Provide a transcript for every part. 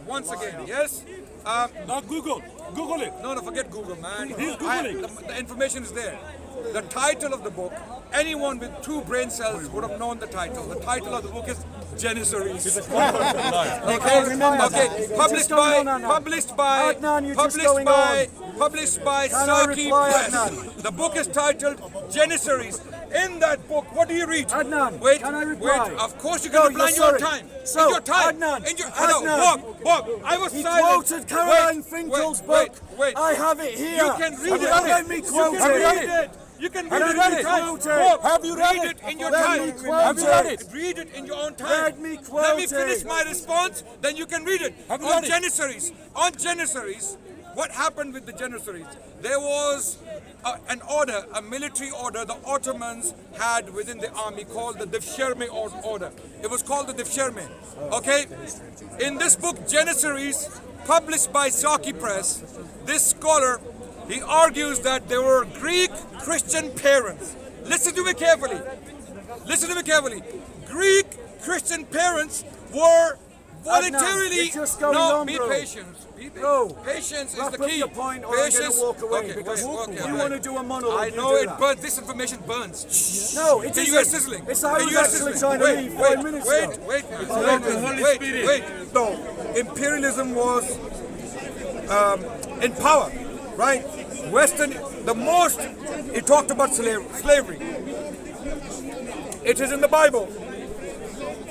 Once again, yes? Not Google. Google it. No, forget Google, man. He's Googling. The information is there. The title of the book, anyone with 2 brain cells would have known the title. The title of the book is Genocides. Okay. Published by C.O.E. Press. The book is titled Genocides. In that book, what do you read? Adnan, wait, can I reply? Wait, of course you can reply in your time. So, in your time. Adnan, Bob, I was he silent. quoted Caroline Finkel's book. Wait. I have it here. You can read it. Let me quote it. You can read it in your time. Bob, have you read it in your time? Have you read it? Read it in your own time. Let me quote Let me finish my response, then you can read it. On Genocides, what happened with the genocides? There was an order, a military order the Ottomans had within the army called the Devshirme order. It was called the Devshirme. Okay? In this book, Genocides, published by C.O.E. Press, this scholar, he argues that there were Greek Christian parents. Listen to me carefully. Greek Christian parents were voluntarily. Be patient. Patience is the key. Your point, or Patience. I'm going to walk away. Okay, because wait, you want to do a monologue. I know it burns. This information burns. No, it isn't. You are sizzling. It's how I was actually trying to leave 5 minutes ago. Wait. No, imperialism was in power, right? He talked about slavery. It is in the Bible.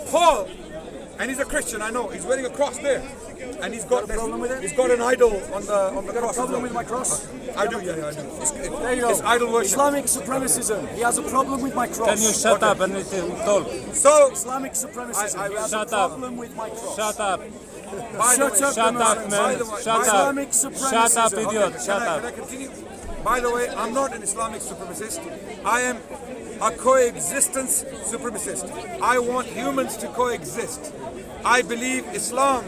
Paul, and he's a Christian, I know, he's wearing a cross there. And he's got an idol on the cross. Problem with my cross? I do, yeah, I do. There you go. It's idol worship. Islamic supremacism. He has a problem with my cross. Can you shut up and talk? So, Islamic supremacism. He has Shut a up. problem with my cross. Shut up. Shut up, Man. Islamic supremacism. Shut up, idiot. Shut Can I up. continue? By the way, I'm not an Islamic supremacist. I am a coexistence supremacist. I want humans to coexist. I believe Islam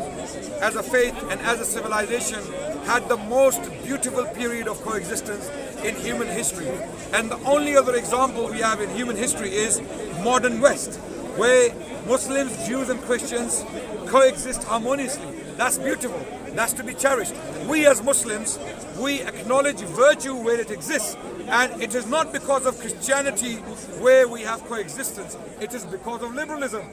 as a faith and as a civilization had the most beautiful period of coexistence in human history. And the only other example we have in human history is modern West, where Muslims, Jews and Christians coexist harmoniously. That's beautiful. That's to be cherished. We as Muslims, we acknowledge virtue where it exists. And it is not because of Christianity where we have coexistence. It is because of liberalism.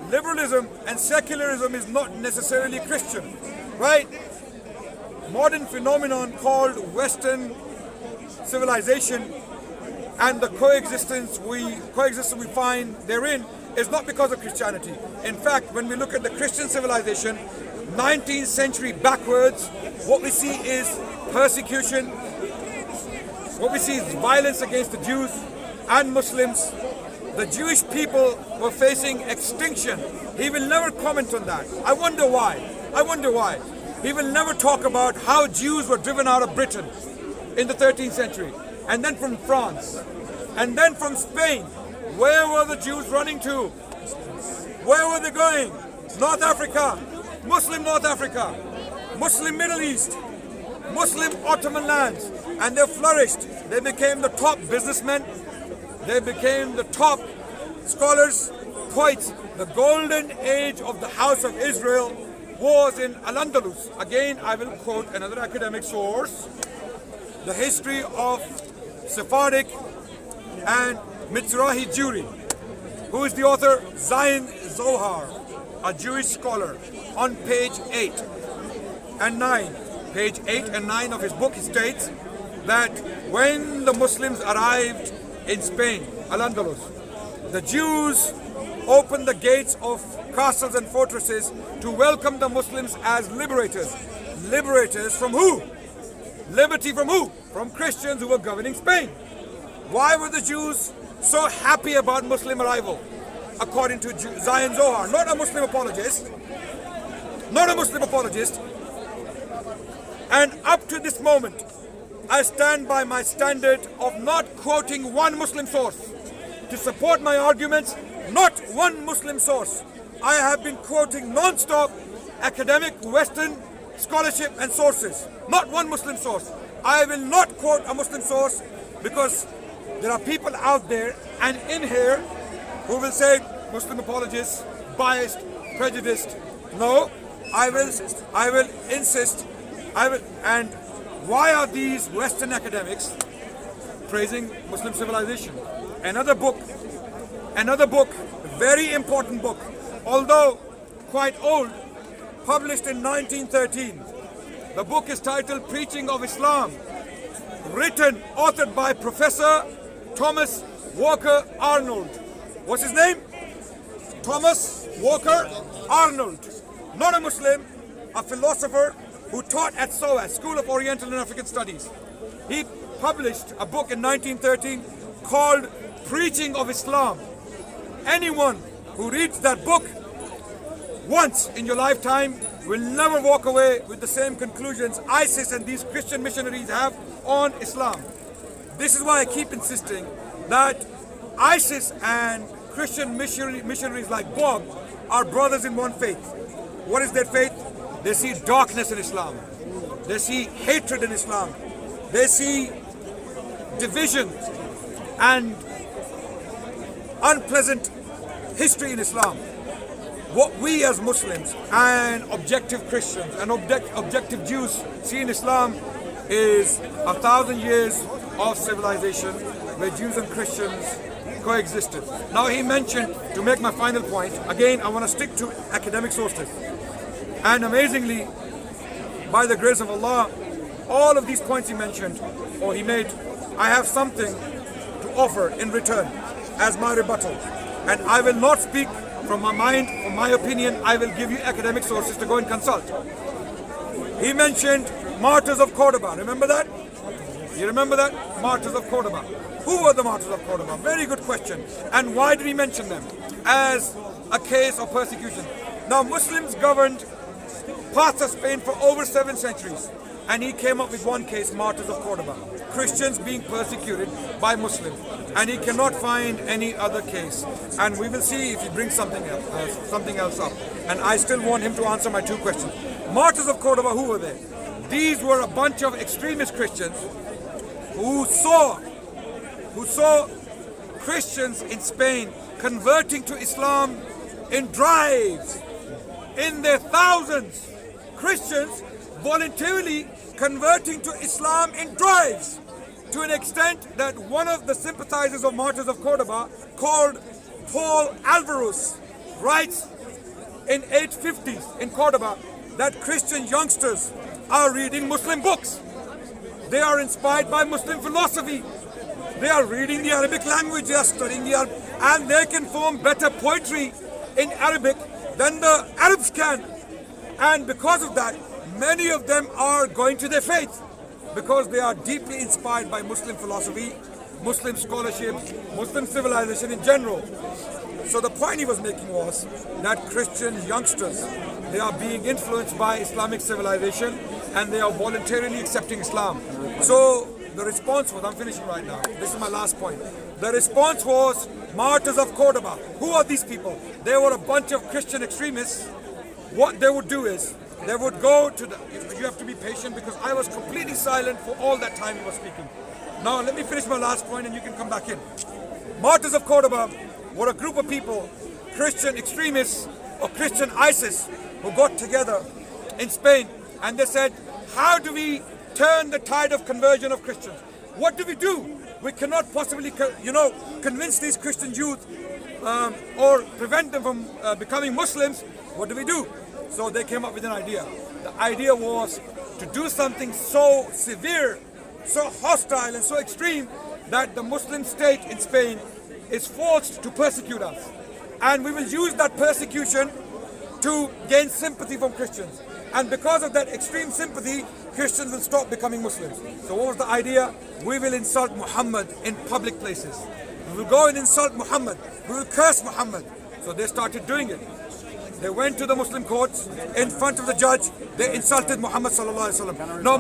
Liberalism and secularism is not necessarily Christian, right? Modern phenomenon called Western civilization and the coexistence we find therein is not because of Christianity. In fact, when we look at the Christian civilization, 19th century backwards, what we see is persecution, what we see is violence against the Jews and Muslims. The Jewish people were facing extinction. He will never comment on that. I wonder why. He will never talk about how Jews were driven out of Britain in the 13th century, and then from France, and then from Spain. Where were the Jews running to? Where were they going? North Africa, Muslim Middle East, Muslim Ottoman lands, and they flourished. They became the top businessmen. They became the top scholars, poets. The golden age of the House of Israel was in Al-Andalus. Again, I will quote another academic source. The history of Sephardic and Mizrahi Jewry. Who is the author? Zion Zohar, a Jewish scholar, on page 8 and 9. Page 8 and 9 of his book, he states that when the Muslims arrived in Spain, Al-Andalus, the Jews opened the gates of castles and fortresses to welcome the Muslims as liberators. Liberators from who? Liberty from who? From Christians who were governing Spain. Why were the Jews so happy about Muslim arrival? According to Zion Zohar, not a Muslim apologist. And up to this moment, I stand by my standard of not quoting one Muslim source. To support my arguments, not one Muslim source. I have been quoting non-stop academic Western scholarship and sources. Not one Muslim source. I will not quote a Muslim source because there are people out there and in here who will say Muslim apologists, biased, prejudiced. No, I will insist. And why are these Western academics praising Muslim civilization? Another book, very important book, although quite old, published in 1913. The book is titled Preaching of Islam, authored by Professor Thomas Walker Arnold. What's his name? Thomas Walker Arnold. Not a Muslim, a philosopher who taught at C.O.E, School of Oriental and African Studies. He published a book in 1913 called Preaching of Islam. Anyone who reads that book once in your lifetime will never walk away with the same conclusions ISIS and these Christian missionaries have on Islam. This is why I keep insisting that ISIS and Christian missionaries like Bob are brothers in one faith. What is their faith? They see darkness in Islam. They see hatred in Islam. They see division and unpleasant history in Islam. What we as Muslims and objective Christians and objective Jews see in Islam is 1,000 years of civilization where Jews and Christians coexisted. Now he mentioned, to make my final point, again I want to stick to academic sources. And amazingly, by the grace of Allah, all of these points he mentioned, or he made, I have something to offer in return as my rebuttal. And I will not speak from my mind, from my opinion. I will give you academic sources to go and consult. He mentioned Martyrs of Cordoba. Remember that? You remember that? Martyrs of Cordoba. Who were the Martyrs of Cordoba? Very good question. And why did he mention them as a case of persecution? Now, Muslims governed parts of Spain for over 7 centuries. And he came up with one case, Martyrs of Cordoba. Christians being persecuted by Muslims. And he cannot find any other case. And we will see if he brings something else up. And I still want him to answer my 2 questions. Martyrs of Cordoba, who were they? These were a bunch of extremist Christians who saw Christians in Spain converting to Islam in drives, in their thousands. Christians voluntarily converting to Islam in drives, to an extent that one of the sympathizers of Martyrs of Cordoba, called Paul Alvarez, writes in 850s in Cordoba that Christian youngsters are reading Muslim books. They are inspired by Muslim philosophy. They are reading the Arabic language, they are studying the Arabic, and they can form better poetry in Arabic than the Arabs can. And because of that, many of them are going to their faith because they are deeply inspired by Muslim philosophy, Muslim scholarship, Muslim civilization in general. So the point he was making was that Christian youngsters, they are being influenced by Islamic civilization and they are voluntarily accepting Islam. So the response was, I'm finishing right now, this is my last point. The response was Martyrs of Cordoba. Who are these people? They were a bunch of Christian extremists. What they would do is, they would go to the, you have to be patient because I was completely silent for all that time he was speaking. Now let me finish my last point and you can come back in. Martyrs of Cordoba were a group of people, Christian extremists or Christian ISIS, who got together in Spain and they said, how do we turn the tide of conversion of Christians? What do? We cannot possibly, convince these Christian youth or prevent them from becoming Muslims. What do? So they came up with an idea. The idea was to do something so severe, so hostile and so extreme that the Muslim state in Spain is forced to persecute us. And we will use that persecution to gain sympathy from Christians. And because of that extreme sympathy, Christians will stop becoming Muslims. So what was the idea? We will insult Muhammad in public places. We will go and insult Muhammad. We will curse Muhammad. So they started doing it. They went to the Muslim courts in front of the judge. They insulted Muhammad sallallahu alaihi wasallam. No,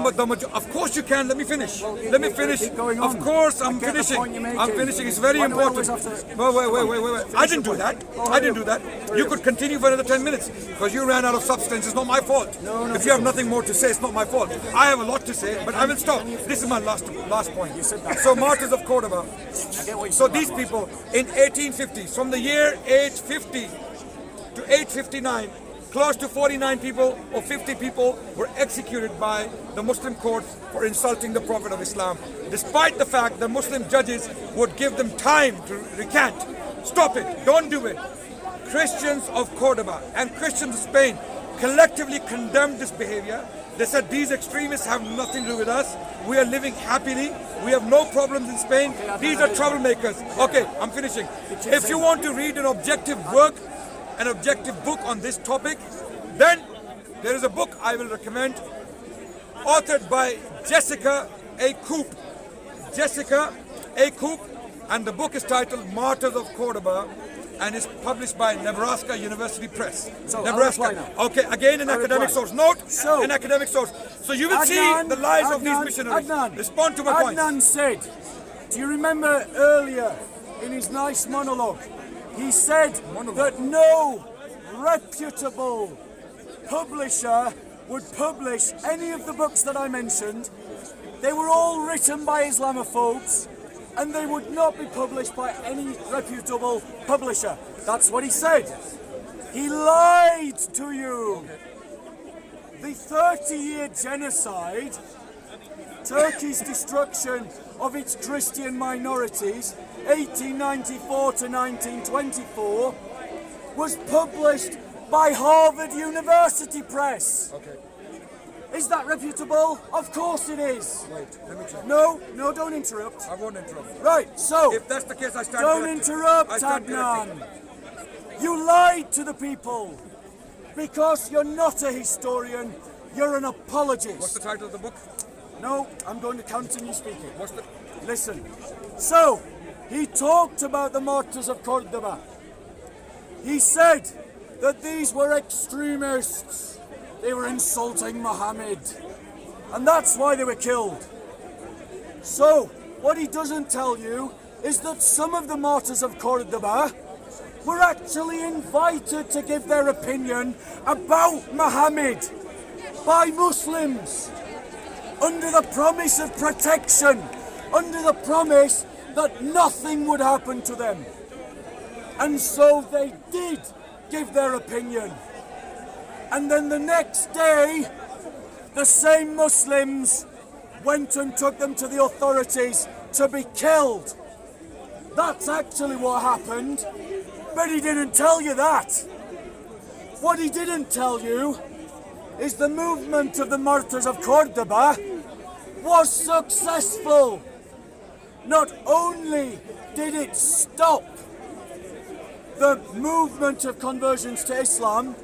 of course you can. Let me finish. Of course I'm finishing. I'm finishing. It's very important. Wait. I didn't do that. You could continue for another 10 minutes because you ran out of substance. It's not my fault. If you have nothing more to say, it's not my fault. I have a lot to say, but I will stop. This is my last point. So Martyrs of Cordoba. So these people in 1850s, from the year 850 to 859, close to 49 people or 50 people were executed by the Muslim courts for insulting the Prophet of Islam, despite the fact that Muslim judges would give them time to recant. Stop it, don't do it. Christians of Cordoba and Christians of Spain collectively condemned this behavior. They said these extremists have nothing to do with us. We are living happily. We have no problems in Spain. These are troublemakers. Okay, I'm finishing. If you want to read an objective work, an objective book on this topic, then there is a book I will recommend, authored by Jessica A. Coop. Jessica A. Coop, and the book is titled Martyrs of Cordoba, and is published by Nebraska University Press. So, Nebraska. Okay, again an academic source. Note, an academic source. So you will see the lies of these missionaries. Adnan, respond to my point. Adnan said, do you remember earlier in his nice monologue, he said that no reputable publisher would publish any of the books that I mentioned. They were all written by Islamophobes, and they would not be published by any reputable publisher. That's what he said. He lied to you. The 30-year genocide, Turkey's destruction of its Christian minorities, 1894 to 1924, was published by Harvard University Press. Okay. Is that reputable? Of course it is. Wait, let me check. No, don't interrupt. I won't interrupt. Right, so, If that's the case, I stand don't corrected. interrupt, I stand Adnan. corrected. You lied to the people because you're not a historian, you're an apologist. What's the title of the book? No, I'm going to continue speaking. What's the... Listen. So, he talked about the Martyrs of Cordoba. He said that these were extremists. They were insulting Muhammad. And that's why they were killed. So, what he doesn't tell you is that some of the Martyrs of Cordoba were actually invited to give their opinion about Muhammad by Muslims under the promise of protection, under the promise that nothing would happen to them. And so they did give their opinion. And then the next day, the same Muslims went and took them to the authorities to be killed. That's actually what happened, but he didn't tell you that. What he didn't tell you is the movement of the Martyrs of Cordoba was successful. Not only did it stop the movement of conversions to Islam,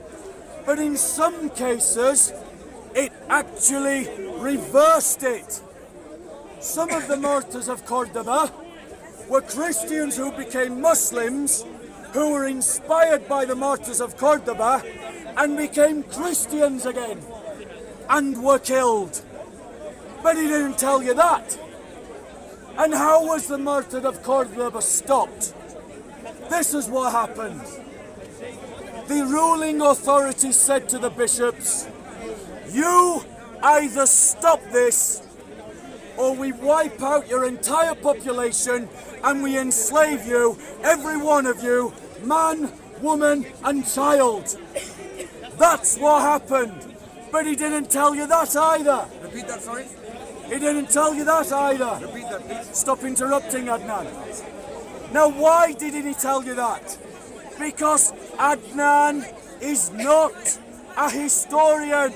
but in some cases, it actually reversed it. Some of the Martyrs of Cordoba were Christians who became Muslims, who were inspired by the Martyrs of Cordoba and became Christians again and were killed. But he didn't tell you that. And how was the Martyr of Cordoba stopped? This is what happened. The ruling authorities said to the bishops, you either stop this or we wipe out your entire population and we enslave you, every one of you, man, woman and child. That's what happened. But he didn't tell you that either. Repeat that, sorry? He didn't tell you that either. Repeat that, please. Stop interrupting, Adnan. Now, why didn't he tell you that? Because Adnan is not a historian.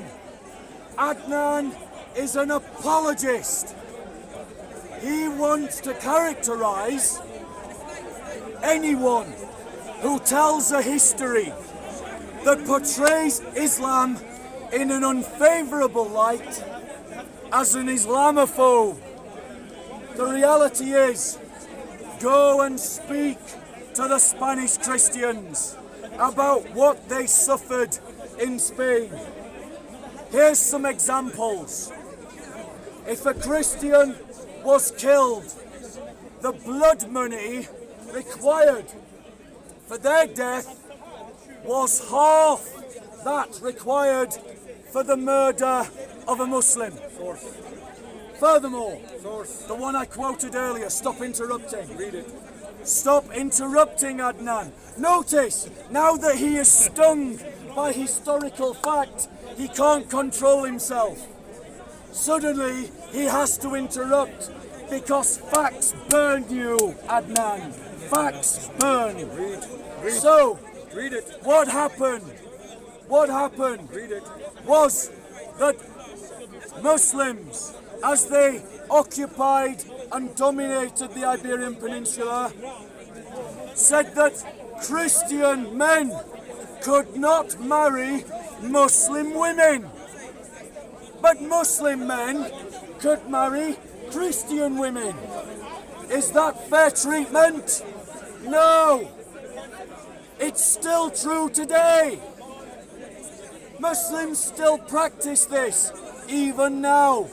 Adnan is an apologist. He wants to characterize anyone who tells a history that portrays Islam in an unfavorable light as an Islamophobe. The reality is, go and speak to the Spanish Christians about what they suffered in Spain. Here's some examples. If a Christian was killed, the blood money required for their death was half that required for the murder of a Muslim. Source. Furthermore, Source. the one I quoted earlier, stop interrupting. Read it. Stop interrupting, Adnan. Notice, now that he is stung by historical fact, he can't control himself. Suddenly, he has to interrupt because facts burn you, Adnan. Facts burn. Read. So, Read it. what happened? What happened Read it. was that Muslims, as they occupied and dominated the Iberian Peninsula, said that Christian men could not marry Muslim women, but Muslim men could marry Christian women. Is that fair treatment? No. It's still true today. Muslims still practice this, even now.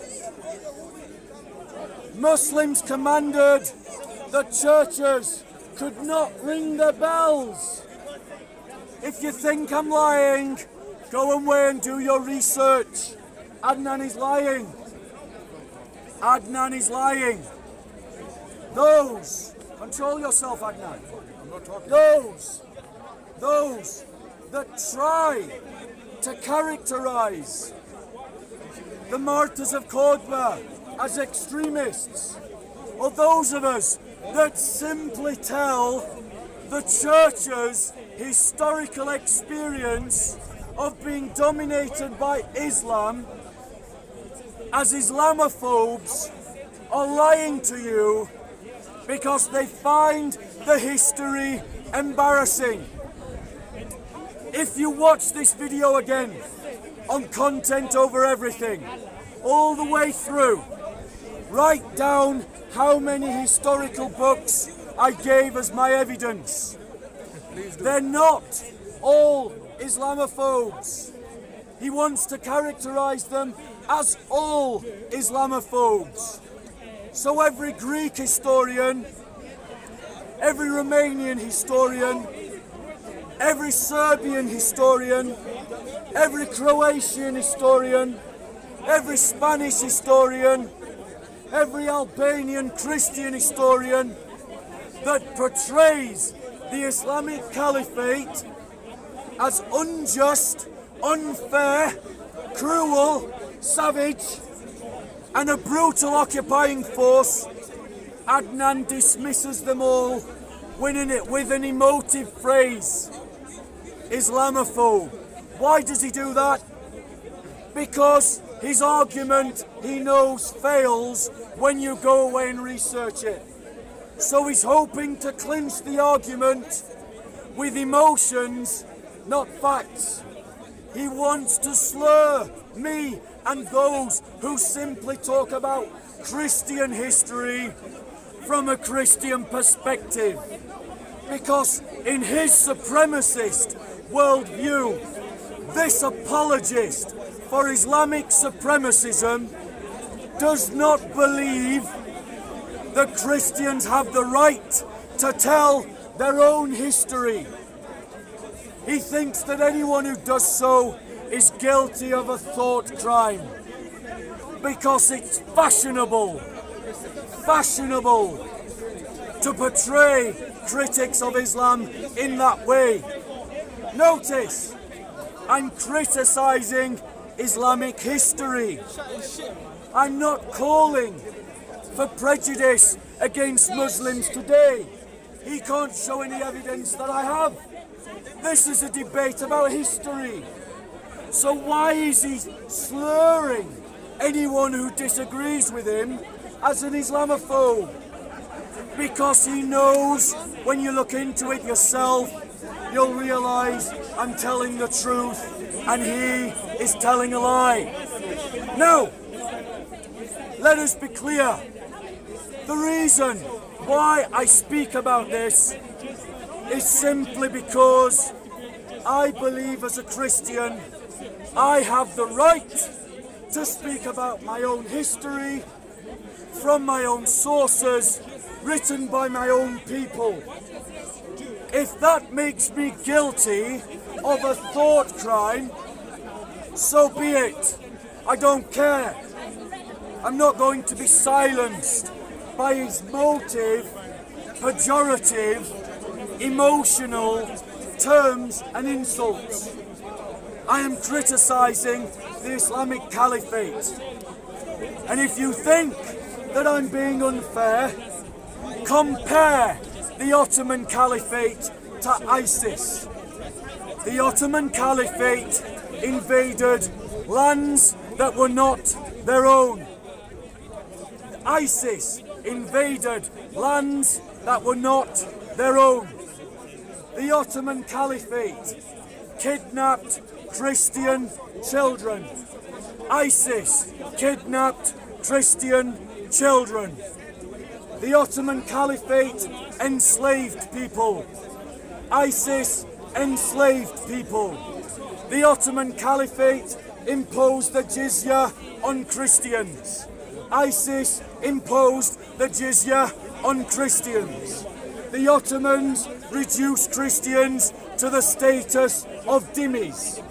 Muslims commanded that churches could not ring their bells. If you think I'm lying, go away and do your research. Adnan is lying. Adnan is lying. Those, control yourself, Adnan. I'm not talking. Those that try to characterize the Martyrs of Cordoba as extremists, or those of us that simply tell the church's historical experience of being dominated by Islam as Islamophobes, are lying to you because they find the history embarrassing. If you watch this video again on Content Over Everything, all the way through, write down how many historical books I gave as my evidence. They're not all Islamophobes. He wants to characterize them as all Islamophobes. So every Greek historian, every Romanian historian, every Serbian historian, every Croatian historian, every Spanish historian, every Albanian Christian historian that portrays the Islamic Caliphate as unjust, unfair, cruel, savage, and a brutal occupying force, Adnan dismisses them all, winning it with an emotive phrase: Islamophobe. Why does he do that? Because his argument, he knows, fails when you go away and research it. So he's hoping to clinch the argument with emotions, not facts. He wants to slur me and those who simply talk about Christian history from a Christian perspective. Because in his supremacist worldview, this apologist for Islamic supremacism does not believe that Christians have the right to tell their own history. He thinks that anyone who does so is guilty of a thought crime because it's fashionable to portray critics of Islam in that way. Notice, I'm criticizing Islamic history. I'm not calling for prejudice against Muslims today. He can't show any evidence that I have. This is a debate about history. So why is he slurring anyone who disagrees with him as an Islamophobe? Because he knows when you look into it yourself, you'll realise I'm telling the truth and he is telling a lie. Now, let us be clear. The reason why I speak about this is simply because I believe as a Christian I have the right to speak about my own history from my own sources, written by my own people. If that makes me guilty of a thought crime, so be it. I don't care. I'm not going to be silenced by his motive, pejorative, emotional terms and insults. I am criticising the Islamic Caliphate. And if you think that I'm being unfair, compare the Ottoman Caliphate to ISIS. The Ottoman Caliphate invaded lands that were not their own. ISIS invaded lands that were not their own. The Ottoman Caliphate kidnapped Christian children. ISIS kidnapped Christian children. The Ottoman Caliphate enslaved people. ISIS enslaved people. The Ottoman Caliphate imposed the jizya on Christians. ISIS imposed the jizya on Christians. The Ottomans reduced Christians to the status of dhimmis.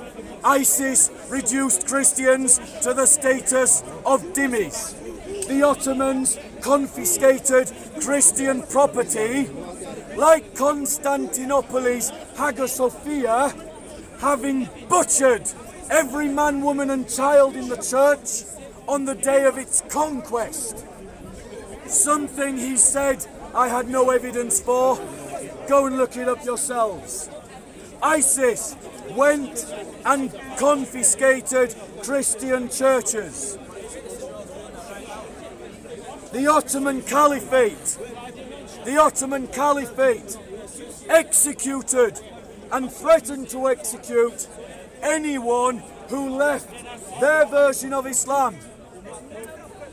ISIS reduced Christians to the status of dhimmis. The Ottomans confiscated Christian property, like Constantinople's Hagia Sophia, having butchered every man, woman and child in the church on the day of its conquest. Something he said I had no evidence for. Go and look it up yourselves. ISIS went and confiscated Christian churches. The Ottoman Caliphate executed and threatened to execute anyone who left their version of Islam.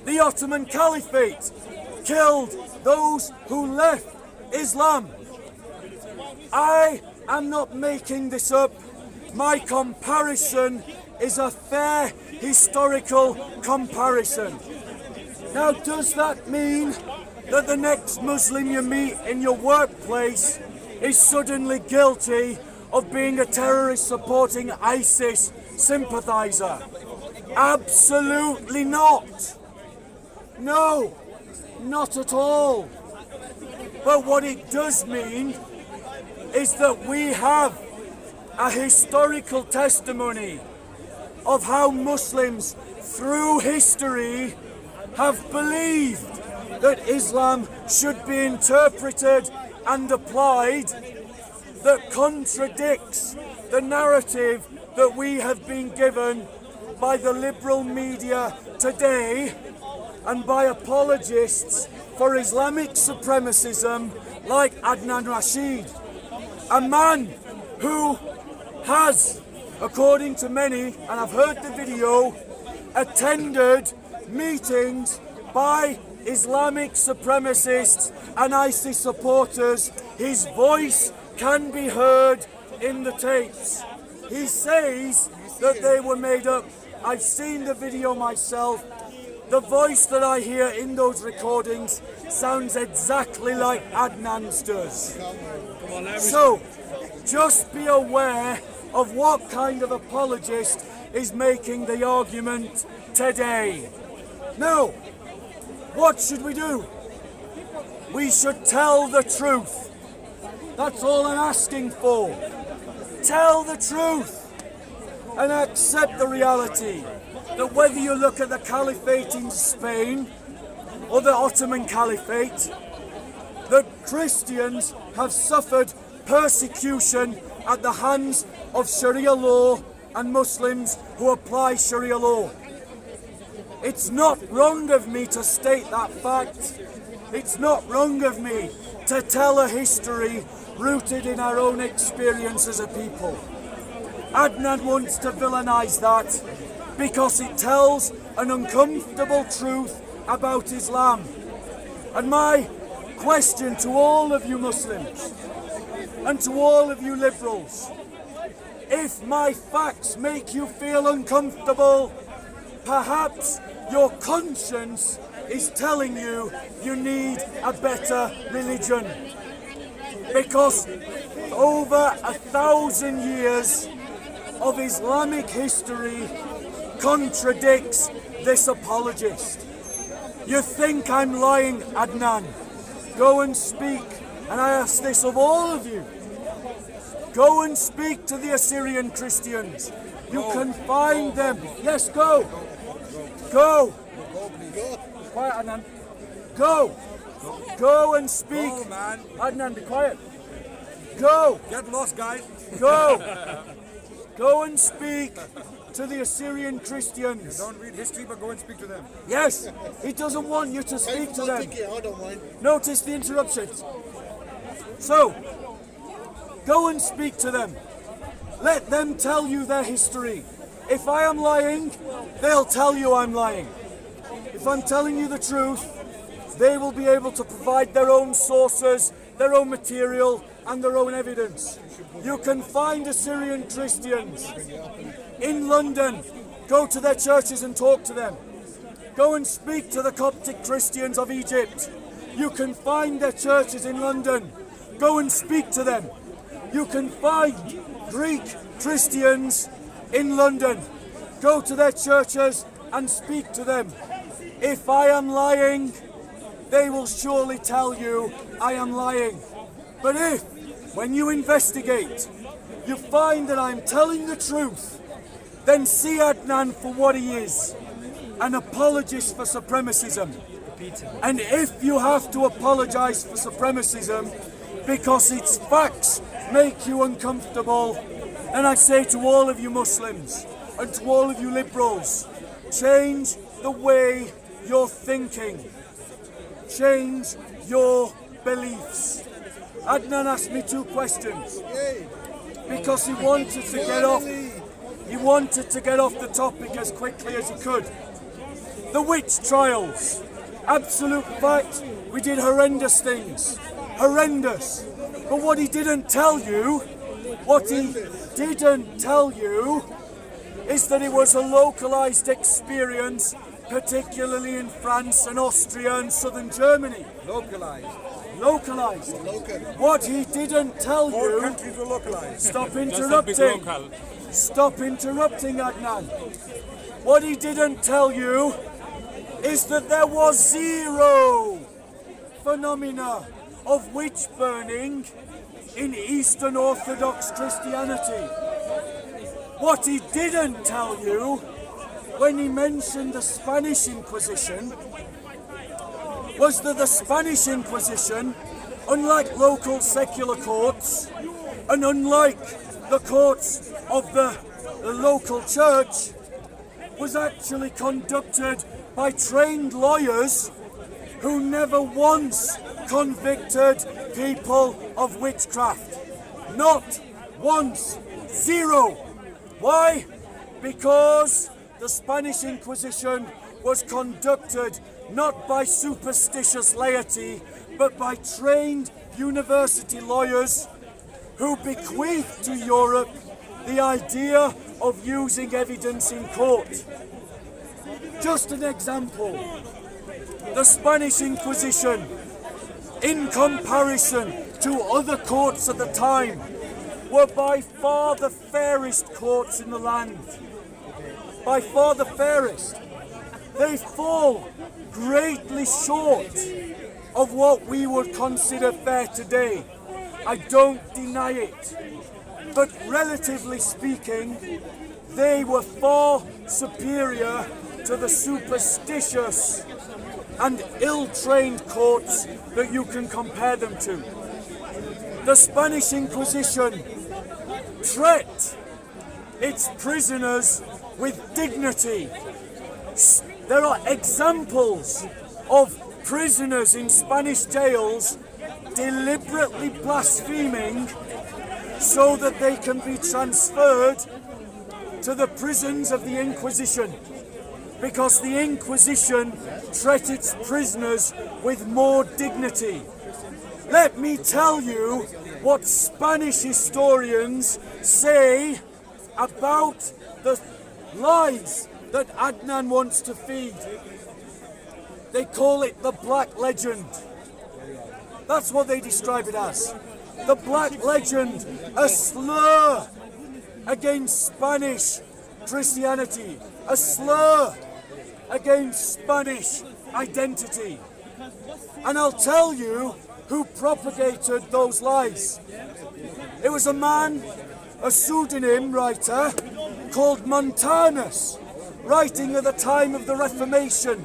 The Ottoman Caliphate killed those who left Islam. I am not making this up. My comparison is a fair historical comparison. Now, does that mean that the next Muslim you meet in your workplace is suddenly guilty of being a terrorist supporting ISIS sympathiser? Absolutely not. No, not at all. But what it does mean is that we have a historical testimony of how Muslims through history have believed that Islam should be interpreted and applied, that contradicts the narrative that we have been given by the liberal media today and by apologists for Islamic supremacism like Adnan Rashid, a man who has, according to many, and I've heard the video, attended meetings by Islamic supremacists and ISIS supporters. His voice can be heard in the tapes. He says that they were made up. I've seen the video myself. The voice that I hear in those recordings sounds exactly like Adnan's does. So, just be aware of what kind of apologist is making the argument today. Now, what should we do? We should tell the truth. That's all I'm asking for. Tell the truth and accept the reality that whether you look at the Caliphate in Spain or the Ottoman Caliphate, that Christians have suffered persecution at the hands of Sharia law and Muslims who apply Sharia law. It's not wrong of me to state that fact. It's not wrong of me to tell a history rooted in our own experience as a people. Adnan wants to villainize that because it tells an uncomfortable truth about Islam. And my question to all of you Muslims and to all of you liberals, if my facts make you feel uncomfortable, perhaps your conscience is telling you you need a better religion. Because over 1,000 years of Islamic history contradicts this apologist. You think I'm lying, Adnan? Go and speak, and I ask this of all of you. Go and speak to the Assyrian Christians. You can find them. Yes, go. Go. Quiet, Adnan. Go. Go and speak. Go, man. Adnan, be quiet. Go. Get lost, guys. Go. Go and speak to the Assyrian Christians. Don't read history, but go and speak to them. Yes, he doesn't want you to speak to them. I don't mind. Notice the interruptions. So, go and speak to them. Let them tell you their history. If I am lying, they'll tell you I'm lying. If I'm telling you the truth, they will be able to provide their own sources, their own material, and their own evidence. You can find Assyrian Christians in London. Go to their churches and talk to them. Go and speak to the Coptic Christians of Egypt. You can find their churches in London. Go and speak to them. You can find Greek Christians in London. Go to their churches and speak to them. If I am lying, they will surely tell you I am lying. But if, when you investigate, you find that I'm telling the truth, then see Adnan for what he is, an apologist for supremacism. And if you have to apologize for supremacism because its facts make you uncomfortable, then I say to all of you Muslims and to all of you liberals, change the way you're thinking. Change your beliefs. Adnan asked me 2 questions because he wanted to get off. He wanted to get off the topic as quickly as he could. The witch trials. Absolute fact, we did horrendous things. Horrendous. But what he didn't tell you is that it was a localized experience, particularly in France and Austria and southern Germany. Localized. What he didn't tell All you... countries were localized. Stop Just a bit interrupting. local. Stop interrupting, Adnan. What he didn't tell you is that there was 0 phenomena of witch burning in Eastern Orthodox Christianity. What he didn't tell you when he mentioned the Spanish Inquisition was that the Spanish Inquisition, unlike local secular courts and unlike the courts of the local church, was actually conducted by trained lawyers who never once convicted people of witchcraft. Not once. 0. Why? Because the Spanish Inquisition was conducted not by superstitious laity, but by trained university lawyers who bequeathed to Europe the idea of using evidence in court. Just an example. The Spanish Inquisition, in comparison to other courts at the time, were by far the fairest courts in the land. By far the fairest. They fall greatly short of what we would consider fair today. I don't deny it. But relatively speaking, they were far superior to the superstitious and ill-trained courts that you can compare them to. The Spanish Inquisition treated its prisoners with dignity. There are examples of prisoners in Spanish jails deliberately blaspheming so that they can be transferred to the prisons of the Inquisition, because the Inquisition treated its prisoners with more dignity. Let me tell you what Spanish historians say about the lies that Adnan wants to feed. They call it the Black Legend. That's what they describe it as. The Black Legend, a slur against Spanish Christianity, a slur against Spanish identity. And I'll tell you who propagated those lies. It was a man, a pseudonym writer, called Montanus, writing at the time of the Reformation,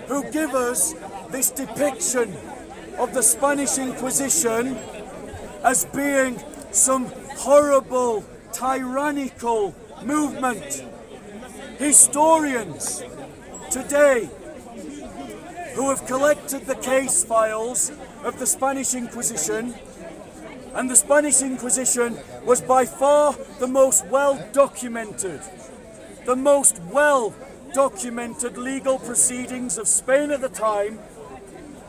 who give us this depiction of the Spanish Inquisition as being some horrible, tyrannical movement. Historians today who have collected the case files of the Spanish Inquisition, and the Spanish Inquisition was by far the most well-documented legal proceedings of Spain at the time,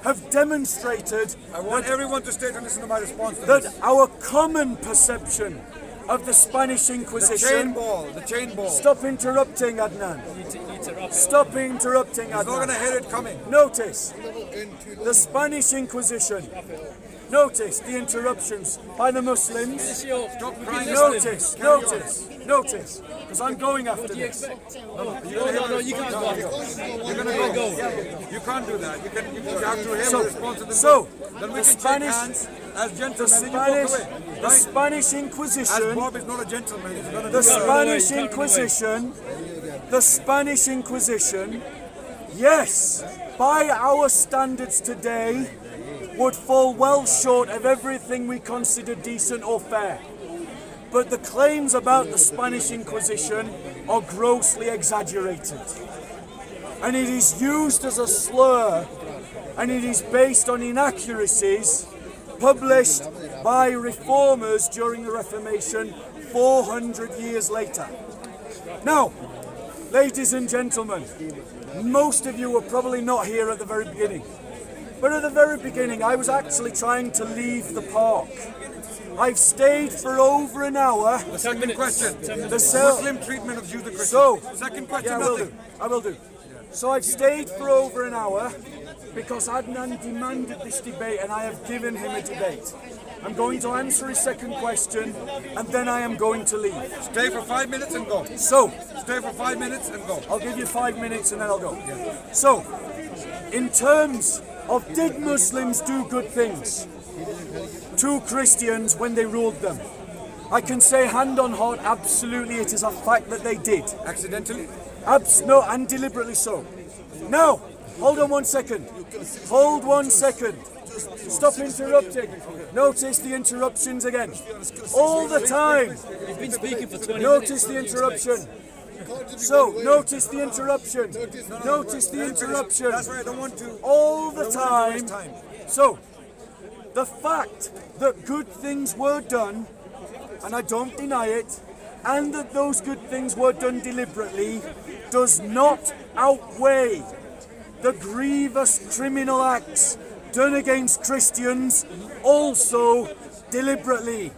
have demonstrated I want everyone to stay to listen to my response to that this. our common perception of the Spanish Inquisition... The chain ball. Stop interrupting, Adnan. Stop interrupting, He's not going to Adnan. hear it coming. Notice the Spanish Inquisition. Notice the interruptions by the Muslims. Stop crying. Notice, because I'm going after this. You can't go. You can't do that. You have to hear the response to this. So, then we the can shake Spanish, hands as the gentlemen. Spanish, You walk away. the Right? Spanish As Inquisition, Bob is not a gentleman. He's gonna the do that. Spanish Inquisition, the Spanish Inquisition, yes, by our standards today, would fall well short of everything we consider decent or fair. But the claims about the Spanish Inquisition are grossly exaggerated. And it is used as a slur, and it is based on inaccuracies published by reformers during the Reformation 400 years later. Now, ladies and gentlemen, most of you were probably not here at the very beginning. But at the very beginning, I was actually trying to leave the park. I've stayed for over an hour. Second question. The cell- Muslim treatment of Jews and Christians. So, Second question. yeah, I will do. So I've stayed for over an hour because Adnan demanded this debate and I have given him a debate. I'm going to answer his second question and then I am going to leave. Stay for 5 minutes and go. So, Stay for 5 minutes and go. I'll give you 5 minutes and then I'll go. So, in terms of did Muslims do good things to Christians when they ruled them? I can say hand on heart, absolutely it is a fact that they did. Accidentally? No, and deliberately so. Now, hold on 1 second. Hold 1 second. Stop interrupting. Notice the interruptions again. All the time. You've been speaking for 20 Notice the interruption. So, notice the interruption. Notice the interruption. That's why I don't want to. All the I don't want to waste time. time. So, the fact that good things were done, and I don't deny it, and that those good things were done deliberately, does not outweigh the grievous criminal acts done against Christians, also deliberately.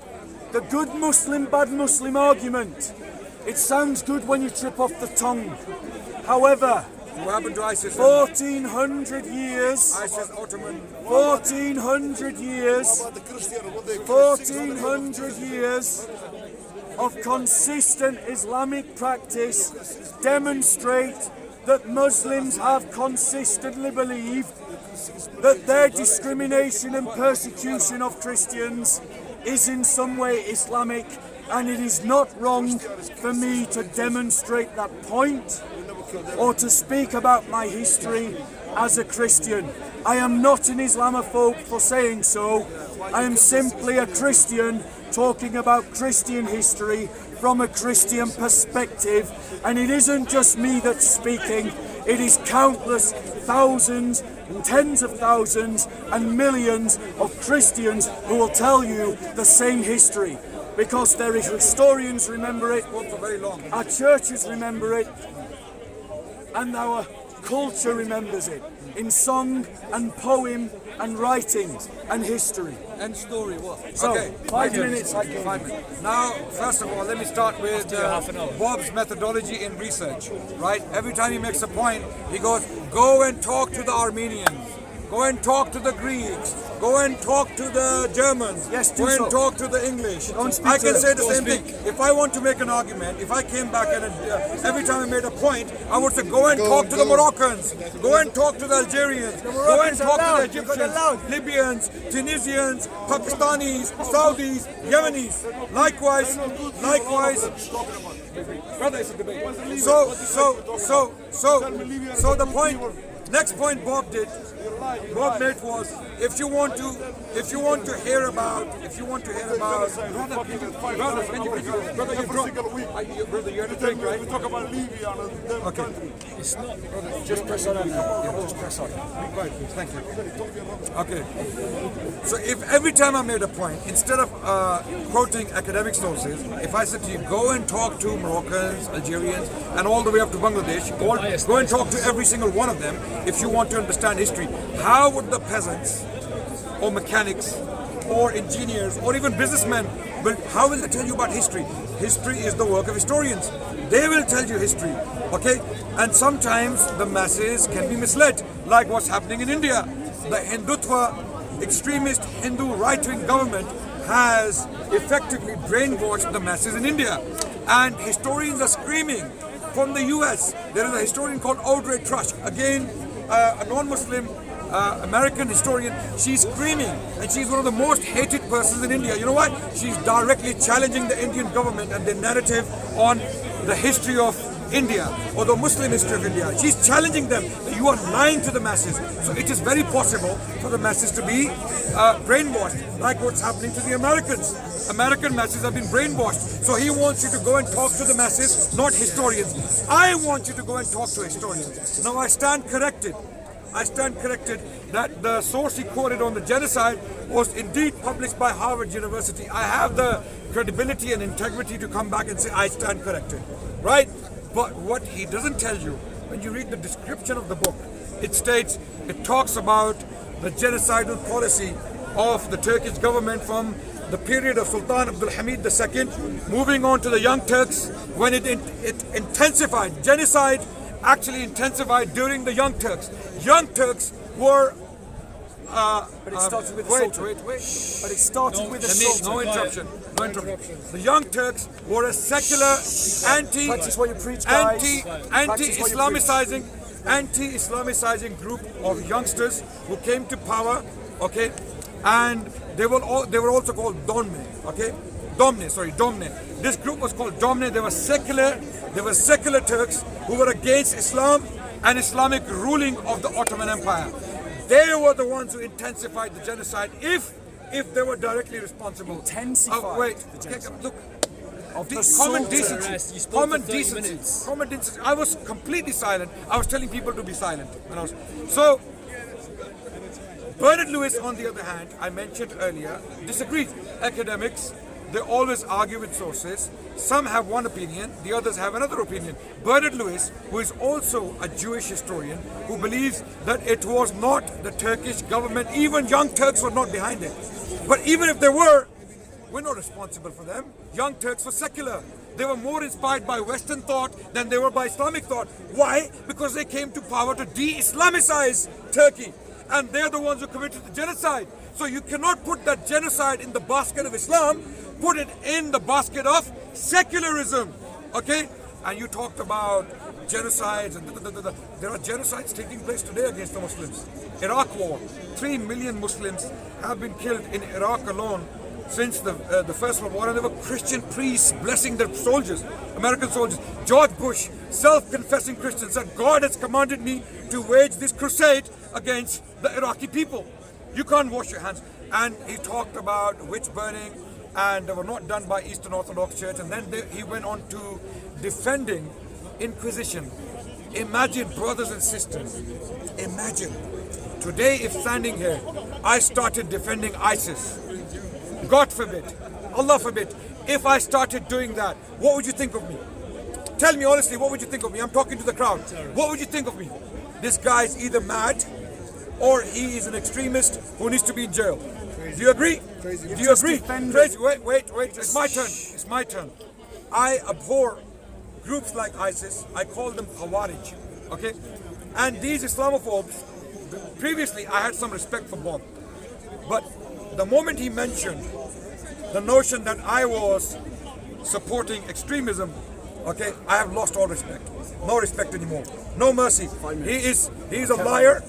The good Muslim, bad Muslim argument. It sounds good when you trip off the tongue. However, What happened to ISIS? 1400 years, ISIS, Ottoman. 1400 years, 1400 years of consistent Islamic practice demonstrate that Muslims have consistently believed that their discrimination and persecution of Christians is in some way Islamic, and it is not wrong for me to demonstrate that point or to speak about my history as a Christian. I am not an Islamophobe for saying so. I am simply a Christian talking about Christian history from a Christian perspective, and it isn't just me that's speaking, it is countless thousands and tens of thousands and millions of Christians who will tell you the same history, because their historians remember it, For very long. our churches remember it, and our culture remembers it in song and poem and writing and history. And story. What? So, Okay. 5 minutes I gave 5 minutes. Now, first of all, let me start with Bob's methodology in research. Right? Every time he makes a point, he goes, "Go and talk to the Armenians. Go and talk to the Greeks. Go and talk to the Germans. Yes, do Go and so. talk to the English." Don't speak I to can them. say the Don't same thing. If I want to make an argument, if I came back and every time I made a point, I would say, "Go and talk to the Moroccans. Go and talk to the Algerians. Go and Moroccans are talk to loud. the Egyptians, Libyans, Tunisians, Pakistanis, Saudis, Yemenis. Likewise, Brother, it's a debate. So the point, next point Bob made was, if you want to hear about, brother, you're the drink, right? We talk about Libya and Okay. It's not, brother. Just press on. Just press on. Right, thank you. Okay. So if every time I made a point, instead of quoting academic sources, if I said to you, go and talk to Moroccans, Algerians, and all the way up to Bangladesh, go and talk to every single one of them if you want to understand history. How would the peasants or mechanics or engineers or even businessmen, how will they tell you about history? History is the work of historians. They will tell you history, okay? And sometimes the masses can be misled, like what's happening in India. The Hindutva, extremist Hindu right-wing government has effectively brainwashed the masses in India. And historians are screaming. From the US, there is a historian called Audrey Trush, again, a non-Muslim American historian. She's screaming, and she's one of the most hated persons in India. You know what? She's directly challenging the Indian government and their narrative on the history of India or the Muslim history of India. She's challenging them that you are lying to the masses. So it is very possible for the masses to be brainwashed, like what's happening to the Americans. American masses have been brainwashed. So he wants you to go and talk to the masses, not historians. I want you to go and talk to historians. Now I stand corrected that the source he quoted on the genocide was indeed published by Harvard University. I have the credibility and integrity to come back and say I stand corrected, right? But what he doesn't tell you, when you read the description of the book, it talks about the genocidal policy of the Turkish government from the period of Sultan Abdul Hamid II, moving on to the Young Turks, when it intensified. Genocide actually intensified during the Young Turks. Young Turks were But it started with the Sultan. Wait. But it started with the Sultan. No interruption. The Young Turks were a secular, Practice what you preach, guys. anti-Islamicizing group of youngsters who came to power, okay, and they were also called Domne, okay, Domne. This group was called Domne. They were secular Turks who were against Islam and Islamic ruling of the Ottoman Empire. They were the ones who intensified the genocide. If they were directly responsible. Look. Of the Common decency. I was completely silent. I was telling people to be silent. So, Bernard Lewis, on the other hand, I mentioned earlier, disagrees. Academics, they always argue with sources. Some have one opinion, the others have another opinion. Bernard Lewis, who is also a Jewish historian, who believes that it was not the Turkish government, even Young Turks were not behind it. But even if they were, we're not responsible for them. Young Turks were secular. They were more inspired by Western thought than they were by Islamic thought. Why? Because they came to power to de-Islamicize Turkey. And they're the ones who committed the genocide. So you cannot put that genocide in the basket of Islam, put it in the basket of secularism. Okay? And you talked about genocides, and there are genocides taking place today against the Muslims. Iraq war, 3 million Muslims have been killed in Iraq alone since the First World War, and there were Christian priests blessing their soldiers, American soldiers. George Bush, self-confessing Christian, said, God has commanded me to wage this crusade against the Iraqi people. You can't wash your hands. And he talked about witch burning, and they were not done by Eastern Orthodox Church. And then he went on to defending Inquisition. Imagine, brothers and sisters, imagine today if standing here I started defending ISIS. God forbid, Allah forbid, if I started doing that, what would you think of me? Tell me honestly, what would you think of me? I'm talking to the crowd. What would you think of me? This guy is either mad or he is an extremist who needs to be in jail. Do you agree? Crazy. Do you agree? Crazy. Wait. It's my turn. I abhor groups like ISIS. I call them Khawarij. Okay? And these Islamophobes, previously I had some respect for Bob. But the moment he mentioned the notion that I was supporting extremism, okay, I have lost all respect. No respect anymore. No mercy. He is a liar.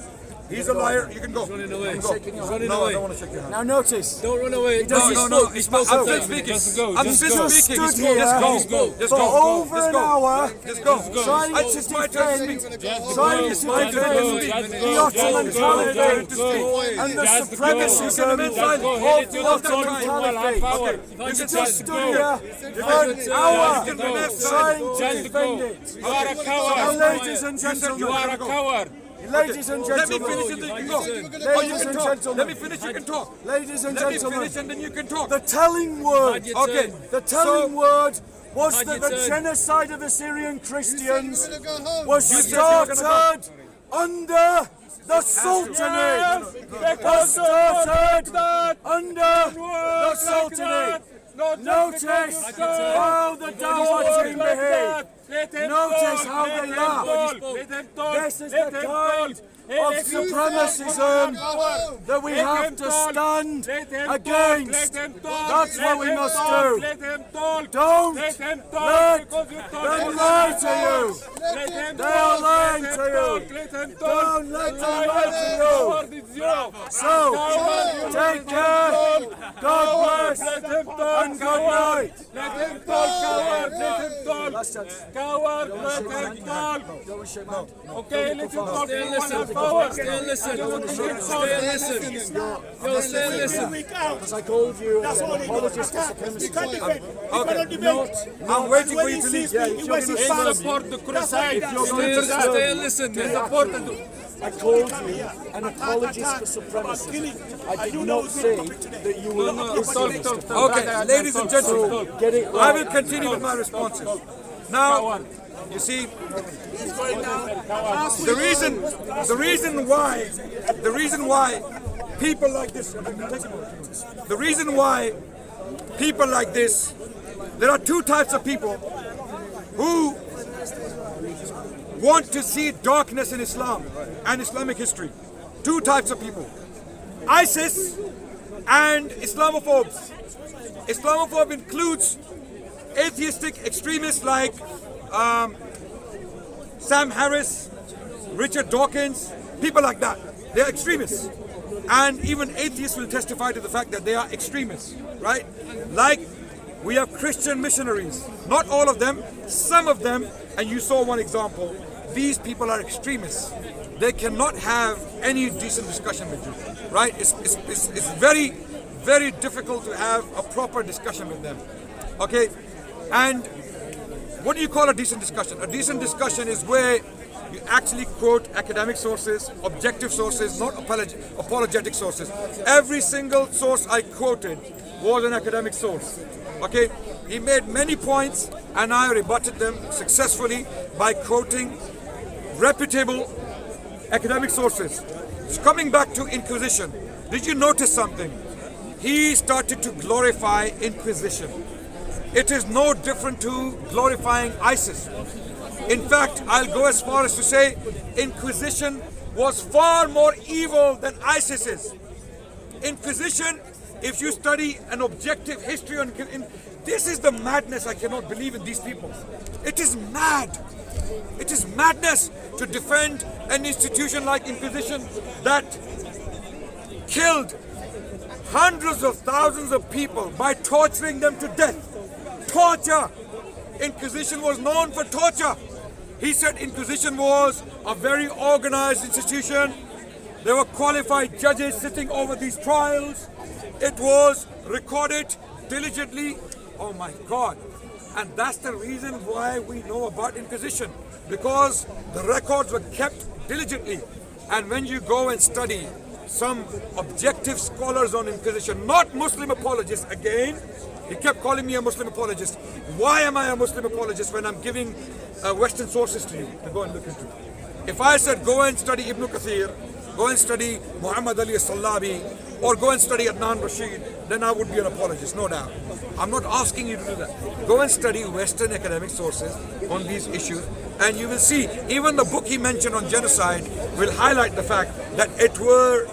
He's a liar. You can go. running away. You can go. He's running No, away. I don't want to shake your hand. Now notice, Don't run away. doesn't- He spoke I'm something. speaking. Just go. I'm Just just go. speaking. stood here Just go. Just for go. over Just an go. hour Just go. trying to It's my turn to defend, speak. trying to It's my turn to defend speak. the Ottoman Caliphate and the Just go. supremacism Just go. of the Ottoman Caliphate. You He can just just stood here for an hour trying to defend it. You are a Now, coward. ladies and You are a gentlemen, coward. ladies and Let me finish gentlemen, and then you can go. Ladies Or you and can talk. gentlemen. Let me finish, you can talk. ladies and Let me gentlemen, finish and then you can talk. the telling word, Okay. the telling word was How'd that you the turn? genocide of the Syrian Christians was You said you were gonna started under the Sultanate. Was started under the Sultanate. Notice how the Dawah team behave. Notice how they laugh. This is the kind of supremacism that we have to stand against. That's what we must do. Don't let them lie to you. They are lying to you. Don't let them lie to you. So, take care. God bless. And good night. Last chance. Coward, let him talk. Don't shake my hand. Okay, let him talk. Stay and listen. Stay and listen. Stay and listen. Yo, stay and listen. Because I called you an apologist for supremacy. I'm waiting for you to leave. Yeah, if you're going to They support the crusade. Stay and listen. They support the... I called you an apologist for supremacy. I did not say that you were Islamist. Okay, ladies and gentlemen, Get it I right. will continue with my responses. Now, you see, the reason why people like this, there are two types of people who want to see darkness in Islam and Islamic history. Two types of people: ISIS and Islamophobes. Islamophobe includes atheistic extremists like Sam Harris, Richard Dawkins, people like that. They are extremists. And even atheists will testify to the fact that they are extremists, right? Like we have Christian missionaries. Not all of them, some of them, and you saw one example. These people are extremists. They cannot have any decent discussion with you, right? It's very, very difficult to have a proper discussion with them, okay? And what do you call a decent discussion? A decent discussion is where you actually quote academic sources, objective sources, not apologetic sources. Every single source I quoted was an academic source, okay? He made many points and I rebutted them successfully by quoting reputable academic sources. So coming back to Inquisition, did you notice something? He started to glorify Inquisition. It is no different to glorifying ISIS. In fact, I'll go as far as to say Inquisition was far more evil than ISIS is. Inquisition, if you study an objective history on this is the madness. I cannot believe in these people. It is mad. It is madness to defend an institution like Inquisition that killed hundreds of thousands of people by torturing them to death. Torture. Inquisition was known for torture. He said Inquisition was a very organized institution. There were qualified judges sitting over these trials. It was recorded diligently. Oh my God. And that's the reason why we know about Inquisition, because the records were kept diligently. And when you go and study some objective scholars on Inquisition, not Muslim apologists, again, he kept calling me a Muslim apologist. Why am I a Muslim apologist when I'm giving Western sources to you to go and look into? If I said go and study Ibn Kathir, go and study Muhammad Ali al-Sallabi, or go and study Adnan Rashid, then I would be an apologist, no doubt. I'm not asking you to do that. Go and study Western academic sources on these issues, and you will see, even the book he mentioned on genocide will highlight the fact that it were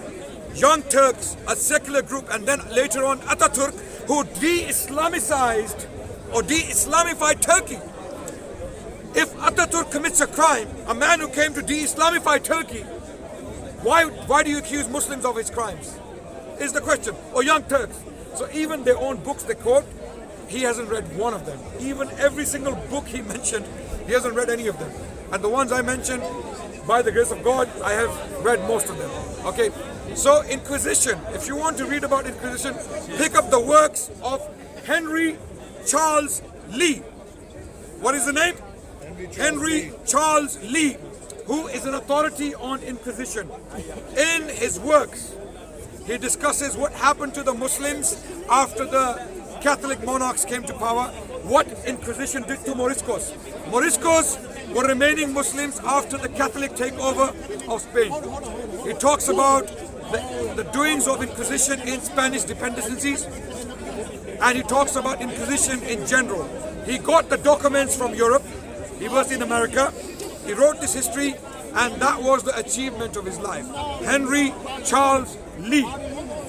Young Turks, a secular group, and then later on Ataturk, who de-Islamicized or de-Islamified Turkey. If Ataturk commits a crime, a man who came to de-Islamify Turkey, Why do you accuse Muslims of his crimes? Is the question. Or Young Turks. So even their own books they quote, he hasn't read one of them. Even every single book he mentioned, he hasn't read any of them. And the ones I mentioned, by the grace of God, I have read most of them. Okay, so Inquisition, if you want to read about Inquisition, pick up the works of Henry Charles Lee. What is the name? Henry Charles Lee, who is an authority on Inquisition. In his works, he discusses what happened to the Muslims after the Catholic monarchs came to power, what Inquisition did to Moriscos. Moriscos were remaining Muslims after the Catholic takeover of Spain. He talks about the doings of Inquisition in Spanish dependencies, and he talks about Inquisition in general. He got the documents from Europe, he was in America, he wrote this history, and that was the achievement of his life. Henry Charles Lee,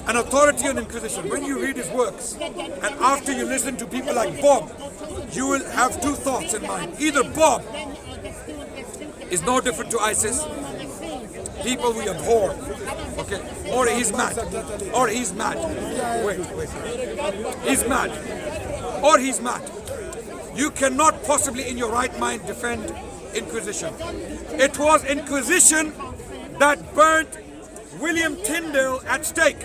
an authority on Inquisition. When you read his works, and after you listen to people like Bob, you will have two thoughts in mind. Either Bob is no different to ISIS, people we abhor, okay, or he's mad, he's mad, or he's mad. You cannot possibly in your right mind defend Inquisition. It was Inquisition that burnt William Tyndale at stake.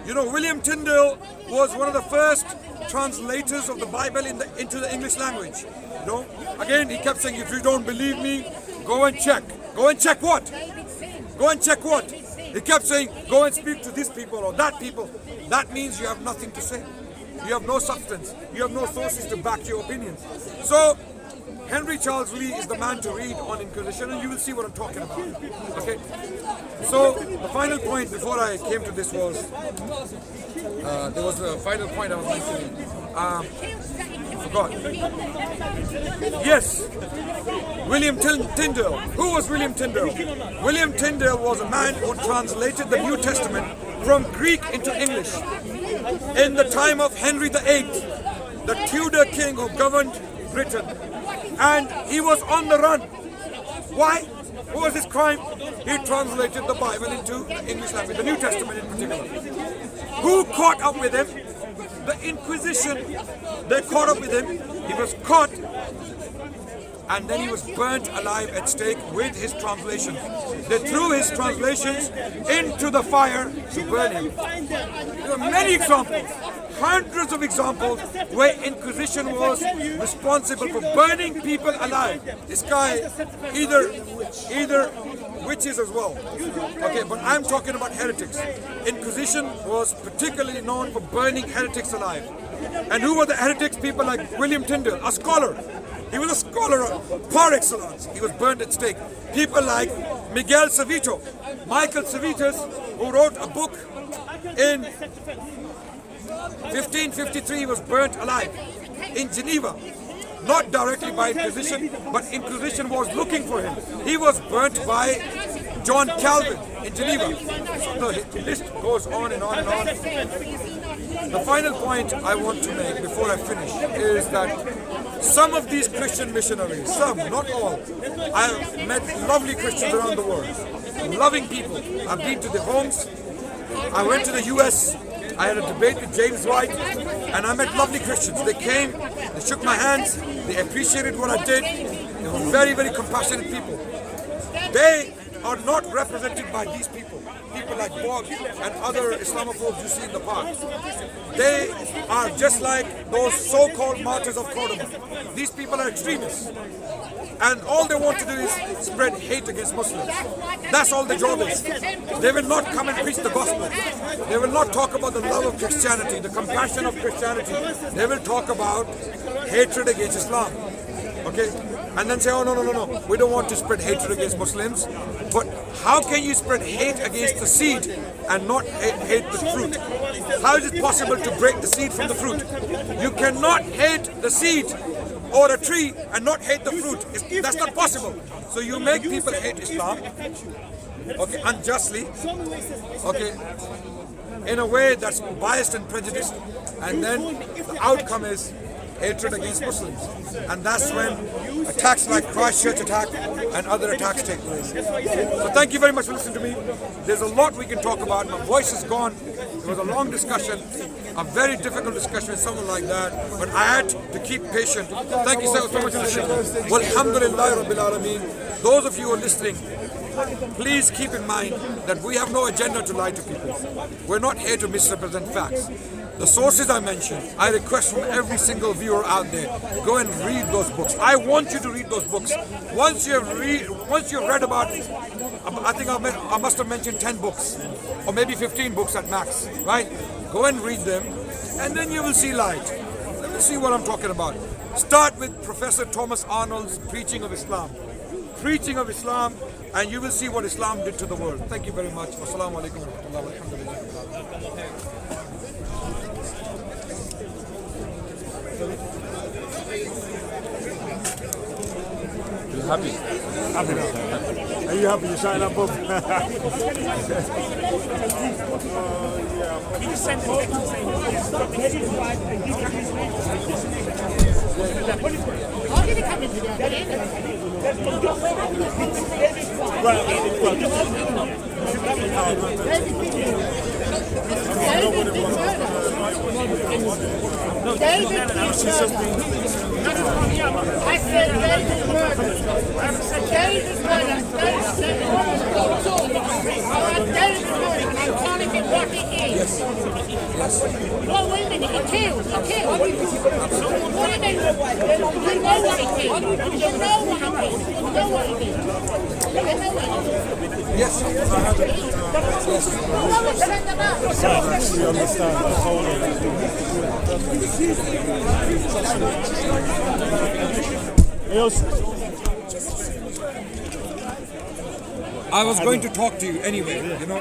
You know, William Tyndale was one of the first translators of the Bible into the English language. You know, again, he kept saying, if you don't believe me, go and check. Go and check what? Go and check what? He kept saying, go and speak to this people or that people. That means you have nothing to say. You have no substance. You have no sources to back your opinions. So, Henry Charles Lee is the man to read on Inquisition, and you will see what I'm talking about. Okay? So, the final point before I came to this was, there was a final point I was mentioning. Forgot. Yes, William Tyndale. Who was William Tyndale? William Tyndale was a man who translated the New Testament from Greek into English in the time of Henry VIII, the Tudor king who governed Britain. And he was on the run. Why? What was his crime? He translated the Bible into English language, the New Testament in particular. Who caught up with him? The Inquisition. They caught up with him. He was caught, and then he was burnt alive at stake with his translations. They threw his translations into the fire to burn him. There are many examples, hundreds of examples where Inquisition was responsible for burning people alive. This guy either witches as well. Okay, but I'm talking about heretics. Inquisition was particularly known for burning heretics alive. And who were the heretics? People like William Tyndale, a scholar. He was a scholar par excellence. He was burned at stake. People like Michael Servetus, who wrote a book in 1553, he was burnt alive in Geneva. Not directly by Inquisition, but Inquisition was looking for him. He was burnt by John Calvin in Geneva. So the list goes on and on and on. The final point I want to make before I finish is that some of these Christian missionaries, some, not all, I have met lovely Christians around the world, loving people. I've been to their homes. I went to the US. I had a debate with James White, and I met lovely Christians. They came, they shook my hands, they appreciated what I did. They were very, very compassionate people. They are not represented by these people like Bob and other Islamophobes you see in the park. They are just like those so-called Martyrs of Cordoba. These people are extremists. And all they want to do is spread hate against Muslims. That's all the job is. They will not come and preach the gospel. They will not talk about the love of Christianity, the compassion of Christianity. They will talk about hatred against Islam. Okay? And then say, oh, no, we don't want to spread hatred against Muslims. But how can you spread hate against the seed and not hate the fruit? How is it possible to break the seed from the fruit? You cannot hate the seed or a tree and not hate the fruit. That's not possible. So you make people hate Islam, okay, unjustly, okay, in a way that's biased and prejudiced, and then the outcome is hatred against Muslims. And that's when attacks like Christchurch attack and other attacks take place. So thank you very much for listening to me. There's a lot we can talk about. My voice is gone. It was a long discussion, a very difficult discussion with someone like that, but I had to keep patient. Thank you so much for listening. Well, alhamdulillah rabbil alameen. Those of you who are listening, please keep in mind that we have no agenda to lie to people. We're not here to misrepresent facts. The sources I mentioned, I request from every single viewer out there, go and read those books. I want you to read those books. Once you've read about, I think I must have mentioned 10 books, or maybe 15 books at max, right? Go and read them, and then you will see light. Let me see what I'm talking about. Start with Professor Thomas Arnold's Preaching of Islam. Preaching of Islam, and you will see what Islam did to the world. Thank you very much. Wassalamu alaikum wa rahmatullahi wa barakatuh. You happy? Happy now. Are you happy? You're shouting that book? He just sent a text saying, I said David's murder. David's murder. David's murder. I'm calling it what it is. Well, wait a minute. It kills. What do you mean? You know what it is. You know what it is. You know what it is. Yes. We understand the whole of I was going to talk to you anyway, you know.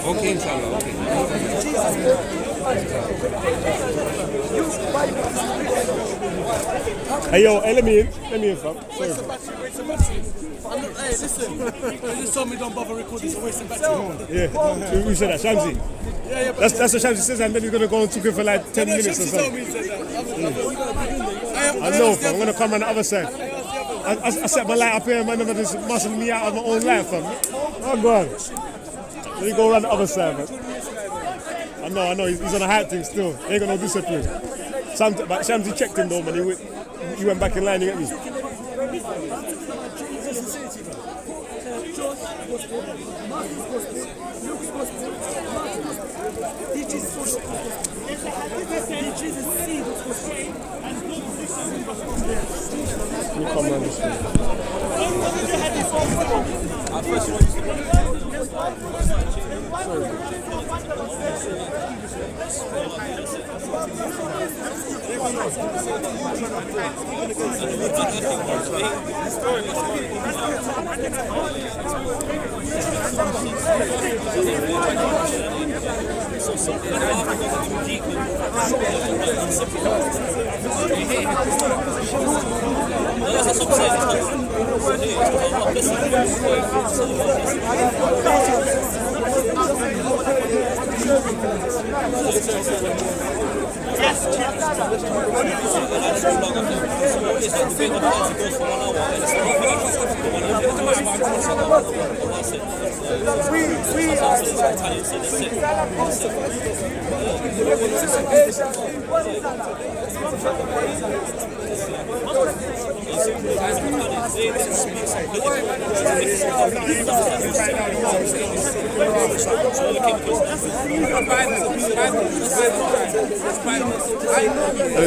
Okay, inshallah. Okay. Hey yo, hey, let me in, fam. Sorry. Hey, listen. They just told me don't bother recording, so waste of battery. Yeah, who said that? Shamsi? Yeah, but That's what Shamsi says, and then you're gonna go and talk for like 10 minutes or Shamsi something. told me he said that. I know, fam. I'm gonna come on the other side. I set my light up here, man. I'm just muscling me out of my own life, fam. Oh, go on. Let me go around the other side, man. I know. He's on a hype thing still. He ain't got no discipline. But Shamsi checked him though, man. He went back in line, you get me? You come around this way.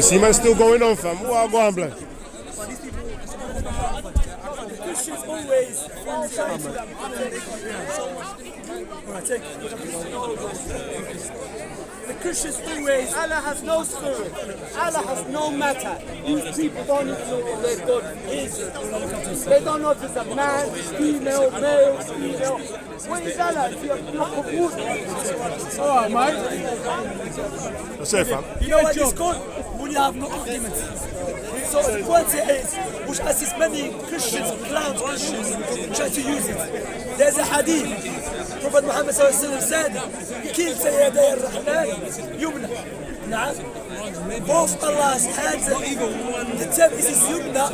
See, man, still going on, fam. What go on, blood? Christians always the Christians always, Allah has no spirit, Allah has no matter. These people don't know what their God is. They don't know if it's a man, female, male, female. What is Allah? If you're not of wood. Alright, mate. That's it, fam. You know what it's called? When you have no arguments. So the point here is, which assists many Christians, clown Christians, try to use it. There's a hadith. Prophet Muhammad said, "Kill Sayyiday al-Rahman, Yumna." Now, both Allah's hands, the term is Yumna,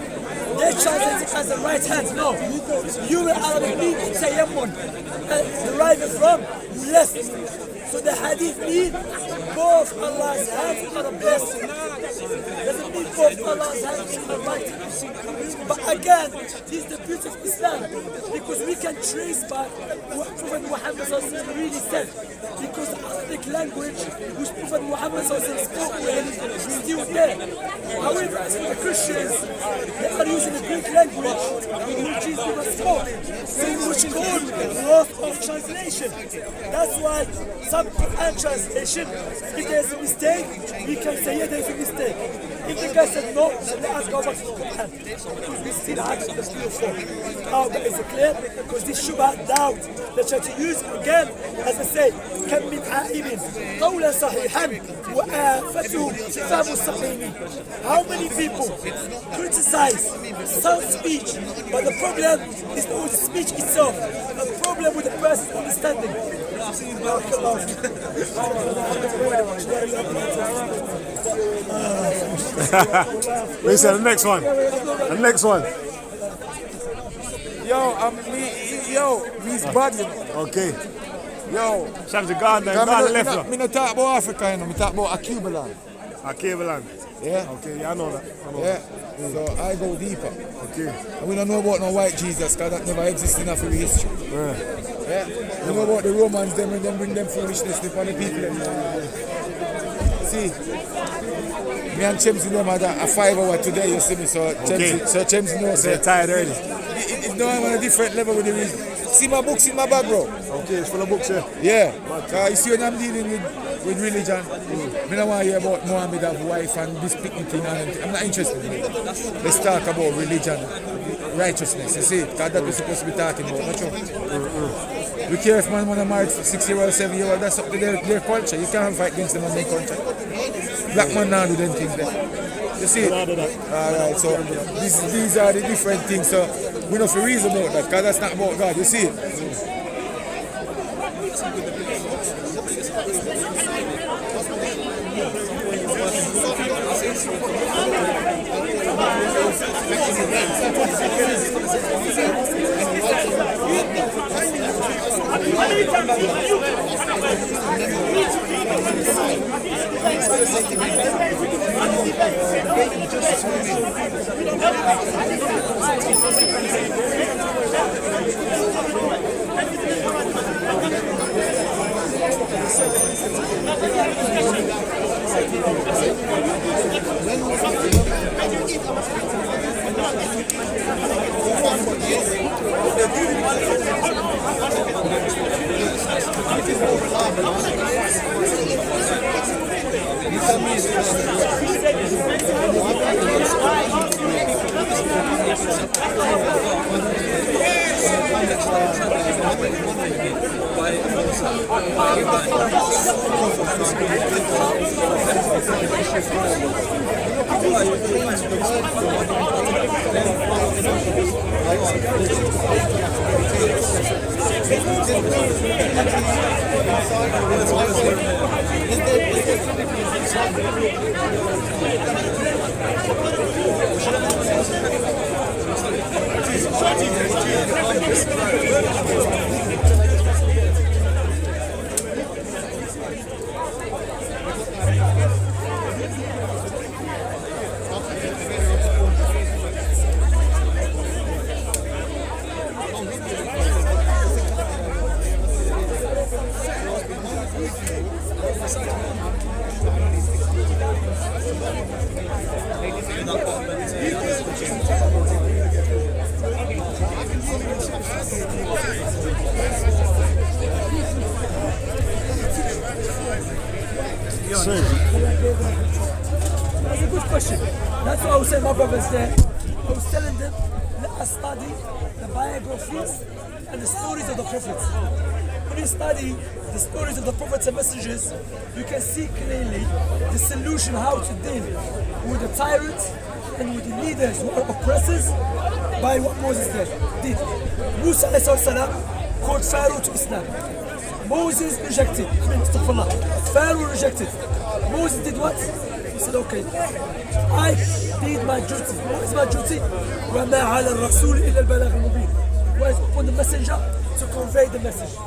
they translate it as the right hand. No, Yumna Arabic means Tayammun, derived from left. So the hadith means both Allah's hands are blessed. Doesn't mean both Allah's hands are right. But again, this is the beauty of Islam, because we can trace back what Prophet Muhammad really said. Because the Arabic language which Prophet Muhammad spoke with is still there. However, as for the Christians, they are using the Greek language which is never spoke, which is called loss of translation. That's why some Quran translation, if there's a mistake, we can say, yeah, there's a mistake. If the guy said no, then let us go back to the Quran. Because we still have the pure form. How that is clear? Because this shubha doubt, they try to use again, as I say, كم من عائب قولا صحيحا وآفته فهم الصحيح. How many people criticize some speech, but the problem is not with the speech itself, the problem with the person's understanding. We said the next one. The next one. Me's bad. Okay. Yo, Shamsi, go on then. Go on the left one. Me not talk about Africa, you know. Me talk about a Cuban land. A cable land. Yeah. Okay, yeah, I know that. So I go deeper. Okay. And we don't know about no white Jesus, because that never existed in African history. Yeah. We know about the Romans, them and them bring them foolishness upon the people. See, me and Chemsy them had a 5 hour today, you see me, so Chemsy knows. They're tired already. It's now I'm on a different level with the reason. See my books in my bag, bro. Okay, it's full of books here. Yeah. You see when I'm dealing with religion, I don't want to hear about Muhammad have wife and this picnic thing. I'm not interested in it. Let's talk about religion, righteousness, you see, because that's what we're supposed to be talking about, not true? We care if man want to marry 6-year-old, 7-year-old, that's up to their culture. You can't fight against them on their culture. Black man now do them things there. You see? Alright, so these are the different things, so we don't feel reason about that, because that's not about God, you see? That's a good question. That's what I was saying, my brothers there. I was telling them, let us study the biographies and the stories of the prophets. When you study the stories of the prophets and messengers, you can see clearly the solution how to deal with the tyrants and with the leaders who are oppressors by what Moses did. Musa ﷺ called Pharaoh to Islam. Moses rejected. Pharaoh rejected. Moses did what? He said, okay, I did my duty. What is my duty? وَمَا عَلَى الرَّسُولِ إِلَّا الْبَلَاغُ الْمُبِينُ. What is upon the messenger? To convey the message.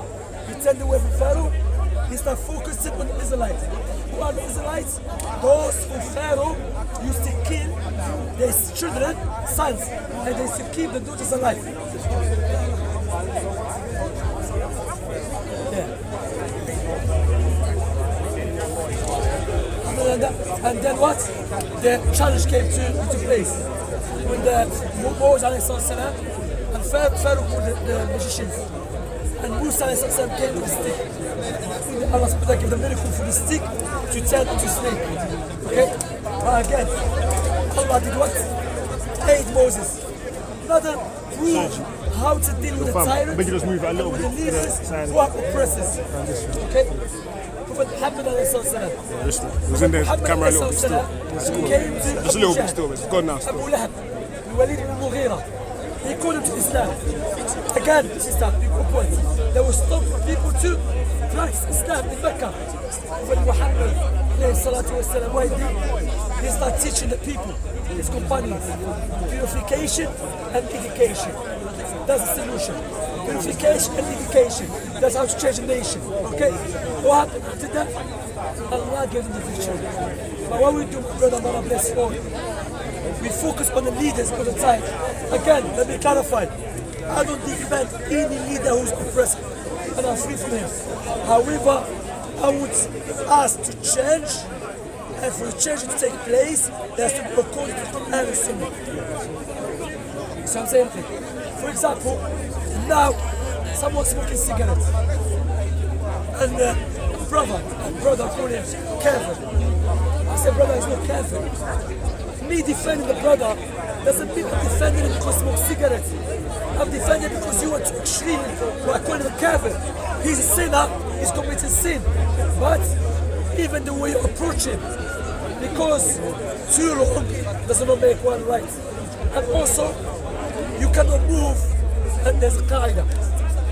He turned away from Pharaoh. He started focusing on the Israelites. Who are the Israelites? Those who Pharaoh used to kill their children, sons, and they used to keep the daughters alive. And then what? The challenge came to place. When Moses ﷺ and Pharaoh called the magicians. And Musa ﷺ came with a stick. Allah subhanahu wa ta'ala gave the miracle for the stick to turn into snake. Okay? But again, Allah did what? Aid Moses. Another rule how to deal with the tyrant and with the leaders who are oppressors. Okay? Muhammad ﷺ. Was in the camera a little bit still. Came to Just a little bit still, it's gone now. Abu Lahab, Walid ibn Mughira. He called him to Islam. Again, this is that big point. They will stop people to practice Islam in Mecca. When Muhammad ﷺ, what he did, he started teaching the people, his companions, purification and education. That's the solution. Purification and education. That's how to change a nation. Okay? What happened after that? Allah gave them the victory. But what we do, brother, Allah bless you all. We focus on the leaders all the time. Again, let me clarify. I don't defend any leader who's oppressed, and I'm free from him. However, I would ask to change, and for the change to take place, there has to be according to Quran and Sunnah. So I'm saying, for example, now someone smoking cigarettes, and brother called him kafir. I said, brother, he's not kafir. Me defending the brother doesn't mean I'm defending him because he smokes cigarettes. I'm defending him because you went to extreme by calling him kafir. He's a sinner, he's committing sin. But even the way you approach him, because too long does not make one right. And also, you cannot move, and there's a qaida.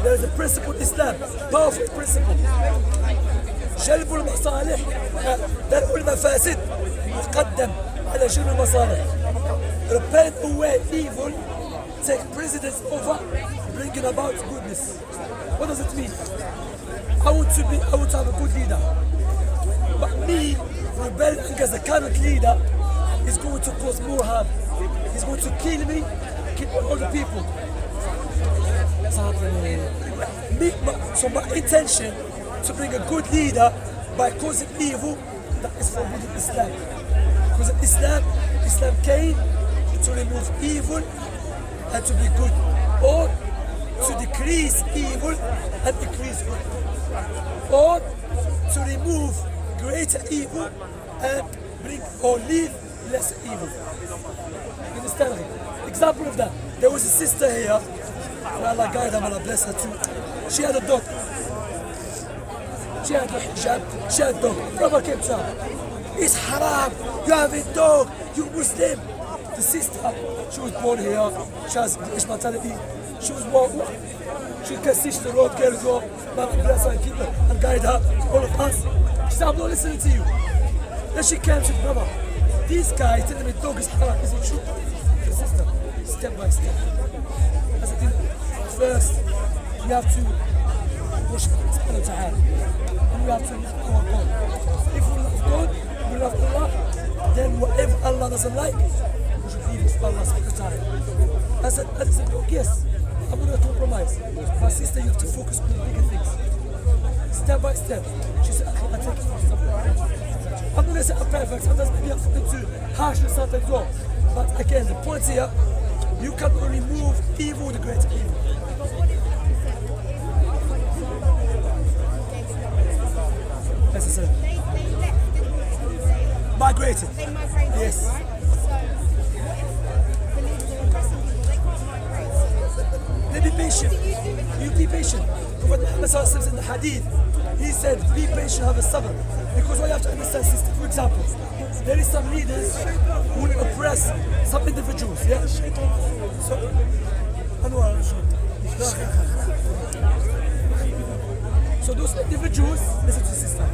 There is a principle in Islam, powerful principle. جلب المصالح درء المفاسد مقدم على جلب المصالح. Repel away evil, take precedence over bringing about goodness. What does it mean? I want to have a good leader, but me rebelling against the current leader is going to cause more harm. He's going to kill me, kill all the people. So my intention to bring a good leader by causing evil, that is forbidden Islam. Because Islam came to remove evil and to be good, or to decrease evil and increase good, or to remove greater evil and bring or leave less evil. You understand me? Example of that, there was a sister here, and Allah guide her, Allah bless her too. She had a dog. She had a hijab, she had a dog. Brother came to her. It's haram, you have a dog, you're Muslim. The sister, she was born here, she has British mentality. She was born, she can see the road girl go, Allah bless her and keep her and guide her, all of us. She said, I'm not listening to you. Then she came, she said, brother, this guy telling me dog is haram, is it true? The sister, step by step. I said, first, you have to worship Allah Ta'ala. And you have to love our God. If we love God, we love Allah, then whatever Allah doesn't like, we should leave it for Allah Subhanahu wa Ta'ala. I said, look, yes, I'm going to compromise. My sister, you have to focus on the bigger things. Step by step. She said, I take it from something. I'm not going to say I'm perfect, sometimes maybe I'm too harsh and something wrong. But again, the point here, you can remove evil with the greater evil. As I said. Migrated. They migrated, yes. Right? So, believers are oppressing people, they can't migrate. They be patient. You be patient. Prophet Muhammad says in the hadith, he said, be patient, have a sabr. Because what you have to understand, sister, for example, there is some leaders who will oppress some individuals, yeah? So those individuals, listen to the sister,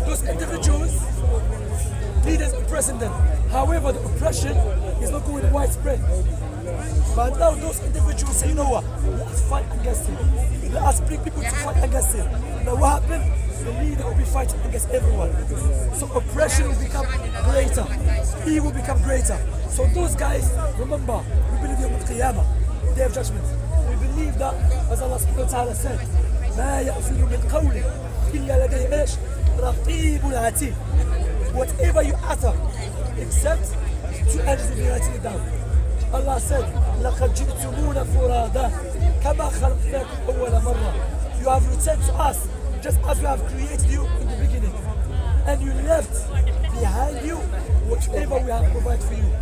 those individuals, leaders oppressing them. However, the oppression is not going widespread. But now those individuals say, you know what, let's fight against him. Let us bring people to fight against him. Now what happened? The leader will be fighting against everyone. So oppression will become greater. Evil will become greater. So those guys, remember, we believe in the Qiyamah, Day of Judgment. We believe that, as Allah subhanahu wa ta'ala said, ما يأفل من قول إلا لديه إيش رقيب عتيد. Whatever you utter, except two angels will be writing it down. Allah said, لقد جئتمونا فرادا كما خلقناكم أول مرة. You have returned to us just as we have created you in the beginning, and you left behind you whatever we have provided for you.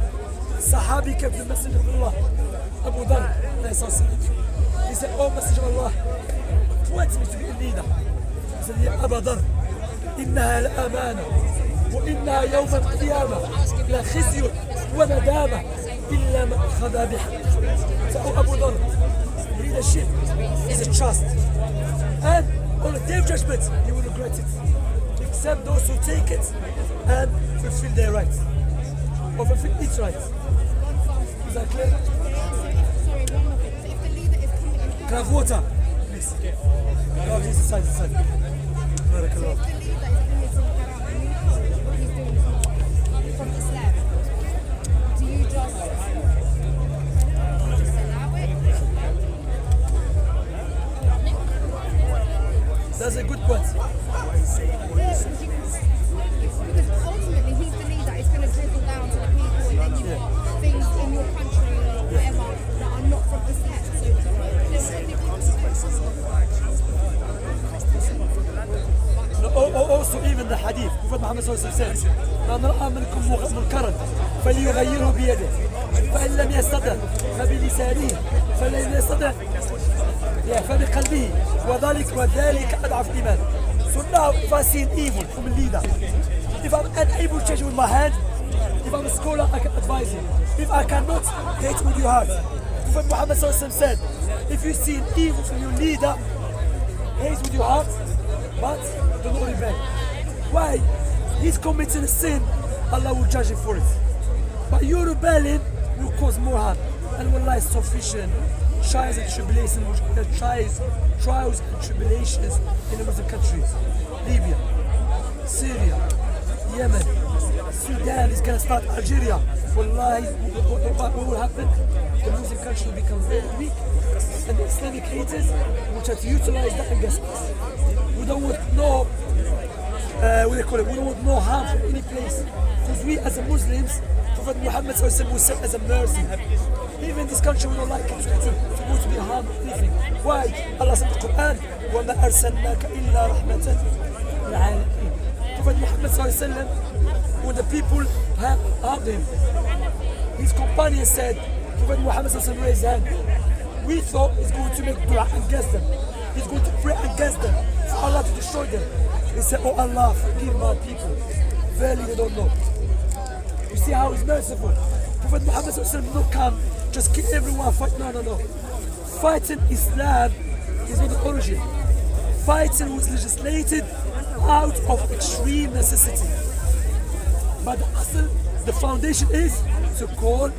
Sahabi came to the Messenger of Allah, Abu Dharr. He said, oh Messenger of Allah, point me to be a leader. He said, Ya Abu Dharr, إنها الأمانة وإنها يوم القيامة لخزي وندامة إلا ما أخذ بها. So Abu Dharr, leadership is a trust, and on the Day of Judgment, you will regret it, except those who take it and fulfill their rights, or fulfill its rights. Is that clear? Sorry, one more thing. So if the leader is coming in, Can I have water, please? Oh, he's inside. so if the leader is coming from haram and you know what he's doing is not from Islam, do you just allow it? That's a good point. Because ultimately he's the leader, it's going to trickle down to the people, and then you've got things in your country or whatever that are not from Islam. So there's something Also, even the hadith, Prophet Muhammad said, من رأى منكم منكرا فليغيره بيده فإن لم يستطع فبلسانه فلن يستطع فبقلبه وذلك أضعف الإيمان. So now, if I see an evil from a leader, if I'm unable to change it with my hand, if I'm a scholar, I can advise him. If I cannot, hate with your heart. Prophet Muhammad said, if you see an evil from your leader, hate with your heart, but do not rebel. Why? He's committing a sin, Allah will judge him for it. But your rebelling will cause more harm. And when life is sufficient, trials and tribulations in the Muslim countries, Libya, Syria, Yemen, Sudan is going to start Algeria. Wallahi, what will happen? The Muslim country will become very weak, and the Islamic haters will try to utilize that against us. We don't want no, what do they call it? We don't want no harm from any place. Because we as a Muslims, Prophet Muhammad ﷺ was sent as a mercy. Even this country we don't like it to be harmed or anything. Why? Allah said in the Quran, وَمَا أَرْسَلْنَاكَ إِلَّا رَحْمَةً لِلْعَالَمِينَ. Prophet Muhammad ﷺ, when the people harmed him, his companion said, Prophet Muhammad ﷺ raised his hand. We thought he's going to make dua against them. He's going to pray against them for Allah to destroy them. He said, oh Allah, forgive my people. Verily they don't know. You see how he's merciful. Prophet Muhammad ﷺ did not come, just kill everyone, fight. No. Fighting Islam is not the origin. Fighting was legislated out of extreme necessity. But the foundation is to call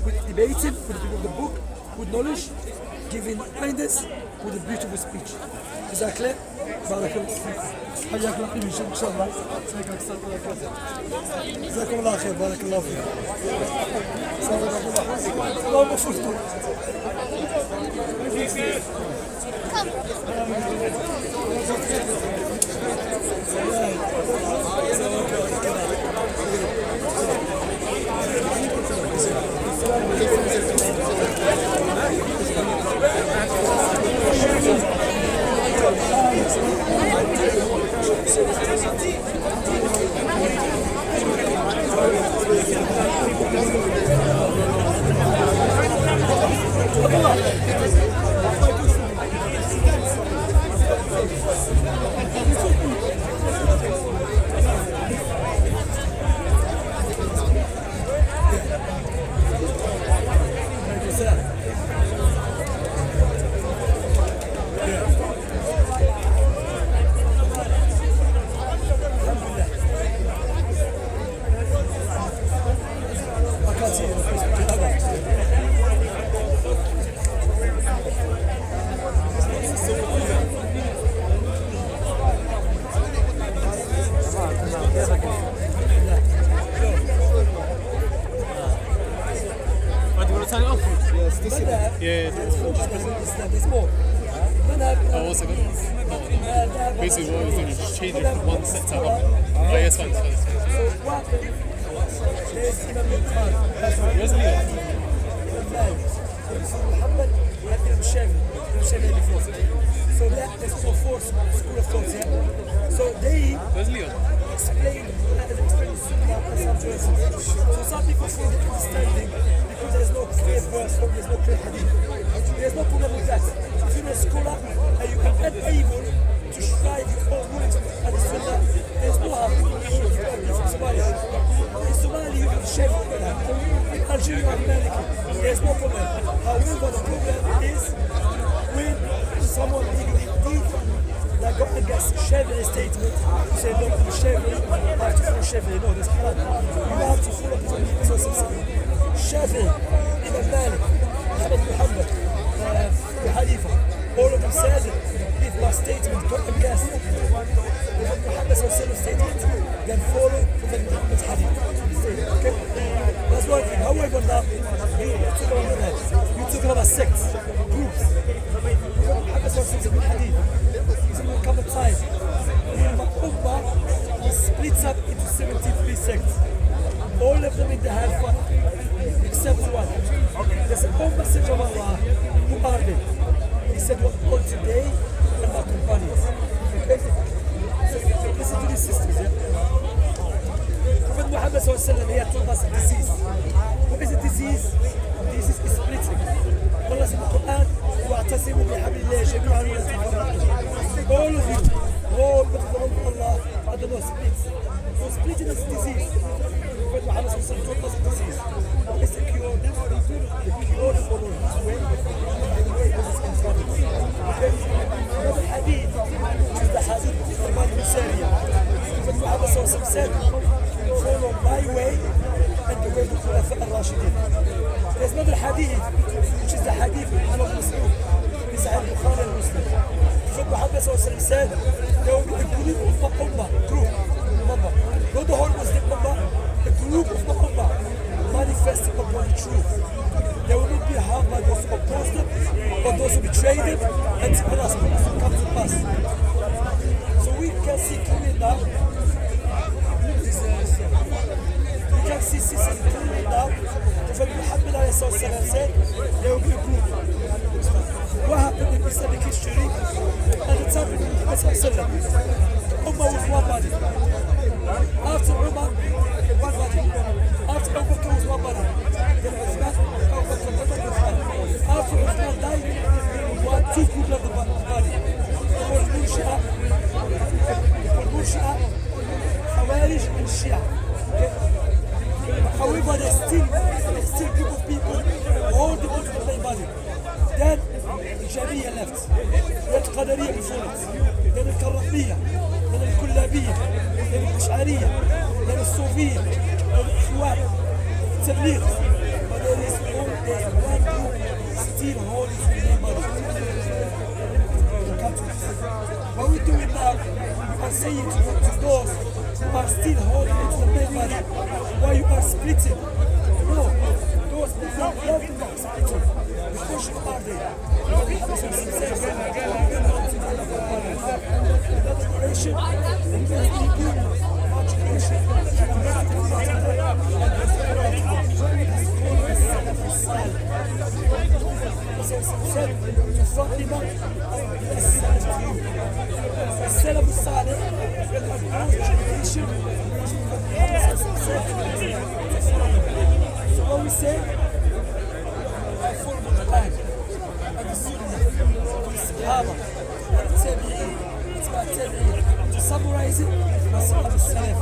with debating, with the people of the book, with knowledge, giving kindness, with a beautiful speech. Is that clear? Barakallah. حياك الله إن شاء الله. جزاكم الله خير. بارك الله فيك. الله مبسوط. There's more. Oh, what's it called? Basically, what I was doing is just changing from one set to another. Oh, yeah, it's fine. Where's Leo? Muhammad had Imam Shafi'i before. So there's four school of thoughts here. So they explain the Sunnah and some verses. So some people find it understanding because there's no clear verse or there's no clear hadith. There's no problem with that. If you're a scholar and you are unable to strive your own rulings and the Sunnah, there's no harm. In Somalia, you have Shafi'i. In Algeria, you have Maliki. There's no problem. However, the problem is when someone legally hadith that got against Shafi'i's statement, you say, look, I'm Shafi'i, I have to follow Shafi'i. No, there's not. You have to follow the Shafi'i, Imam Malik, Muhammad, Abu Hanifa. All of them said, if my statement got against Prophet Muhammad's statement, then follow Prophet Muhammad's hadith. Okay? That's one thing. However, now, you took about sects, groups. Prophet Muhammad's hadith. There will come a time when the Ummah splits up into 73 sects. All of them in the hellfire, except one. There's a Messenger of Allah. Who are they? He said, what called today and my companions. Okay? So listen to these sisters, yeah? Prophet Muhammad ﷺ, he had told us a disease. What is a disease? Disease is splitting. Allah said in the Quran, وَاعْتَصِمُوا بِحَبْلِ اللَّهِ جَمِيعًا وَلَا تَفَرَّقُوا. All of you, all of Allah, I don't know, splits. So splitting is a disease. Prophet Muhammad ﷺ told us a disease. What is the cure? The cure is follow his way, and the way of his companions. Okay? Another hadith, which is the hadith of Adnan Prophet Muhammad ﷺ said, follow my way and the way of the Rashid. There's another hadith, which is the hadith of Muslim. It's a Bukhari and Muslim. Prophet Muhammad ﷺ said, there will be a group of Ummah, group, remember, not the whole Muslim Ummah, group of the Ummah manifesting upon the truth. They will not be harmed by those who oppose them or those who betray them until Allah's promise will come to pass. So we can see clearly now. We can see clearly now. Prophet Muhammad said there will be a group. What happened in Islamic history at the time of the Prophet? Ummah was one body. After Umar, one body. After Abu Bakr was one body. Then Uthman, Abu Bakr, Uthman. After Uthman died, two groups of the body. Called Murshia, Khawarij and Shia. However, there's still a group of people holding onto the main body. Then الجميع left. Then القدرية before it. Then الكرامية. Then الكلابية. Then الأشعرية. Then الصوفية. Then الإخوان. التبليغ. But there is only one group still holding to the main body. What we're doing now, we are saying to those who are still holding it to the main body, why you are splitting? No, those who are splitting. The question are they? Another generation, السلف الصالح So what we say, I follow the Quran and the Sunnah and the Sahaba and the Tabi'in. It's about Tabi'in. To summarize it, Mas'ab al-Salaf.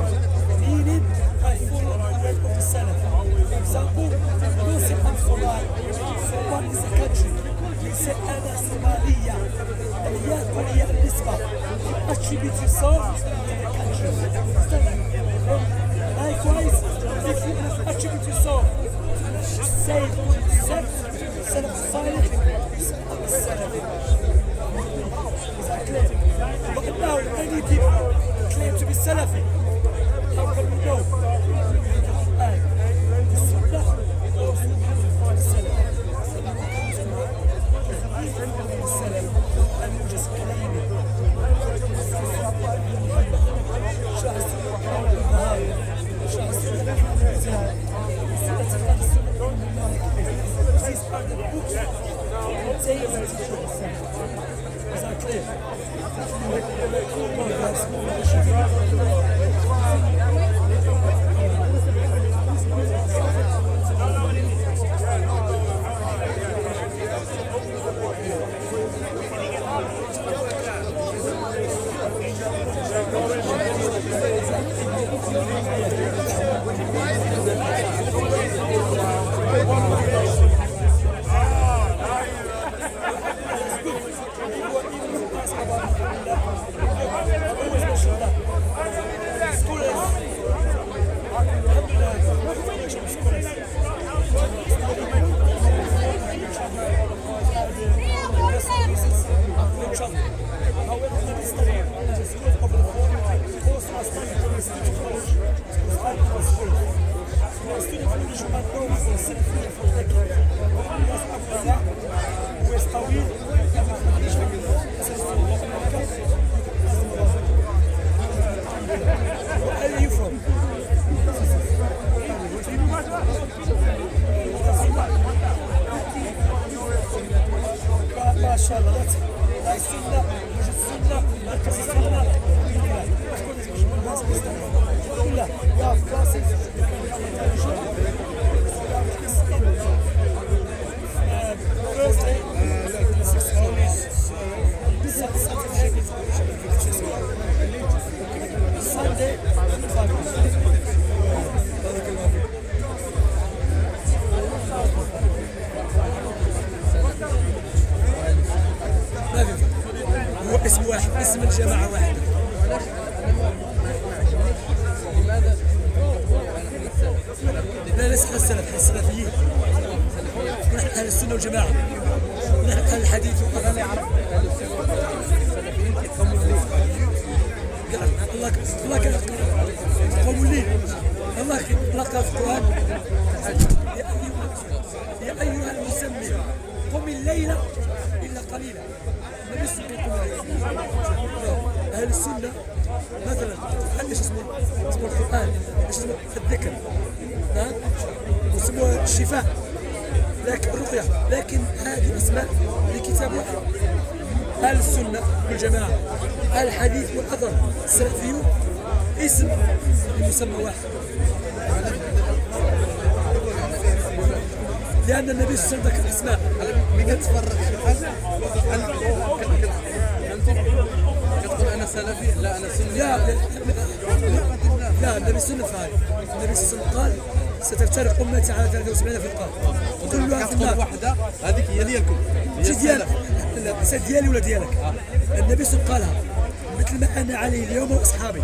Meaning, I follow the way of the Salaf. For example, those in Al-Somal, Somal is a country. We say, Ana Somalia. And yet, when you nisbah, you attribute yourself to the country. Likewise, if you attribute yourself to say, Salaf Salih, is Salaf. Is that clear? But now, many people claim to be Salafi. How can we know? The Sunnah or the Salaf. And you just claim it. These are the books that contain the teachings. Is that clear? Where are you from? MashaAllah, that's Sunnah, which is Sunnah, because it's Sunnah. Alhamdulillah, we have classes, you can come and tell Thursday, 6 Sunday, 5 هو اسم واحد، اسم الجماعة واحدة. لا ليس احنا السلف، احنا السلفيين. نحن أهل السنة والجماعة. نحن أهل الحديث والأثر. الله قال قوم الليل. الله لقى في القرآن يا أيها المزمل قم الليل إلا قليلا. ما يستطيع أهل السنة مثلا عندنا اسمه القرآن، اسمه الذكر، واسمه الشفاء، لكن الرقية، لكن هذه أسماء لكتاب واحد. أهل السنة والجماعة، أهل الحديث والأثر السلفيون اسم لمسمى واحد، لأن النبي صلى الله عليه وسلم ذكر أسماء. مين تفرق في حاجة؟ تقول أنا سلفي؟ لا أنا سني. لا النبي صلى الله عليه وسلم النبي صلى الله عليه وسلم قال ستفترق أمتي على 73 فرقة كلها في النار. واحدة هذيك هي ديالكم. لا ديالي ولا ديالك. النبي صلى الله عليه وسلم قالها مثل ما أنا عليه اليوم وأصحابي.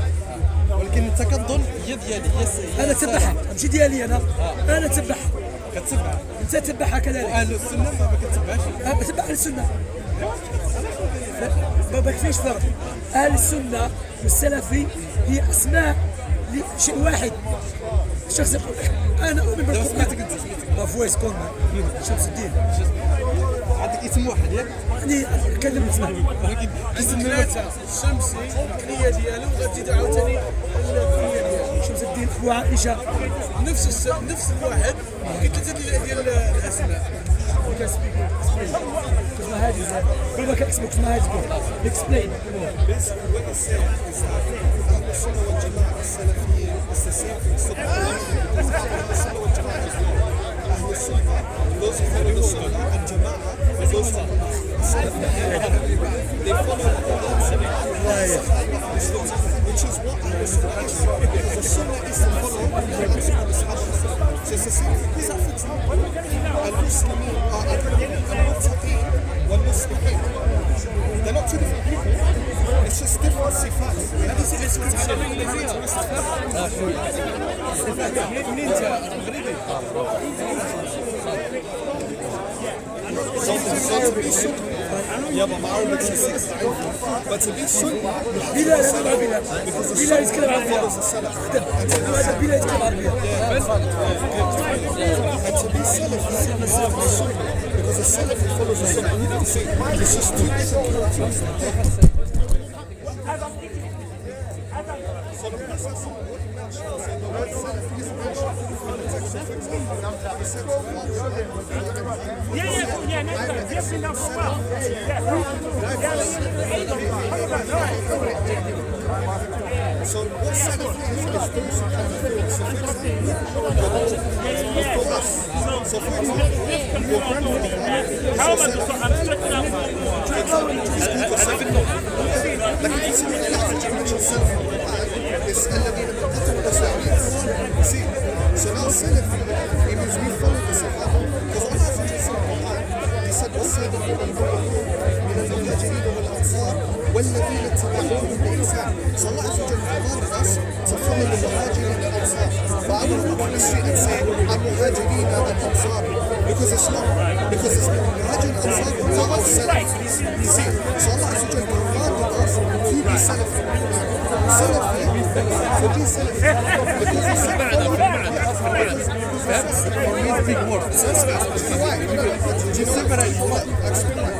ولكن أنت كتظن هي ديالي. أنا تبعها، ماشي ديالي أنا. أنا تبعها. كتبعها. أنت تبعها كذلك. أهل السنة ما كتبعهاش. بتبع أهل السنة. ما بكفيش فرق. أهل السنة والسلفي هي أسماء لشيء واحد. الشخص يقول أنا أؤمن بالقرآن. ما فويس كورما شمس الدين. عندك اسم واحد ياك؟ يعني أتكلم اسمه. ولكن اسم ثلاثة الشمسي الكنية ديالو غتزيد عاوتاني الكنية ديالو. شمس الدين أبو عائشة. نفس الواحد ولكن ثلاثة ديال الأسماء. اسمها هذه كل ما كان اسمك اسمها هذه explain. Basically what it's saying is that أهل السنة والجماعة السلفيين it's the same thing. أهل السنة والجماعة أهل السنة those who follow the Sunnah and Jama'ah those who they follow which is what Ahl Sunnah because the Sunnah is to follow so it's the same thing. For example, al-Muslimin are al-Muttaqin wal-Muslimin. They're not two different people. It's just different sifats. هذه الصفات اللي فيها صفات منين انت مغربي يابا ما عربك but to be Sunni بلا يتكلم عربية هذا بلا يتكلم عربية and to be Salafi because a Salafi follows the Sunnah. It's just two different characteristics. So what Salafi is those who come for us. So for example, your grandfather is الذين قتلوا الأساطير. See, so now Salafi means we follow the Sahaba because Allah said in the Quran, He said والسابقون الأولون من المهاجرين والأنصار والذين اتبعوهم بإحسان. So Allah Azza wa Jalla commanded us to follow the muhajirin and ansar. But I wouldn't go on the street and say I'm muhajirin and ansar because it's not. Because it's muhajirin and ansar are all Salaf. See, so Allah Azza wa Jalla commanded us to be Salafi. Salafi, to be Salafi. Because it's Salafi. Big words. Why? Do you separate what? Explain.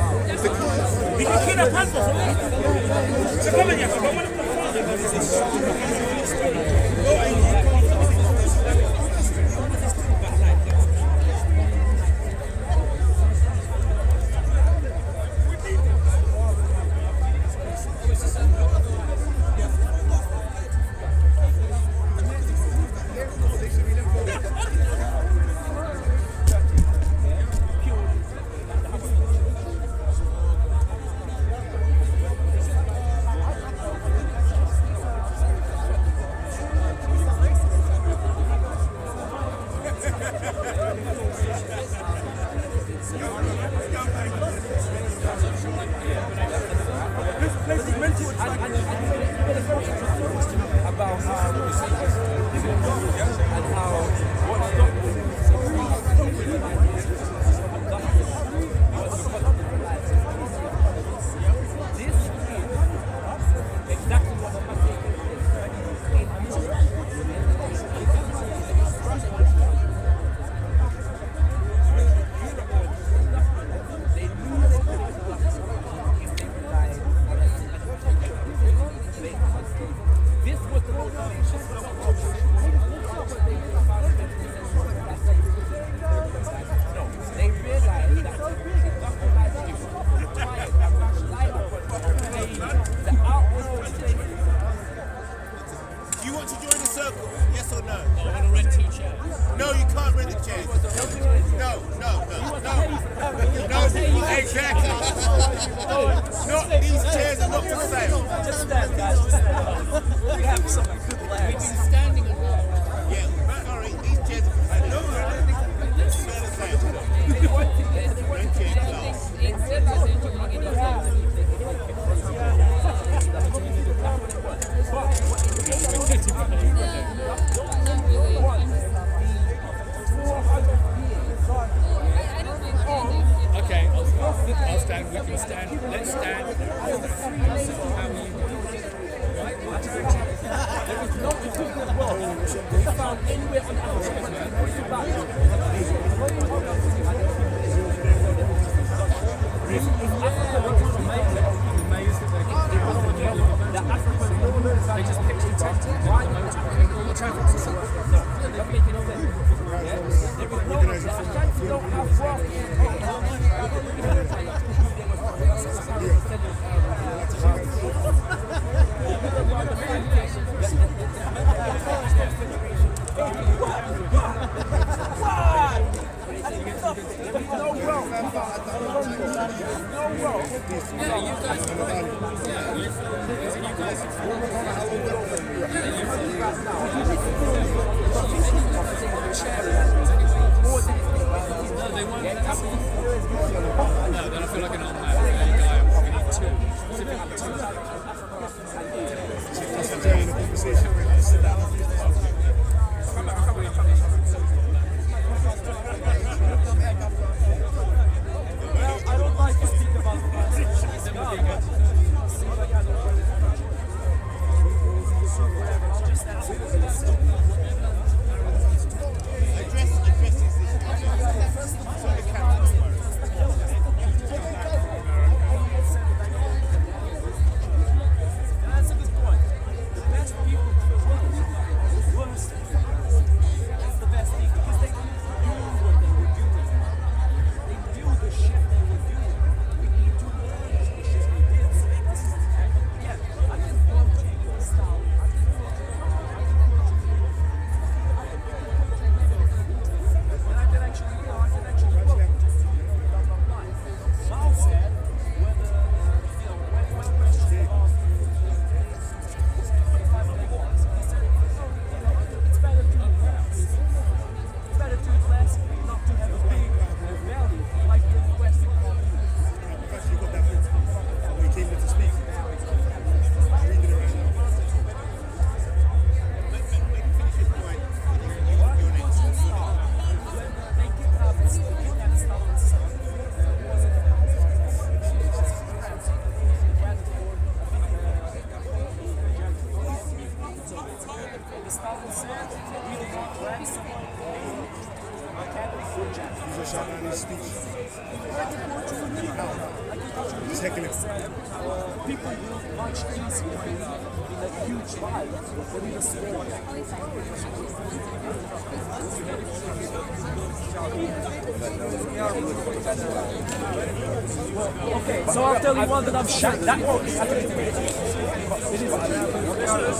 So I'll tell you one that I'm shot.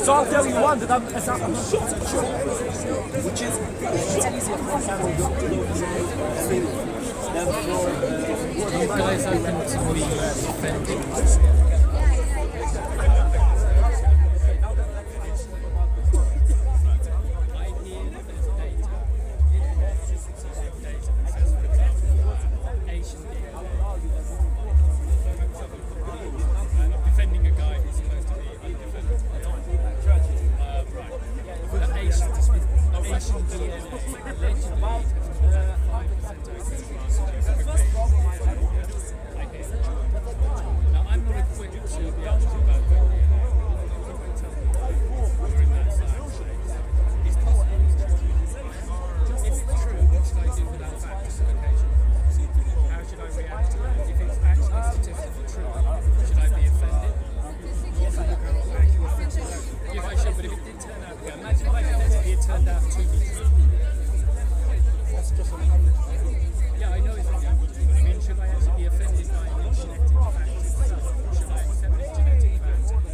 So I'll tell you one that I'm shot, which is it's easier for you guys open to me offending. Should I accept this genetic fact?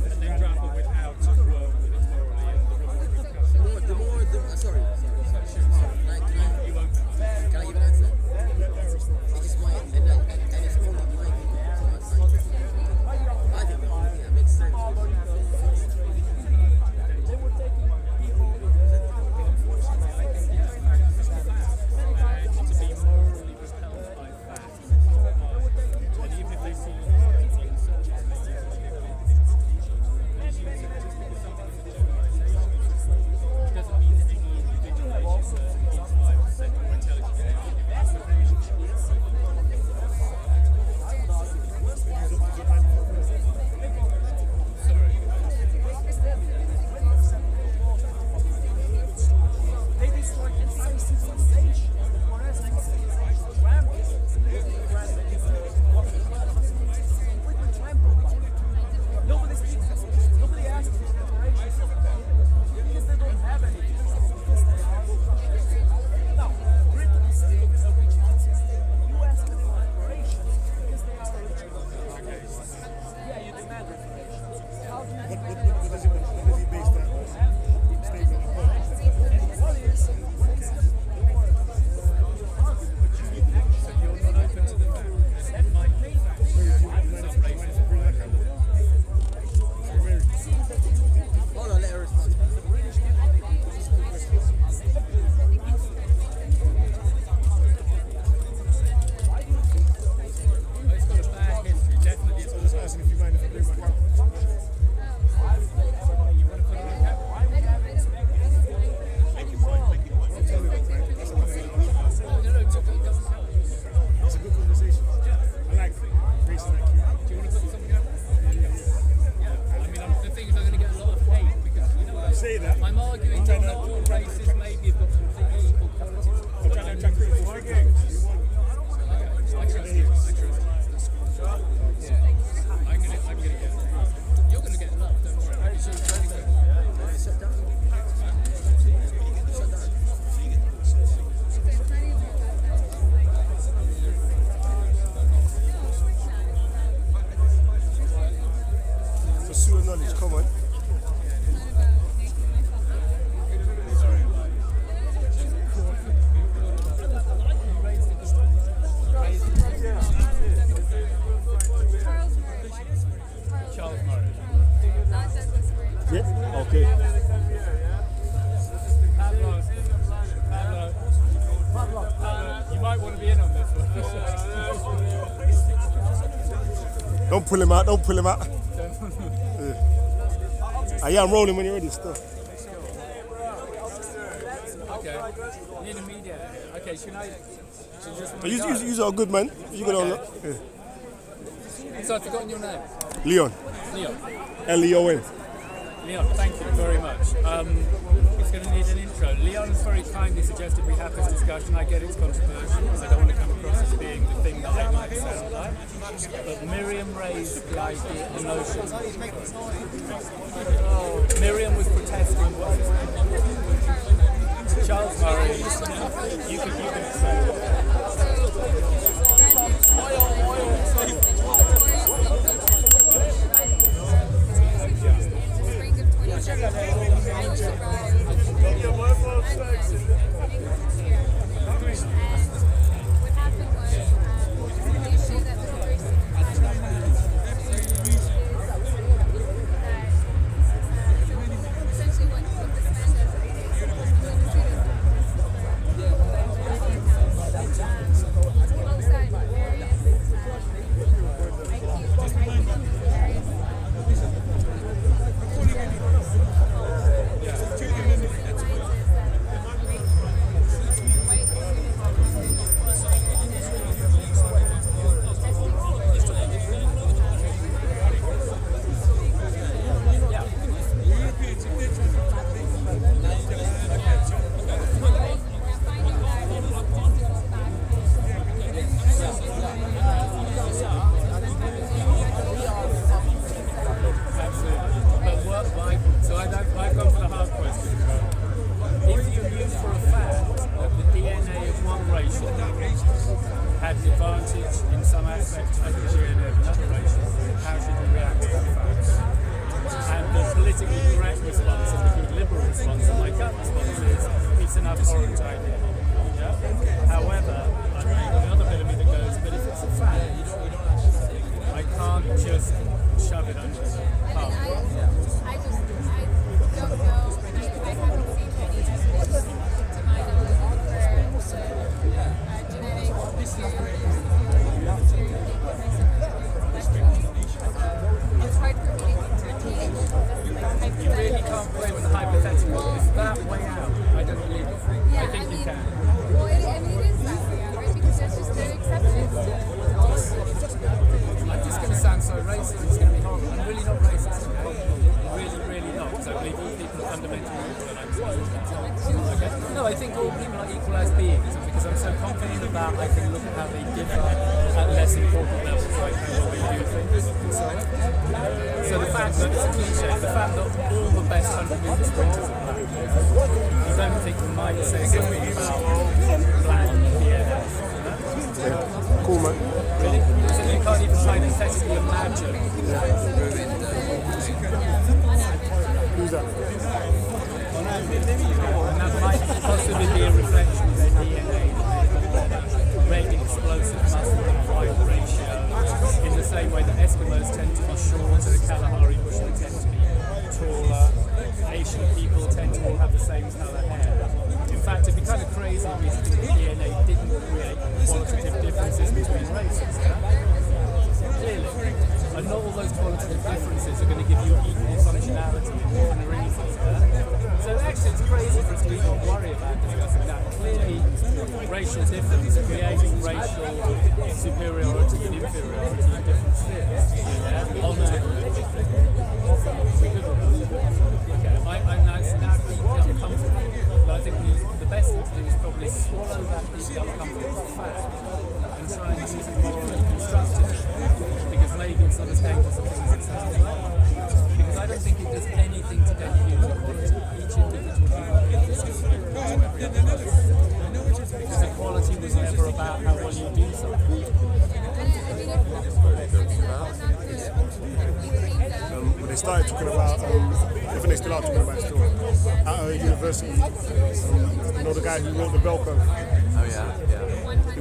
might want to be in on this one. Don't pull him out. Don't pull him out. Yeah, I'm rolling when you're ready. Still. Okay. Need a mediator. Okay, should I? You are good, man. You got on. So I've forgotten your name. Leon. Leon. Leon. Leon, thank you very much. It's going to need an intro. Leon's very kindly suggested we have this discussion. I get it's controversial. I don't want to come across as being the thing that I might sound like. But Miriam raised the idea, the notion. Miriam was protesting. What's his name? Charles Murray. You can explain.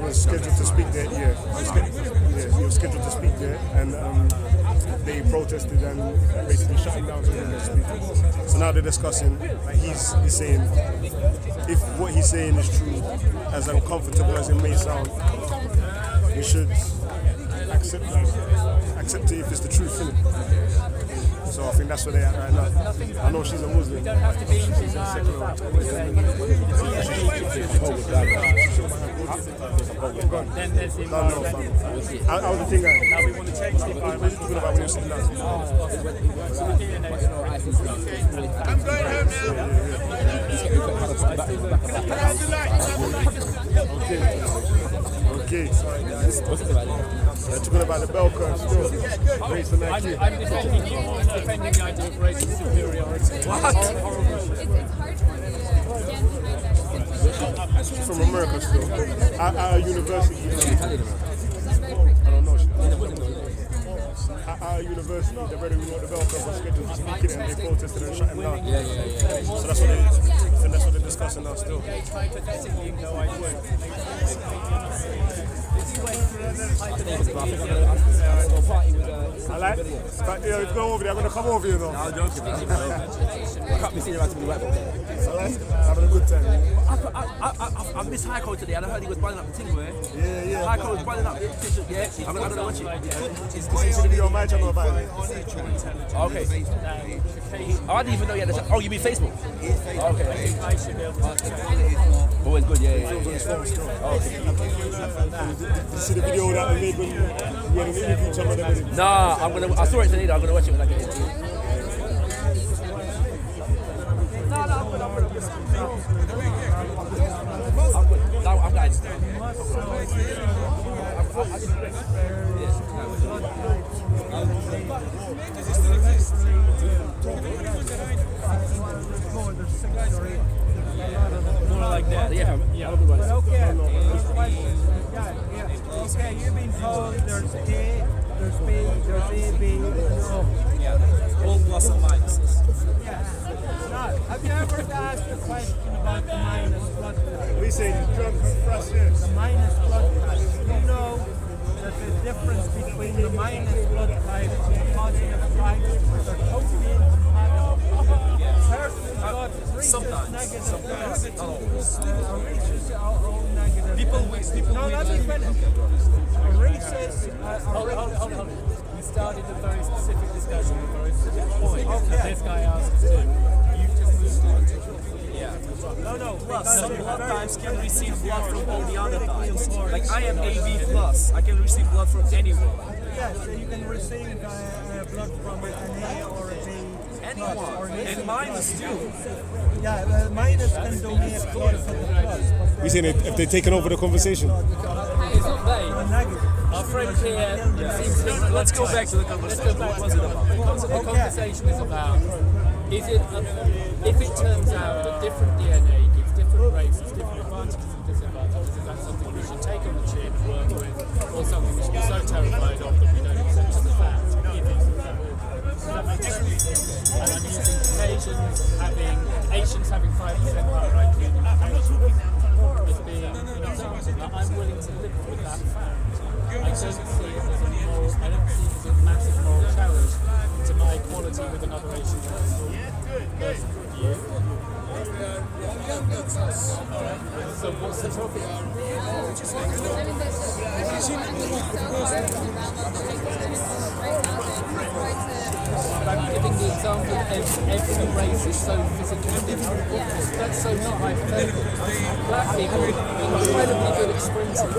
was scheduled to speak there. Yeah, he was scheduled to speak there, and they protested and basically shut him down so he couldn't speak. So now they're discussing. He's saying if what he's saying is true, as uncomfortable as it may sound, we should accept it if it's the truth, innit? So I think that's where they're at right now. I know she's a Muslim. You don't have to be she's a secular. Then there's the environment. How was the thing going? Now we want to change the environment. What are you talking about when you're sitting down? I'm going home now. Okay. They're talking about the bell curve still. Race and I'm defending you. I'm defending the idea of racial superiority. It's hard for me to stand behind that. from America still. At our university. I don't know. At our university, the very remote developer was scheduled to speak in and they protested and shut him down. So that's what they're discussing now still. Hypothetically, no, I would. I like it. But go over there. I'm going to come over here though. No, I'm joking. I can't be seen around to be right. Having a good time. I missed High Code today and I heard he was binding up the thing where Yeah. High Code was binding up the picture. Yeah, I'm going to watch it. It's going to be on my channel about it. Okay. I didn't even know you had a channel. Oh, you mean Facebook? Okay. I should be able to. Always good, yeah. Did you see the video that we made when we had an interview some of them? Nah, I saw it today. I'm gonna watch it when I get it. I'm glad. More like that. Yeah. Okay, you've been told there's A, there's B, there's A, B, there's O. All plus and minuses. Yes. Now, have you ever asked a question about the minus blood type? We say drug process. The minus blood type. You know that the difference between the minus blood type and the positive type are totally incompatible. Person got Sometimes. negative. Sometimes. Not always. Reaches are all negative. People No, let me finish. Races Hold on. We started a very specific discussion, a very specific point. Okay. This guy asked too. You've just moved on to. No. Some blood types can receive blood from all the other types. Like I am AB plus, I can receive blood from anyone. Yes, so you can receive blood from an A or a B. Anyone. And minus too. Yeah, minus can donate blood for the plus. We saying if they're taking over the conversation. It's not they. Negative. Our friend here seems to. Let's go back to the conversation. What was it about? The conversation is about if it turns out that different DNA gives different races different advantages and disadvantages, is that something we should take on the chin, work with, or something we should be so terrified of that we don't accept as a fact? Does that make sense? And I'm using Asians having 5% higher IQ than Caucasians as being an example. Now, I'm willing to live with that fact. I don't see it as a massive moral challenge to my equality with another Asian person. You? Alright, so what's the topic? I'm giving the example of every race is so physically different. That's so not hypothetical. Black people are incredibly good at sprinting.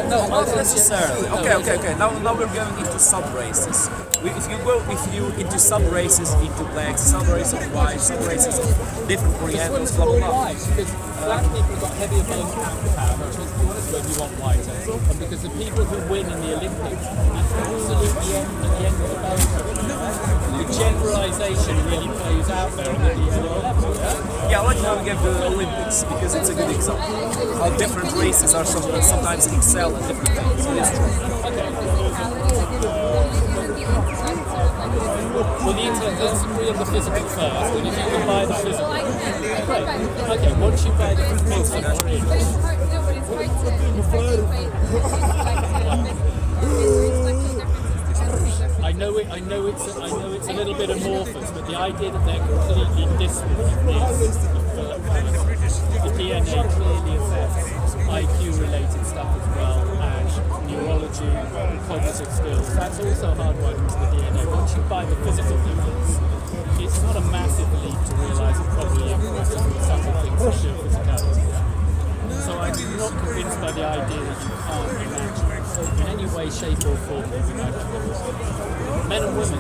No, not necessarily. Okay. Now we're going into sub-races. If you go into sub-races, into blacks, sub-races of whites, sub-races of different Orientals, blah blah blah. Because black people got heavier bone power, which is when you want whiter. And because the people who win in the Olympics, absolutely at the end of the bone curve. The generalisation really plays out there at the end. Yeah, I like how we give the Olympics because it's a good example. How different races are sometimes excel at different things. It is true. Well, the intellect, let's agree on the physical first, and if you can buy the physical. Okay, once you buy the physical, I know it's a little bit amorphous, but the idea that they're completely disparate is the DNA clearly affects IQ-related stuff as well as neurology, cognitive skills. That's also hardwired into the DNA. Once you buy the physical units, it's not a massive leap to realise it probably influences the subtle things that show physicality. So I'm not convinced by the idea that you can't imagine in any way, shape or form men and women.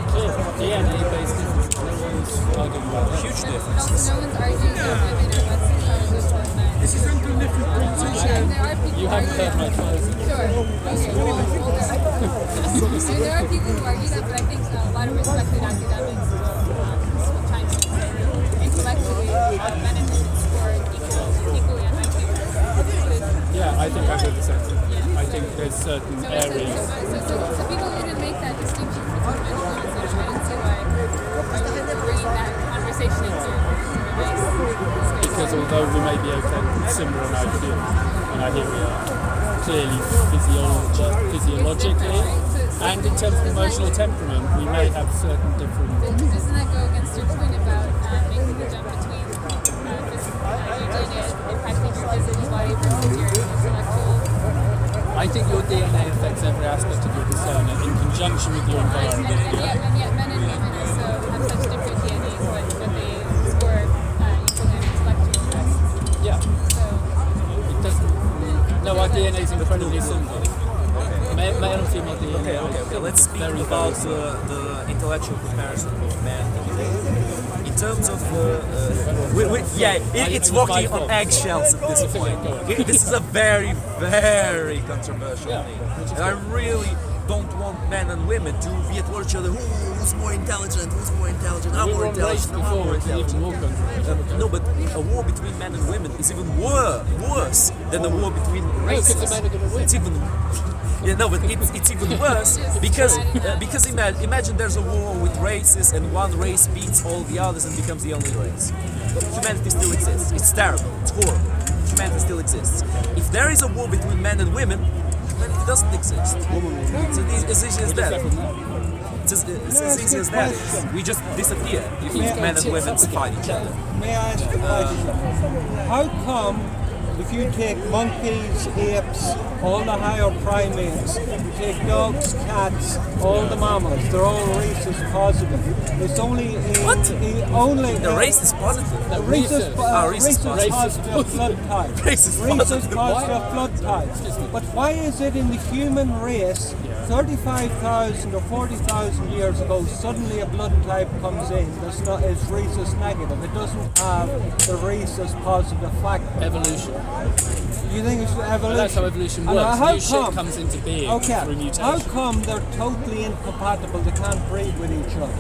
Clear DNA-based differences. No one's arguing about that. Huge differences. No one's arguing that women are less intelligent than men. This is a different conversation. You haven't heard my closing. Sure. There are people who argue that, but I think a lot of respected academics sometimes intellectually men and women score equally on IQ. Yeah, I think I would the same. I think there's certain areas. So people wouldn't make that distinction between men and women, so I don't see why you're bringing that conversation into race. Because although we may be similar in IQ, and I hear we are, clearly physiologically, and in terms of emotional temperament, we may have certain different... Doesn't that go against your point about making the jump between your DNA impacting your physical body versus your intellectual? I think your DNA affects every aspect of your persona in conjunction with your environment. And yet men and women also have such different DNAs, but they score equal and intellectual tests. Yeah. So it doesn't... No, our DNA is incredibly similar. Male and female DNA. Okay. Let's speak about the intellectual comparison of man and women. In terms of, it's walking on eggshells at this point. This is a very, very controversial thing, and I really don't want men and women to be at war each other. Who's more intelligent? I'm more intelligent. I'm more intelligent. No, but a war between men and women is even worse than a war between races. It's even. Yeah, no, but it's even worse because imagine there's a war with races and one race beats all the others and becomes the only race. Humanity still exists. It's terrible. It's horrible. Humanity still exists. If there is a war between men and women, humanity doesn't exist. It's as easy as that. It's as easy as that. We just disappear if men and women fight each other. May I ask a question? How come if you take monkeys, apes, all the higher primates, you take dogs, cats, all the mammals, they're all racist positive. It's only the racist positive. Racist positive flood types. Racist positive flood types. But why is it in the human race 35,000 or 40,000 years ago, suddenly a blood type comes in that's not is rhesus negative? It doesn't have the rhesus positive factor. Evolution. You think it's evolution? Well, that's how evolution works. New shit comes into being through mutation. How come they're totally incompatible? They can't breed with each other.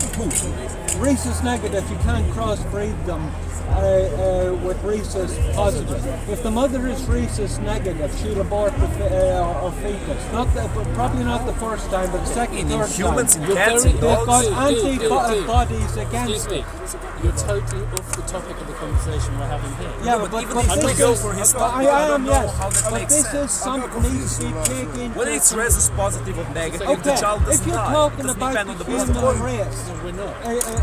Rhesus negative, you can't crossbreed them with rhesus positive. If the mother is rhesus negative, she'll abort the fetus. Probably not the first time, but the second, third humans time. And cats and They've got dogs. antibodies against it. You're totally off the topic of the conversation we're having here. Yeah, but this is, I am, yes. But this is something needs to be taken. Whether it's rhesus positive or negative, okay. the child doesn't If you're die. talking about the human race, we're not.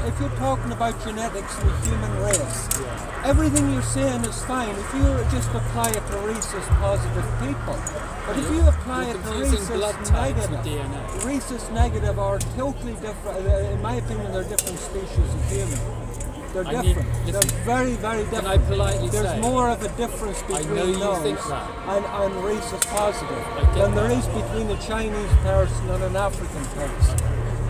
If you're talking about genetics and the human race, everything you're saying is fine if you just apply it to rhesus positive people. But if you apply it to rhesus negative are totally different. In my opinion, they're different species of human. They're different. They're very, very different. Can I politely There's say, more of a difference between those and rhesus positive than there is between a Chinese person and an African person.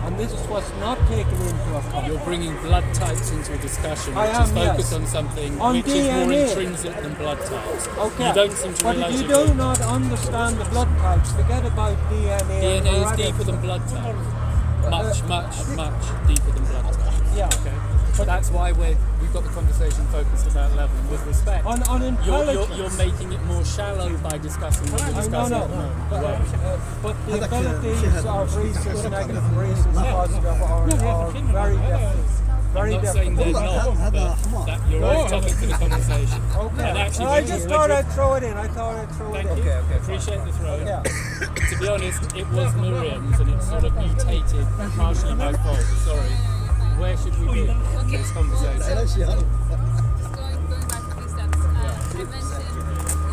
And this is what's not taken into account. You're bringing blood types into a discussion which is focused on something which DNA. is more intrinsic than blood types. Okay. You don't seem to but realize if you do not understand the blood types, forget about DNA. DNA is deeper than blood types. Much deeper than blood types. Yeah. Okay. That's why we've got the conversation focused at that level with respect. On intelligence. You're making it more shallow by discussing what we're discussing. No. But the abilities of racist, negative, racist, positive are very different. I'm not saying they're not, but that you're off topic for the conversation. Okay. And actually, I just thought I'd throw it in. Thank you. Appreciate the throw. Yeah. To be honest, it was Miriam's and it's sort of mutated, partially my fault. Sorry. Where should we be in this conversation? Going back a few steps, you mentioned,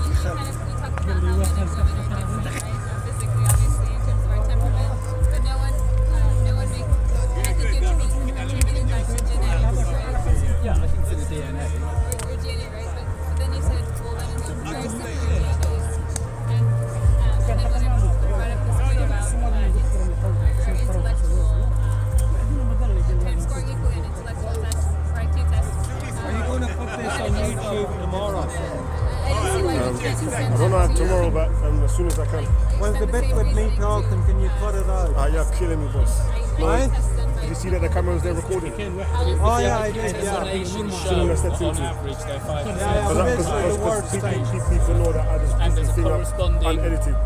you talked about how men and women are different, physically, obviously, in terms of our temperament, but no one makes, and I think you're attributing like your genetics, right? Yeah, I think for the DNA. Or DNA, right? But then you said, well, then it's very similar DNAs, and then when I brought up this point about our intellectual, scoring equally on intellectual tests or IQ tests. Are you going to put this on YouTube tomorrow? I don't know if tomorrow, but as soon as I can. Well, the bit with me talking, can you cut it out? You're killing me, boss. Right? Did you see that the camera was there recording? Oh yeah, I did. Yeah. On average, they're 5%. Because people know that I just And put there's this a thing up corresponding unedited.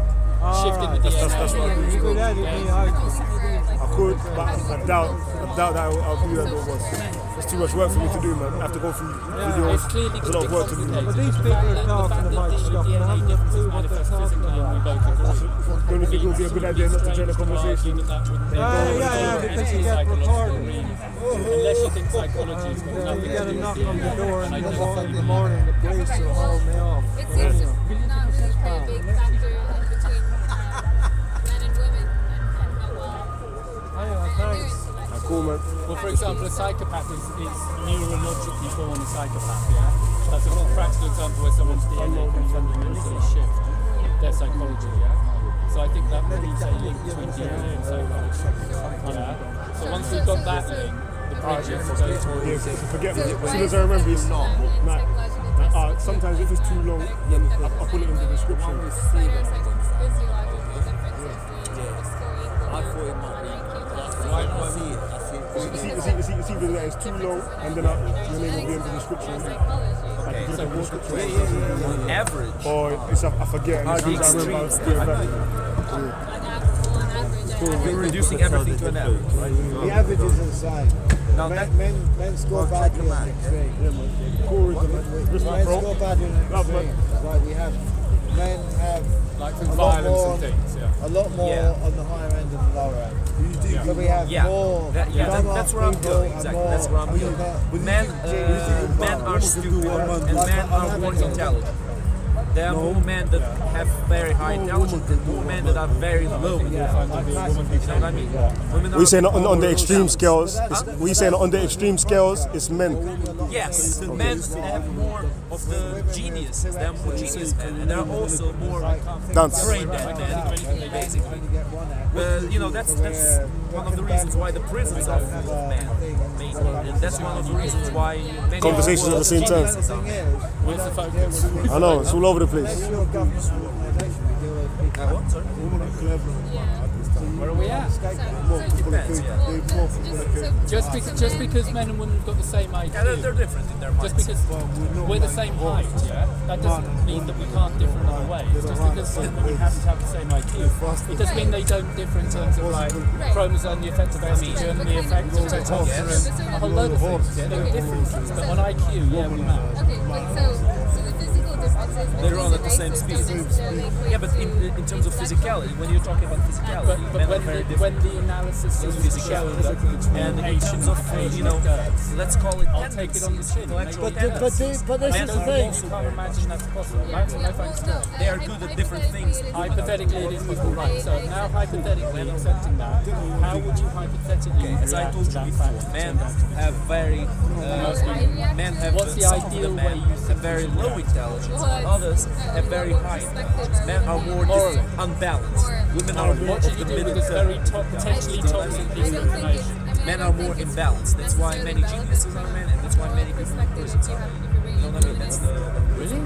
shift in the DNA. That's what I do. You could edit me out. I could, but I doubt that I'll do that. But it's too much work for me to do, man. I have to go through videos. It's clearly There's a lot of work to do. But these people are talking about stuff and I haven't a clue what they're talking about. Don't you think it would be a good idea not to join a conversation? Yeah, because you get recorded. Unless you think psychology is got You nothing get to a do knock with on the DNA. door And I in don't the morning, the police will haul me off. It seems to not really play a big factor in between men and women and how well Thanks. Cool, man. Well, for example, a psychopath is neurologically born a psychopath, yeah? That's a more practical example where someone's DNA can fundamentally shift their psychology, yeah? So I think that means a link between DNA and psychology, yeah? So once we've got that link, the bridges will go towards... Yeah, forget me. As soon as I remember, it's not. Sometimes if it's too long, then I'll put it in the description. physiological differences between scoring equally on IQ tests. It's either that it's too long, and then your name will be in the description. Average. Or it's I forget. And the extremes. You're reducing everything to an average, right? The average is insane. Now Men score badly in the extreme. Men score badly in the extreme. Like we have, men have like from violence and things, yeah. a lot more on the higher end than the lower end. So we have more. That's where I'm going. Exactly. That's where I'm going. Men are stupid and men are more intelligent. There are more men that have very high intelligence and more men that are very low intelligence. You know what I mean? We say on the extreme scales. We say on the extreme scales, it's men. Yes, men have more of the geniuses. They are more genius men, and they are also more brain dead men, basically. That's one of the reasons why the prisons are full of men, mainly, and that's one of the reasons why many Conversations at the same time. Where's the focus? I know, it's all over the place. Where are we at? Depends, Just because men and women have got the same IQ. Yeah, they're different in their minds. Just because we're the same height, yeah, that doesn't mean that we can't differ in other ways. Just because women happen to have the same IQ, it doesn't mean they don't differ in terms of like chromosome, the effect of estrogen, the effect of testosterone, a whole load of things. Yeah, there are differences, but on IQ, yeah, we match. Okay, wait, so the physical differences. They're all at the same speed. Yeah, but in terms of physicality, when you're talking about physicality, men are very different. When the analysis is physicality, and in terms of let's call it, I'll take it on the chin. But this is the thing. You can't imagine that's possible. No thanks to that. They are good at different things. Hypothetically, it is possible, right? So now, hypothetically, accepting that, how would you hypothetically? As I told you before, men have very What's the ideal way you have very low intelligence. Others have very high intelligence. Men are more unbalanced. Women are more of the middle. Very potentially toxic piece of information. Men are more imbalanced. That's why many geniuses are men, and that's why many people are prisons are men. You know what I mean? That's the really.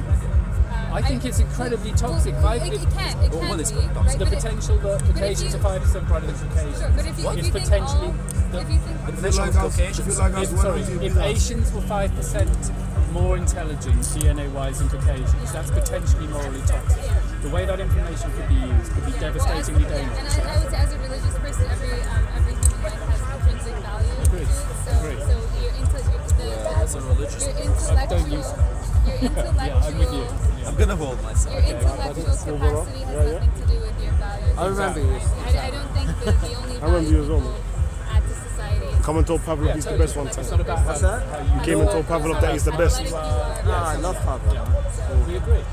I think it's incredibly toxic. It can be, right? The potential that Caucasians are 5% brighter than Caucasians. Sure, but if you think potentially if Asians were 5% more intelligent DNA-wise than Caucasians, that's potentially morally toxic. The way that information could be used could be devastatingly dangerous. And I would say, as a religious person, every human life has intrinsic value. So your intellectual. I'm gonna hold myself. Your intellectual capacity has nothing to do with your values. I remember you. I don't think that the only value people add to society is... Come and told Pavlov he's the best one time. What's that? You came and told Pavlov that he's the best. I love Pavlov. We agree.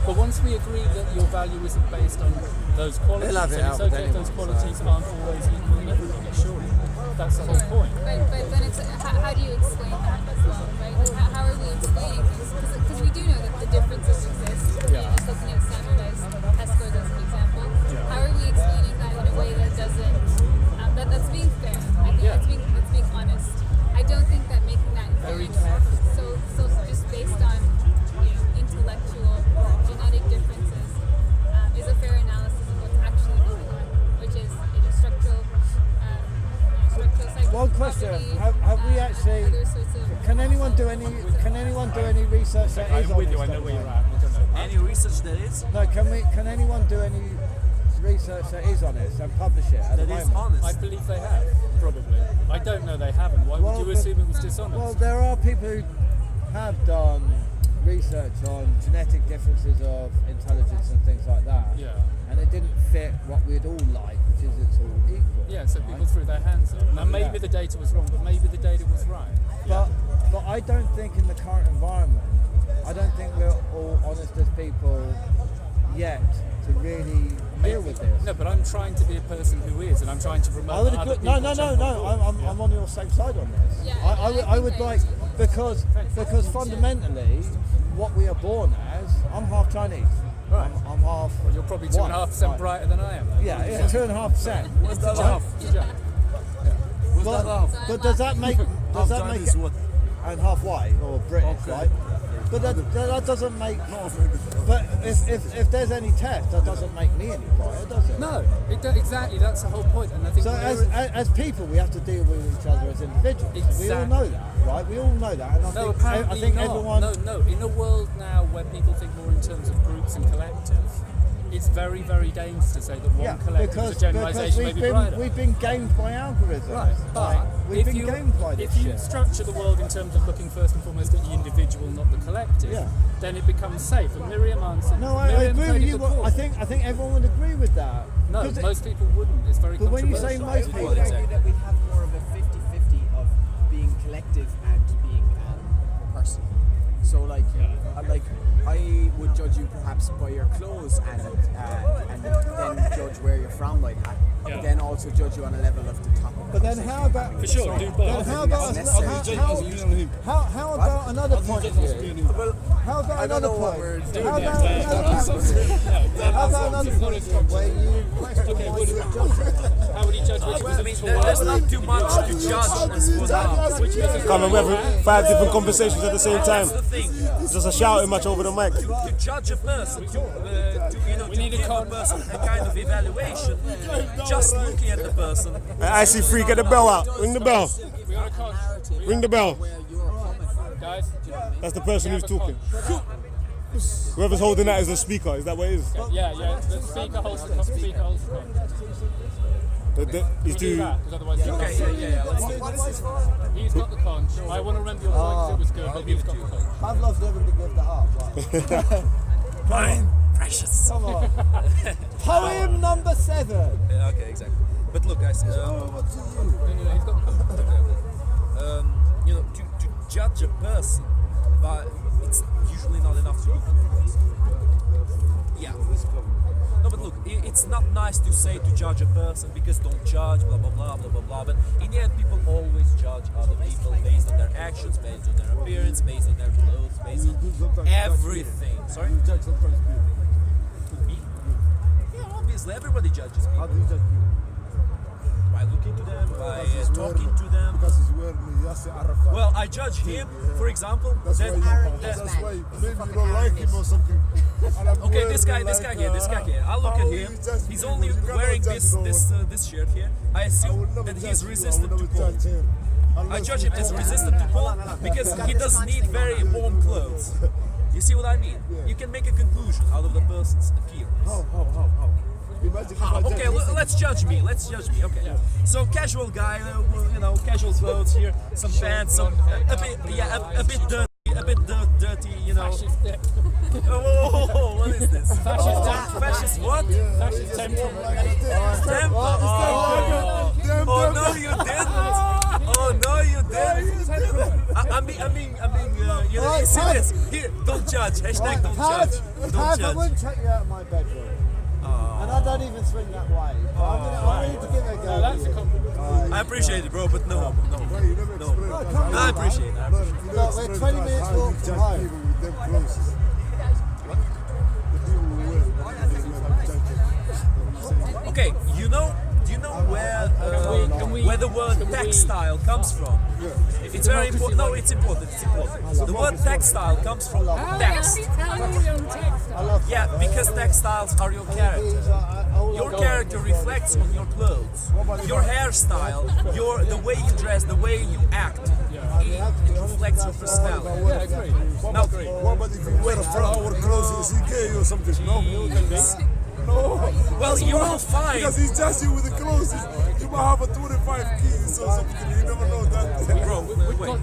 But once we agree that your value isn't based on those qualities, They'll have it and it's out okay if those qualities aren't always equal in everybody, surely. That's the whole point. But then it's, how do you explain that as well, right? Like how are we explaining things? Because we do know that the differences exist. Yeah. Just looking at standardized test scores as an example. Yeah. How are we explaining that in a way that doesn't, that's being fair? I think that's being honest. I don't think that making that very careful. So just based on intellectual, genetic differences is a fair analysis of what's actually going on, which is structural psychology. One question: Have we actually? Can anyone do any research that is on this? I know where you're at. Any research that is? No, can anyone do any research that is honest and publish it at the moment? Honest. I believe they have, probably. I don't know they haven't. Why would you assume it was dishonest? Well, there are people who have done research on genetic differences of intelligence and things like that. Yeah. And it didn't fit what we'd all like, which is it's all equal. Yeah, so people threw their hands up. Now maybe the data was wrong, but maybe the data was right. But I don't think in the current environment, I don't think we're all honest as people yet to really deal with this. No, but I'm trying to be a person who is, and I'm trying to promote other people. I'm on your same side on this. Yeah, I would like, because fundamentally, what we are born as, I'm half Chinese. Right. I'm half. Well, you're probably 2.5% brighter than I am. Yeah, 2.5%. What's that half? But does that make it, and half white or British, right? But that doesn't make. But if there's any test, that doesn't make me any brighter, does it? No, exactly. That's the whole point. And I think so. As people, we have to deal with each other as individuals. Exactly. We all know that, right? We all know that. And I think everyone. No. In a world now where people think more in terms of groups and collectives, it's very, very dangerous to say that one collective is a generalisation may be brighter. We've been gamed by algorithms. Right, but we've been gamed by this if you structure the world in terms of looking first and foremost at the individual, not the collective, then it becomes safe. And Miriam answered. No, I agree with you. I think everyone would agree with that. No, most people wouldn't. It's very controversial. But when you say most people, I would argue that we have more of a 50-50 of being collective and being personal. So I would judge you perhaps by your clothes and then judge where you're from by that. But then also judge you on a level of the top. But then how about? For sure, do both. Then how about another point of view? How about another point? How about another point where you question? How would you judge which was there's not too much to judge. Come on, we're having 5 different conversations at the same time. It's just a shouting match over the mic. To judge a person, we need a kind of evaluation. Just looking at the person. I see free. Get the bell out. Ring the bell. Ring the bell. Guys, that's the person who's talking. Whoever's holding that is the speaker. Is that what it is? Yeah. The speaker holds the conch. He's too. Otherwise he's got the conch. I want to remember your point because it was good, but he's got the conch. Pavlov's never been given that up. Mine, precious. Come on. Poem number 7. Yeah, okay, exactly. But look, guys. He's got the conch. To judge a person, but it's usually not enough to look at the person. Yeah. No, but look, it's not nice to say to judge a person because don't judge, blah blah blah blah blah blah. But in the end, people always judge other people based on their actions, based on their appearance, based on their clothes, based on everything. Sorry. You judge sometimes beauty. Me? Yeah, obviously, everybody judges people. How do you judge beauty? By looking to them, by talking to them. Because he's wearing Yasser Arafat. Well, I judge him, for example. That's why maybe you don't like him or something. Okay, this guy here. I'll look at him. He's only wearing this shirt here. I assume that he's resistant to cold. I judge him as resistant to cold because he doesn't need very warm clothes. You see what I mean? You can make a conclusion out of the person's appearance. Okay, let's judge me. Okay, so casual guy, casual clothes here, some pants, some a bit dirty, you know. Oh, what is this? Fascist what? Fascist temperament. Temper. Oh no, you didn't. Oh no, you didn't. I mean, you know, see this? Here, don't judge. Hashtag don't judge. Don't I wouldn't take you out of my bedroom. And I don't even swing that way. I need to give it a go. That's a compliment. I appreciate it, bro, but no. I appreciate it. Look, we're 20 minutes walk from home. Okay, do you know where the word textile comes from? It's very important. No, it's important. The word textile comes from text. Yeah, because textiles are your character. Your character reflects on your clothes, your hairstyle, the way you dress, the way you act. It reflects your personality. What about if you wear a flower clothes? Is he gay or something? No. Well, you will find. Because he's judging with the clothes. You might have a 25 keys or something. You never know that. Bro, wait.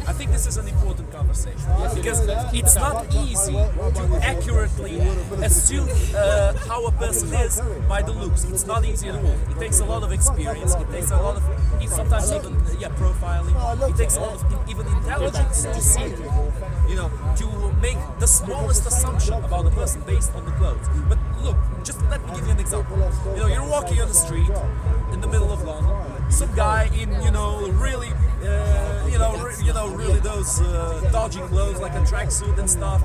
I think this is an important conversation because it's not easy to accurately assume how a person is by the looks. It's not easy at all. It takes a lot of experience. It takes a lot of, sometimes even profiling. It takes a lot of even intelligence to see, to make the smallest assumption about a person based on the clothes. But look, just let me give you an example. You're walking on the street in the middle of London. Some guy in really those dodgy clothes like a tracksuit and stuff.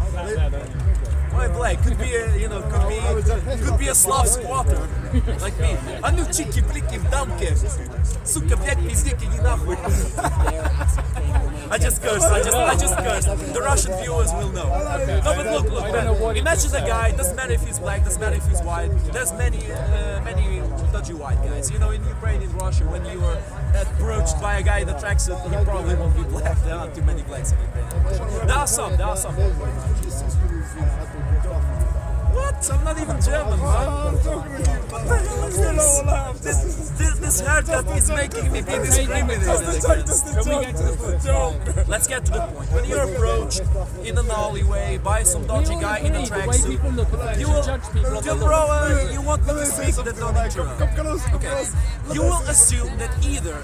Why black? Could be a Slav squatter like me. А ну чики-плики в дамке. Сука, блядь, пиздик, иди нахуй. I just cursed. The Russian viewers will know. No, but look, man. Imagine a guy, doesn't matter if he's black, doesn't matter if he's white. There's many dodgy white guys. In Ukraine, in Russia, when you are approached by a guy in a tracksuit, he probably won't be black. There aren't too many blacks in Ukraine. There are some. What? I'm not even German, man. What the hell is this? This haircut is making me be discriminated. Let's get to the point. When you're approached in an alleyway by some dodgy guy in a tracksuit, you want me to speak that don't interrupt. Okay. You will assume that either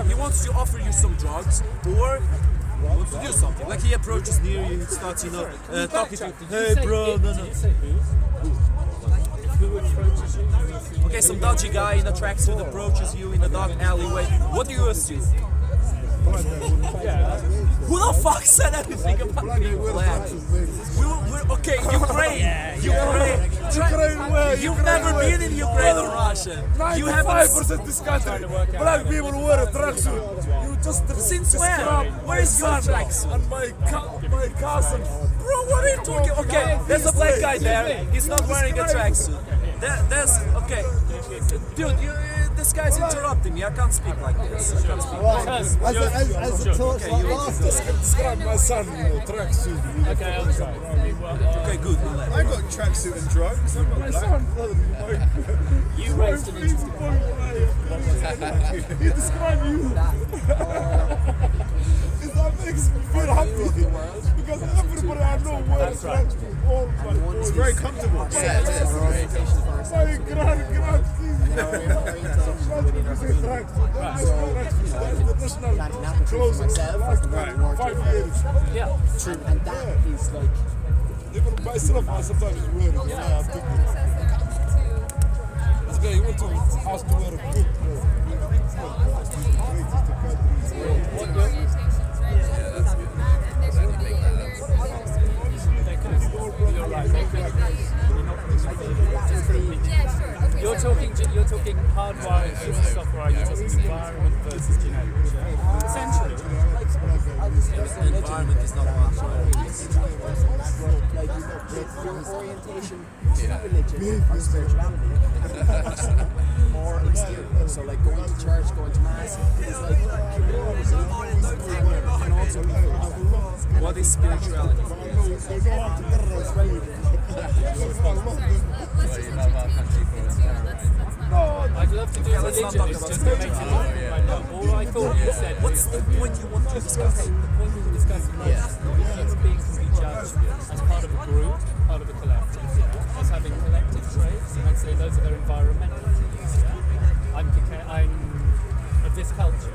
he wants to offer you some drugs or he wants to do something. Like he approaches near you, he starts, talking to you. Hey, bro, no. Okay, some dodgy guy in a tracksuit approaches you in a dark alleyway. What do you assume? Who the fuck said anything about being black? Okay, Ukraine. You've never been in Ukraine or Russia. 95% this country, black people wear a tracksuit. Since when? Where is your tracksuit? And my cousin. Bro, what are you talking? Okay, there's a black guy there. He's not wearing a tracksuit. Okay, dude, this guy's interrupting me. I can't speak like this. As a torch like last describe my son, tracksuit. Okay, I'm sorry. Okay, good. I got tracksuit and drugs. I'm not black. You raised an interesting point. He described you. That makes me feel happy because everybody I know wears tracksuit. It's very comfortable. My grand clothes 5 years. Yeah. And that is like. Even myself, I sometimes wear it. This guy, he went to ask to wear a book. Yeah, sure. Okay. You're talking hardwired versus software. You're talking environment versus genetics. Yeah? Essentially, environment is not hardwired. Like your orientation to religion or spirituality or exterior. So like going to church, going to mass is like can also be what is spirituality? I'd love to do religion, it's just to make it right now. All I thought you said, what's the point you want to discuss? The point we were discussing was human beings can be judged as part of a group, part of a collective, as having collective traits, and I'd say those are their environmental traits. Yeah? I'm of this culture,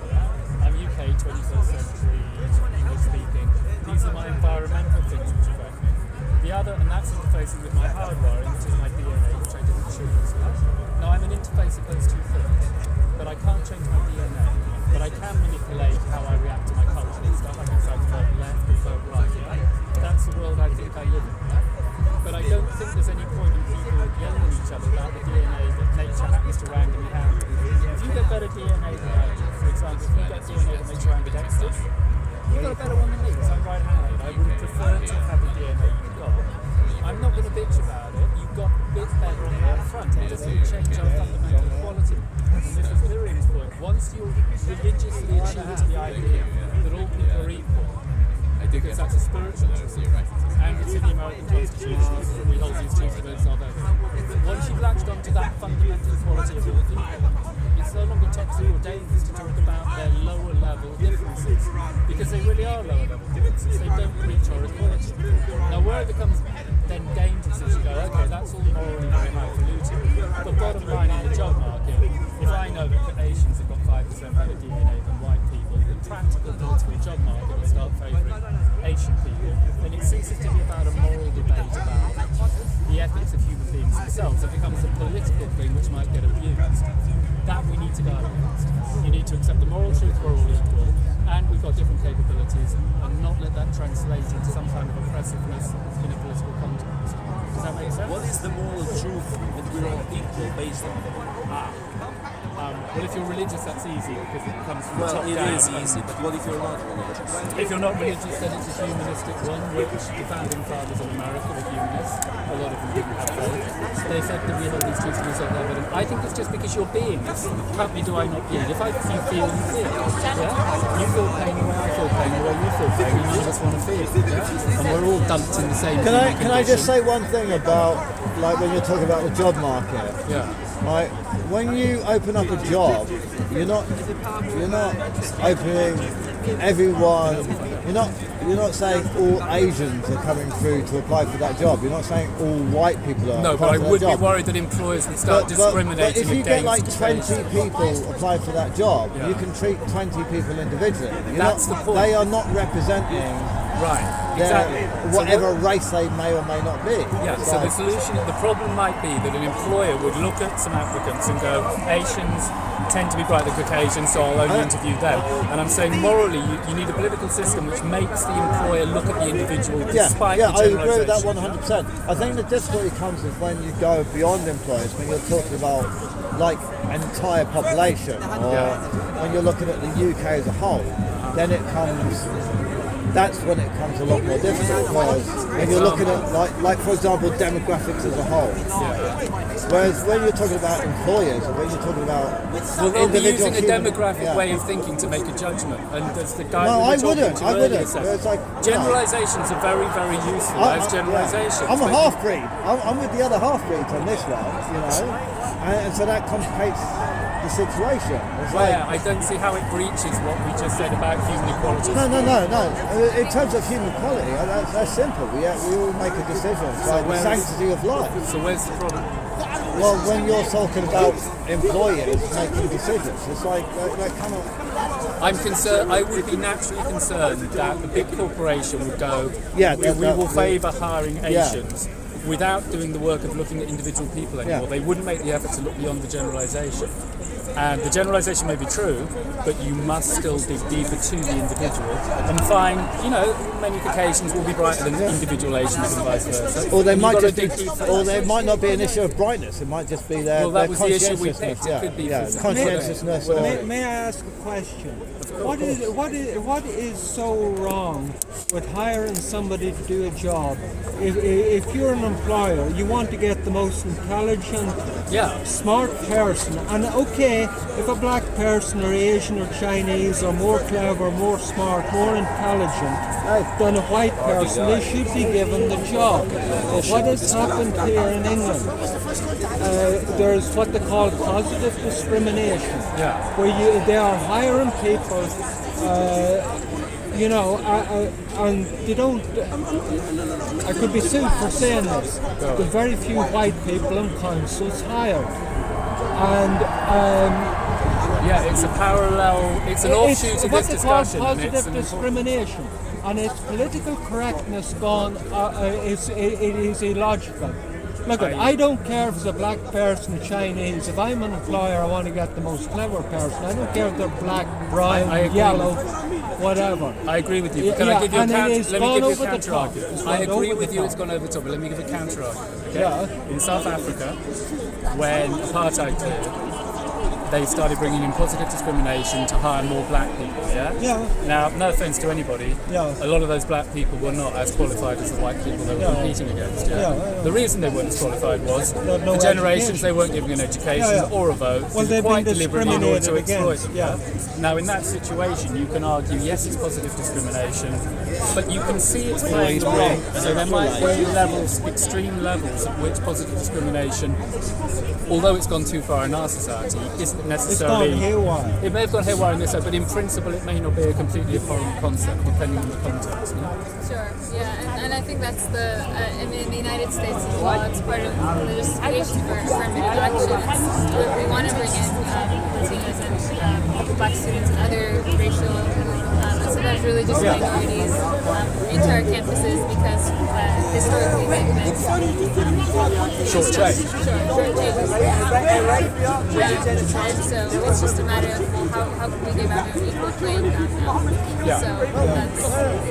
I'm UK 21st century, English speaking. These are my environmental things which affect me. The other, and that's interfacing with my hardwiring, which is my DNA, which I didn't choose. Now I'm an interface of those two things, but I can't change my DNA, but I can manipulate how I react to my culture and stuff. I can decide to vote left or vote right. That's the world I think I live in. But I don't think there's any point in people yelling at each other about the DNA that nature happens to randomly have. If you get better DNA than I do, for example, if you get DNA that nature ambidextrous, you've got a better one than me because I'm right-handed. I would prefer to have the DNA you've got. I'm not going to bitch about it. You've got a bit better on the front. It doesn't change our fundamental equality. And this is Miriam's point. Once you religiously achieve the idea that all people are equal, because that's a spiritual truth, and it's in the American Constitution, we hold these truths to salvation. Once you've latched onto that fundamental equality of all people, it's no longer toxic or dangerous to talk about their lower level differences, because they really are lower level differences. They don't reach our equality. Now, where it becomes then dangerous is you go, okay, that's all morally very highfalutin. But bottom line, in the job market, if I know that Asians have got 5% better DNA than white people, the practical political job market will start favouring Asian people, then it ceases to be about a moral debate about the ethics of human beings themselves. It becomes a political thing which might get abused. That we need to guard against. You need to accept the moral truth we're all equal, and we've got different capabilities, and not let that translate into some kind of oppressiveness in a political context. Does that make sense? What is the moral truth that we're all equal based on? Well, if you're religious, that's easy because it comes from the top down. Well, it is easy, but what if you're not religious? If you're not religious, then it's a humanistic one, which the founding fathers of America were humanists. A lot of them didn't have faith. They said that we hold these truths to be self-evident. I think it's just because you're being. Cut me, do I not bleed? If you feel, you feel. Yeah? You feel pain the way I feel pain, the way you feel pain. None of us want to feel. Yeah? And we're all dumped in the same. Can I just say one thing about, like, when you're talking about the job market? Yeah. Like, when you open up a job, you're not opening everyone. You're not saying all Asians are coming through to apply for that job. You're not saying all white people are. No, but I would be worried that employers would start discriminating. But if you get like 20 people apply for that job, you can treat 20 people individually. That's the point. They are not representing. Right, exactly. Whatever race they may or may not be. Yeah, so the solution, the problem might be that an employer would look at some applicants and go, Asians tend to be brighter than Caucasians, so I'll only interview them. And I'm saying morally, you need a political system which makes the employer look at the individual despite the generalisation. I agree with that 100%. I think the difficulty comes is when you go beyond employers, when you're talking about like an entire population, or when you're looking at the UK as a whole, then it comes. That's when it becomes a lot more difficult, because when you're looking at, like for example, demographics as a whole. Whereas when you're talking about employers, or when you're talking about they'll be using a demographic way of thinking to make a judgment, and as the guy I wouldn't. Like, generalisations are very, very useful as generalisations. I'm a half-breed. I'm with the other half-breeds on this one, and so that complicates the situation. I don't see how it breaches what we just said about human equality. No. In terms of human equality, that's simple. We all make a decision. The sanctity of life. So where's the problem? Well, when you're talking about employers making decisions, it's like that cannot. I'm concerned. I would be naturally concerned that the big corporation would go. We will favour hiring Asians. Without doing the work of looking at individual people anymore. They wouldn't make the effort to look beyond the generalisation. And the generalisation may be true, but you must still dig deeper to the individual and find, many Caucasians will be brighter than individual Asians and vice versa. Or there might not be an issue of brightness. It might just be their that was the issue we conscientiousness. picked. It could be conscientiousness. May I ask a question? What is so wrong with hiring somebody to do a job? If you're an employer, you want to get the most intelligent, smart person. And okay, if a black person or Asian or Chinese are more clever, more smart, more intelligent than a white person, they should be given the job. But what has happened here in England? There's what they call positive discrimination, where they are hiring people, and they don't. I could be sued for saying this. The very few white people in councils hired, and. It's a parallel. It's an offshoot of this discussion. What they call positive discrimination, and its political correctness gone. It is illogical. Look, I don't care if it's a black person, Chinese. If I'm an employer, I want to get the most clever person. I don't care if they're black, brown, yellow, whatever. I agree with you. Can I give you a counter argument? I agree with you. top. It's gone over the top. But let me give a counter argument. Okay? In South Africa, when apartheid cleared, they started bringing in positive discrimination to hire more black people, Now, no offence to anybody, a lot of those black people were not as qualified as the white people they were competing against, The reason they weren't as qualified was for generations they weren't given an education or a vote, quite deliberately in order to exploit them. Now, in that situation, you can argue, yes, it's positive discrimination, but you can see it's playing wrong. So there might be extreme levels at which positive discrimination, although it's gone too far in our society, isn't necessarily. It's gone haywire. It may have gone haywire in this way, but in principle, it may not be a completely abhorrent concept, depending on the context. Sure, and I think that's in the United States as well, it's part of the legislation for affirmative action. We want to bring in Latinos and black students and other racial and sometimes religious minorities into our campuses because historically they've been short-changed. And so it's just a matter of how can we give everyone equal playing ground now. So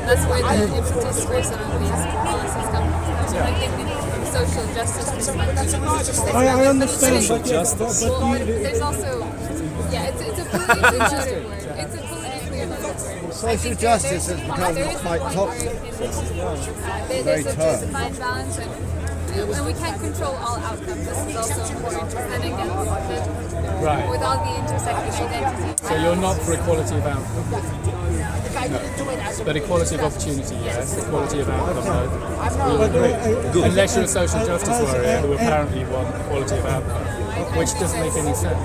that's where the impetus for some of these policies come from. So I think from a social justice perspective, I understand, but there's also, it's a politically loaded word. It's a politically loaded word. Social justice has become quite toxic. There's a fine balance, and we can't control all outcomes. This is also important. And again, with all the intersecting identities. So you're not for equality of outcome? But equality of opportunity, yes. Equality of outcome, no. Unless you're a social justice warrior who apparently want equality of outcome, which doesn't make any sense.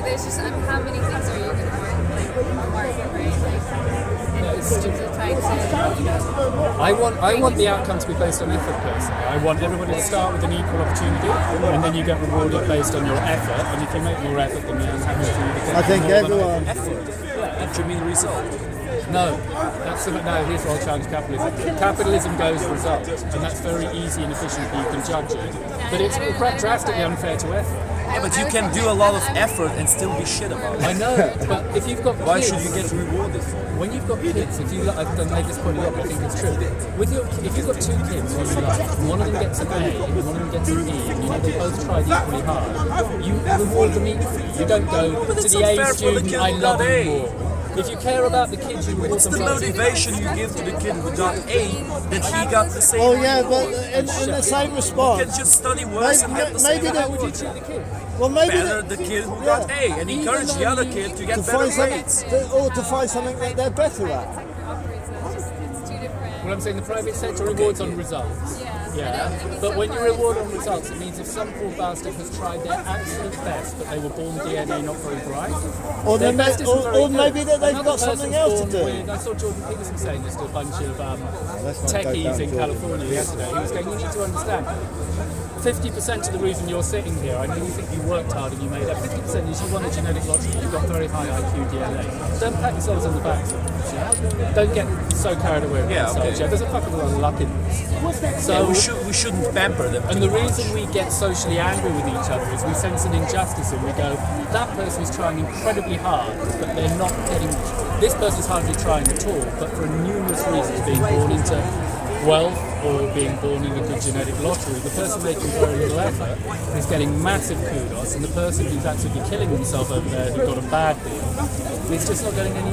There's just, how many things are you going to mark, right? It's just trying to, I want the outcome to be based on effort, personally. I want everybody to start with an equal opportunity, and then you get rewarded based on your effort, and if you make more effort, then the outcome is for you to get I think everyone... Effort? Do you mean result? No, here's where I'll challenge capitalism. Capitalism goes result, and that's very easy and efficient, you can judge it. But it's drastically unfair to effort. Yeah, but you can do a lot of effort and still be shit about it. I know, but if you've got Why kids, should you get rewarded for it? When you've got kids, I've made this point a lot, but I think it's true. If you've got two kids who you like, one of them gets an A and one of them gets an E, and you know they both tried equally hard, you reward them equally. You don't go to the A student, I love you more. If you care about the kids, you reward them. It's the motivation you give to the kid who got A that he got the same. Oh yeah, but in the same response, you can just study worse and get the same. Maybe how would you treat the kid? Well, maybe better the kid who got A and encourage the other kid to get better grades. Or to find something that they're better at. Well, I'm saying the private sector rewards on results. But when you reward on results, it means if some poor bastard has tried their absolute best, but they were born DNA not very bright, or maybe that they've got something else to do. I saw Jordan Peterson saying this to a bunch of techies in California yesterday. He was going, you need to understand, 50% of the reason you're sitting here, I know you think you worked hard and you made up, 50% is you won a genetic lottery, you got very high IQ DNA. Don't pat yourselves on the back. Yeah? Don't get so carried away with ourselves. Yeah, there's a fucking lot of luck in this. So we shouldn't pamper them. And the reason we get socially angry with each other is we sense an injustice and we go, that person is trying incredibly hard, but they're not getting. This person's hardly trying at all, but for numerous reasons, being born into wealth or being born in a good genetic lottery, the person making very little effort is getting massive kudos, and the person who's absolutely killing himself over there who got a bad deal is just not getting any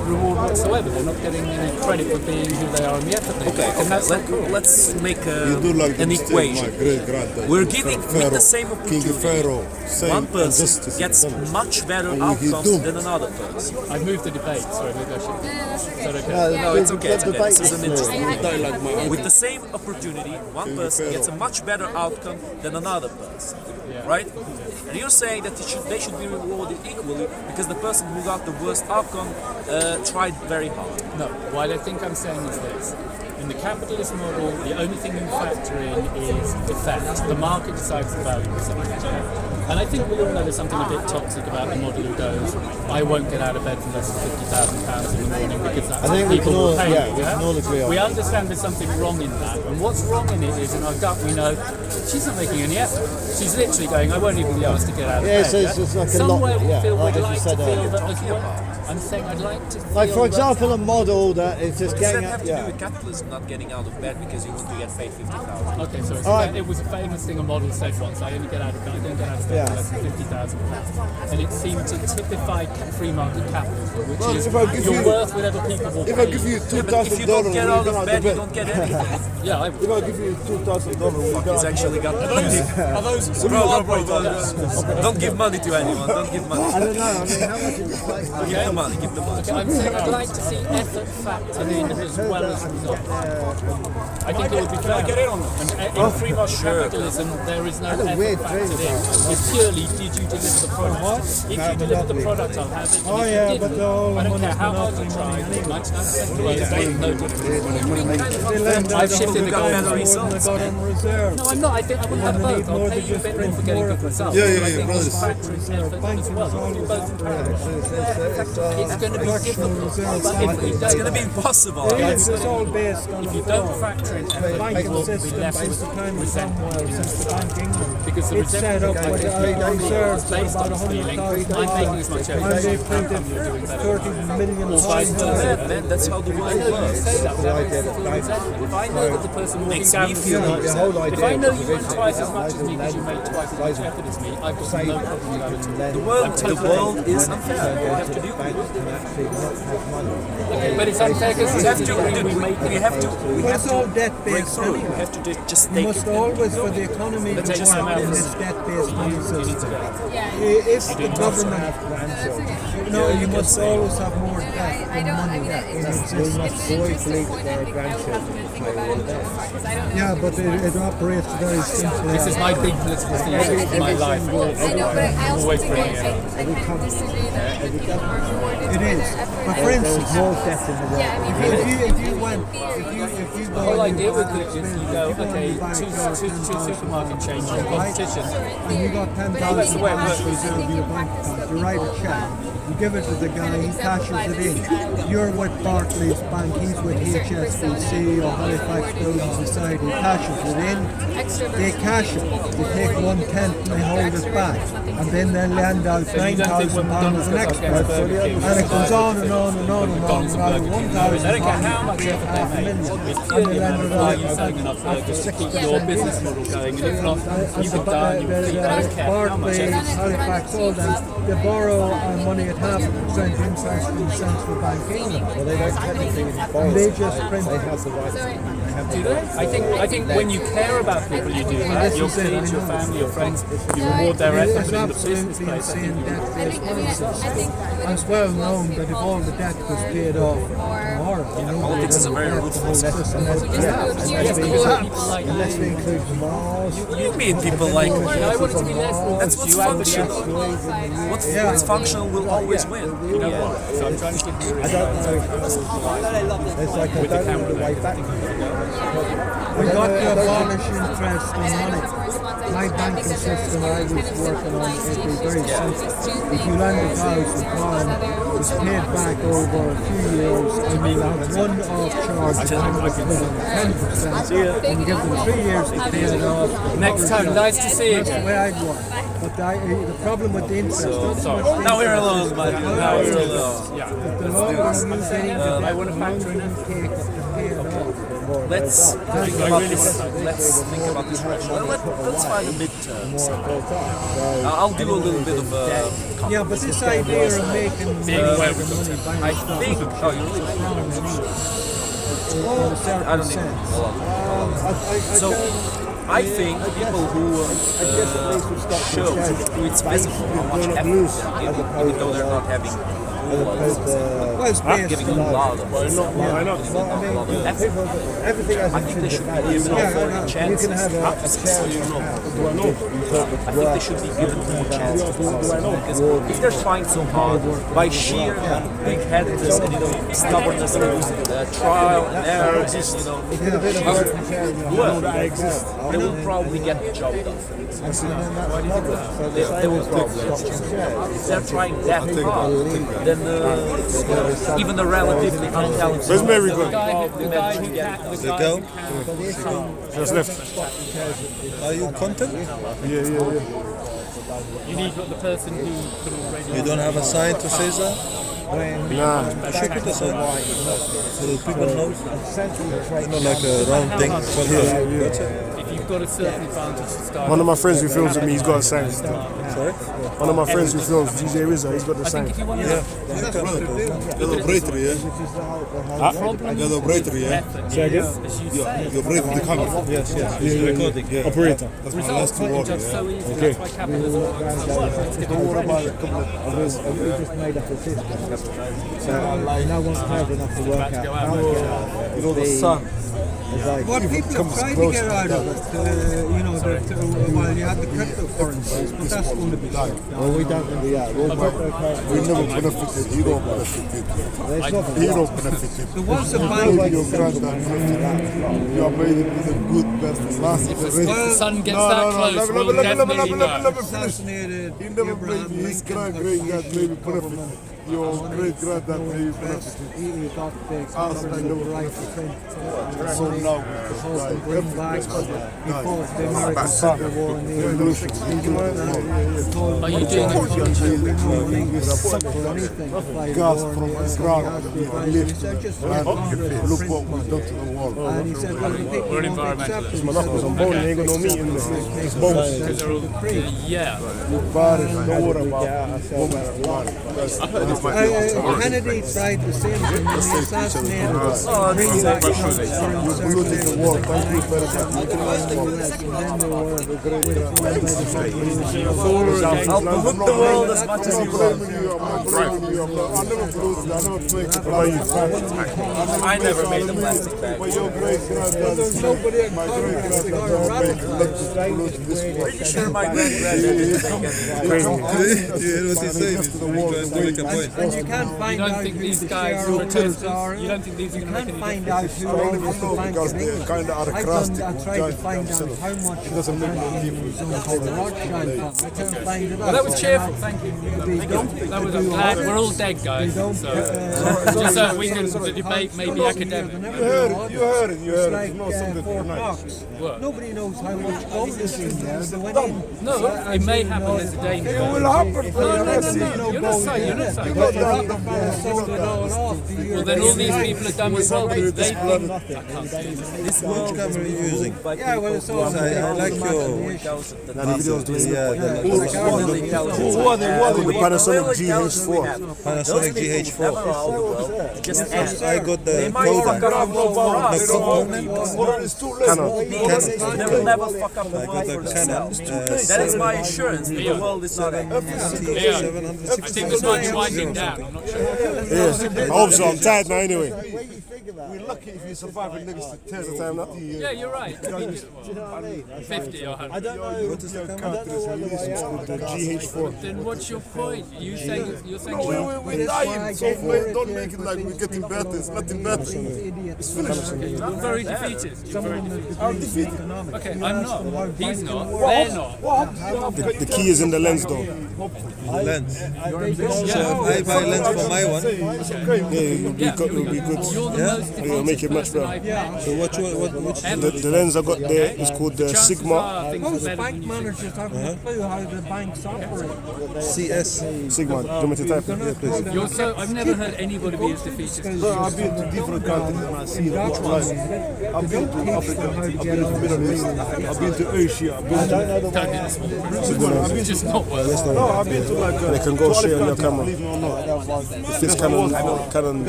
reward whatsoever. They're not getting any credit for being who they are and the effort they make. And that's let's make like an equation. We're giving with the same King Pharaoh, opportunity. One person gets much better outcomes than another person. I've moved the debate. Sorry, maybe I should. Is that okay? No, it's okay. It's okay. This is an interesting dialogue. With the same opportunity, one person gets a much better outcome than another person, right? And you're saying that they should be rewarded equally because the person who got the worst outcome tried very hard. No, what I think I'm saying is this. In the capitalist model, the only thing you factor in is effect. The market decides the value of something. And I think we all know there's something a bit toxic about the model who goes, I won't get out of bed for less than £50,000 in the morning because that's what people will pay me. We can all agree on We understand there's something wrong in that. And what's wrong in it is, in our gut, we know she's not making any effort. She's literally going, I won't even be asked to get out of bed. It's like Somewhere we feel like we'd you like said to feel earlier. that as well. I'm saying I'd like to feel Like, for that- example, a model that is just Does that getting have out. to do with capitalism not getting out of bed because you want to get paid 50,000? Okay, so Alright. it was a famous thing a model said once. I only get out of bed. I don't get out of bed for less than £50,000, and it seemed to typify free market capitalism, which Well, is if I give you're you- worth whatever people will If pay. I give you If $2,000, you don't get out of you're bed, you don't get anything. Yeah, I would. If I give you $2,000, He's actually got are those Don't give money to anyone. Don't give money. I don't know. I mean, how much is it like? Give the money. Give the money. Okay, I'm saying I'd like to see effort factored in as well as results. I think it would be fair. And in free market capitalism, there is no effort factored in. It's purely, did you deliver the product? If you deliver the product, I'll have it. And if you didn't, I don't care how hard you tried. 99% of the way, no difference. I've shifted the goal. No, I'm not. I think I wouldn't have both. I'll pay you a bit more for getting good results. Yeah, I think brothers. it's factoring effort as well. Do both in parallel. It's going to be difficult. But if we It's don't, going to be impossible. It's all based on if you don't factor in effort, banking people will be system left since the with time of resentment. Cromwell, since the Bank England. Because the It's set resentment up with a reserve is of based about on this feeling, $100,000. I'm making as much And effort. they How printed come you're doing better? 30 million Or vice times. versa. Man, that's how the I world know you works. say that, but that makes me feel resentment. If I know that the person walking Makes down me the feel street, the whole if idea I know of you earn provision, twice as much as me because you make twice as much effort as me, I've got no problem with that at all. The world is unfair. You have to deal with it. Okay, but it's unfair because We have to. we make We have to. We But have it's all to debt break based through. We anyway. have to just You take must it. always, for the economy to take some work in out. this debt-based money system, Yeah. if the government, no, you must always have more debt I than don't, I money mean, in it's existence. an interesting point. I think I would have to think about it because I don't Yeah, but it operates very simply. This is my big political thesis of my life. I know, but I also Always think bringing it up. I kind of disagree that people are rewarded It for is. their effort. But for instance, More debt in the world. Yeah, I mean, if you went, if you The go whole and idea with buy- it is you go, okay, two supermarket chains in competition. and you got $10,000 That's the way it works. reserved in your bank account, you write a check, you give it to the guy, he cashes it in. You're with Barclays Bank, he's with HSBC or Halifax Building Society, he cashes it in, they cash it, they take 1/10 and they hold it back, and then they lend out So you don't think when £9,000 McDonald's an goes up extra, against Burger King, and it goes on and on and on and on, McDonald's and rather Burger King, £1,000 I don't care how much effort half a they make. million, It's and purely they a lend matter it of are out you selling enough burgers to keep 6% your business model going, and if not, you can die and you'll feed. I don't care how much Barclays, effort. Halifax, all them, they borrow money at 0.5% interest in central Bank England. Well, they don't technically borrow. They just print. They have the right. They have the Do they? right. I think when you care about people, you do that. Your kids, your family, your friends, you reward their effort. But in the business place, I think you It's well known that if all the debt was paid off tomorrow, Politics is a very ruthless system. Unless they include Mars. You mean people like I want it to be less that's what's functional. What's functional will always win. You know what? So I'm trying to give you I don't know. It's like I don't know the way back. We got to abolish interest in money. My banking system I was working on, it was very simple. If you lend £1,000, it's paid back over a few years, and you'll have one-off charge of 10%, and you give them 3 years to pay it off. Next time, nice to see you. That's the way I'd want. But the problem with the interest... Now we're alone, buddy. Now we're alone. Yeah. The longer you getting the I want to factor in. Let's think about this. Let's think about this rationale. Let's find a midterm. I'll do a little bit of yeah, but this idea of making I think. Oh, you're I don't even. So I think people who show who it's visible how much effort they're giving, even though they're not having giving a lot of effort. I think they should be given more chances. I think they should be given more chances. Because if they're trying so hard by sheer big-headedness and stubbornness and trial and error, they will probably get the job done. They will probably. If they're trying that hard, then even the relatively untalented. Where's Mary going? The girl? Just left. Are you content? Yeah. You need the person who can already. You don't have a sign to say that? Nah. She put a sign. So the people know. It's not like a round thing. If you've got a certain advantage to start. One of my friends who films with me, he's got a sign. Sorry? One of my friends who films, DJ Rizza, he's got the sign. Yeah. The operator, yeah? The operator, yeah? Say again? The operator, the camera. Yes. He's recording, yeah. Operator. That's my last two words, yeah? Okay. Don't worry about it. We just made up a system. So no one's hard enough to work out. You know the sun. What people have tried to get out of it, well, you had the cryptocurrencies, but that's going to be gone. Well, we don't think we are. We never benefited. You don't benefit. He don't benefit. So what's the bank? Your granddad, you are made it with a good business. If the sun gets that close, we'll definitely know. Assassinated He never made his great-granddad maybe benefit. Your great-granddad maybe benefit. He got the right to print. So now, bring back before the American Civil War and the Revolution. Are you doing gas from the ground look what we've done to the world. And he said, well, we're environmentalists. My knuckles on bone, ain't got no meat in this. It's bones. Yeah. Don't worry about Kennedy tried the same thing when he assassinated you polluted the world. Thank you very much. I'll pollute the world as much as you want. I never made a plastic bag. Pretty sure my great-granddad didn't make any. You hear what he's saying? And you can't find out who these the guys shareholders are. You don't think these are going to make any find out who owns the bank in England. Kind of I tried to find out how much of the money was owned by the Rothschild family. I couldn't find it out. Well, that was cheerful, thank you. That was we're all dead, guys. So, just so we can the debate may be academic. You heard it. It's like Fort Knox. Nobody knows how much gold is in there. They went in. No, it may happen. There's a danger. It will happen. You're not saying. Well, then all these people are done with well. They think this world camera you're using. Yeah, well, it's all I like your Who are they? The Panasonic GH4. Panasonic GH4. Just I got the component. They will never fuck up the I got world the for Canon. themselves. That is my assurance that the world is not ending. I think this might be winding down. I'm not sure. Yeah, I hope so. I'm tired now anyway. The way you think about we're lucky if you survive the next 10 the time now? 50 years. Yeah, you're right. Do you know what I mean? 50 or 100. I don't know. What is the country's release with the GH4? Then what's your point? You're saying No, we're dying, so don't make it like we're getting better. It's nothing better. It's finished. You're very defeatist. You're very defeated. I'm defeated. Okay, I'm not. He's not. They're not. The key is in the lens, though. Lens. So if I buy a lens for my one, It'll be good. It'll make it much better. So which The lens I got there is called the Sigma. Most bank managers have no clue how the banks operate. CS. Sigma. Do you want me to type it? Yeah, please. You're so. I've never heard anybody be as defeatist. No, I've been to different countries and I see what's life. I've been to Africa, I've been to Middle East, I've been to Asia, I've been to... Just not well. No, I've been to like... They can go share on your camera. Believe it or not. If it's Canon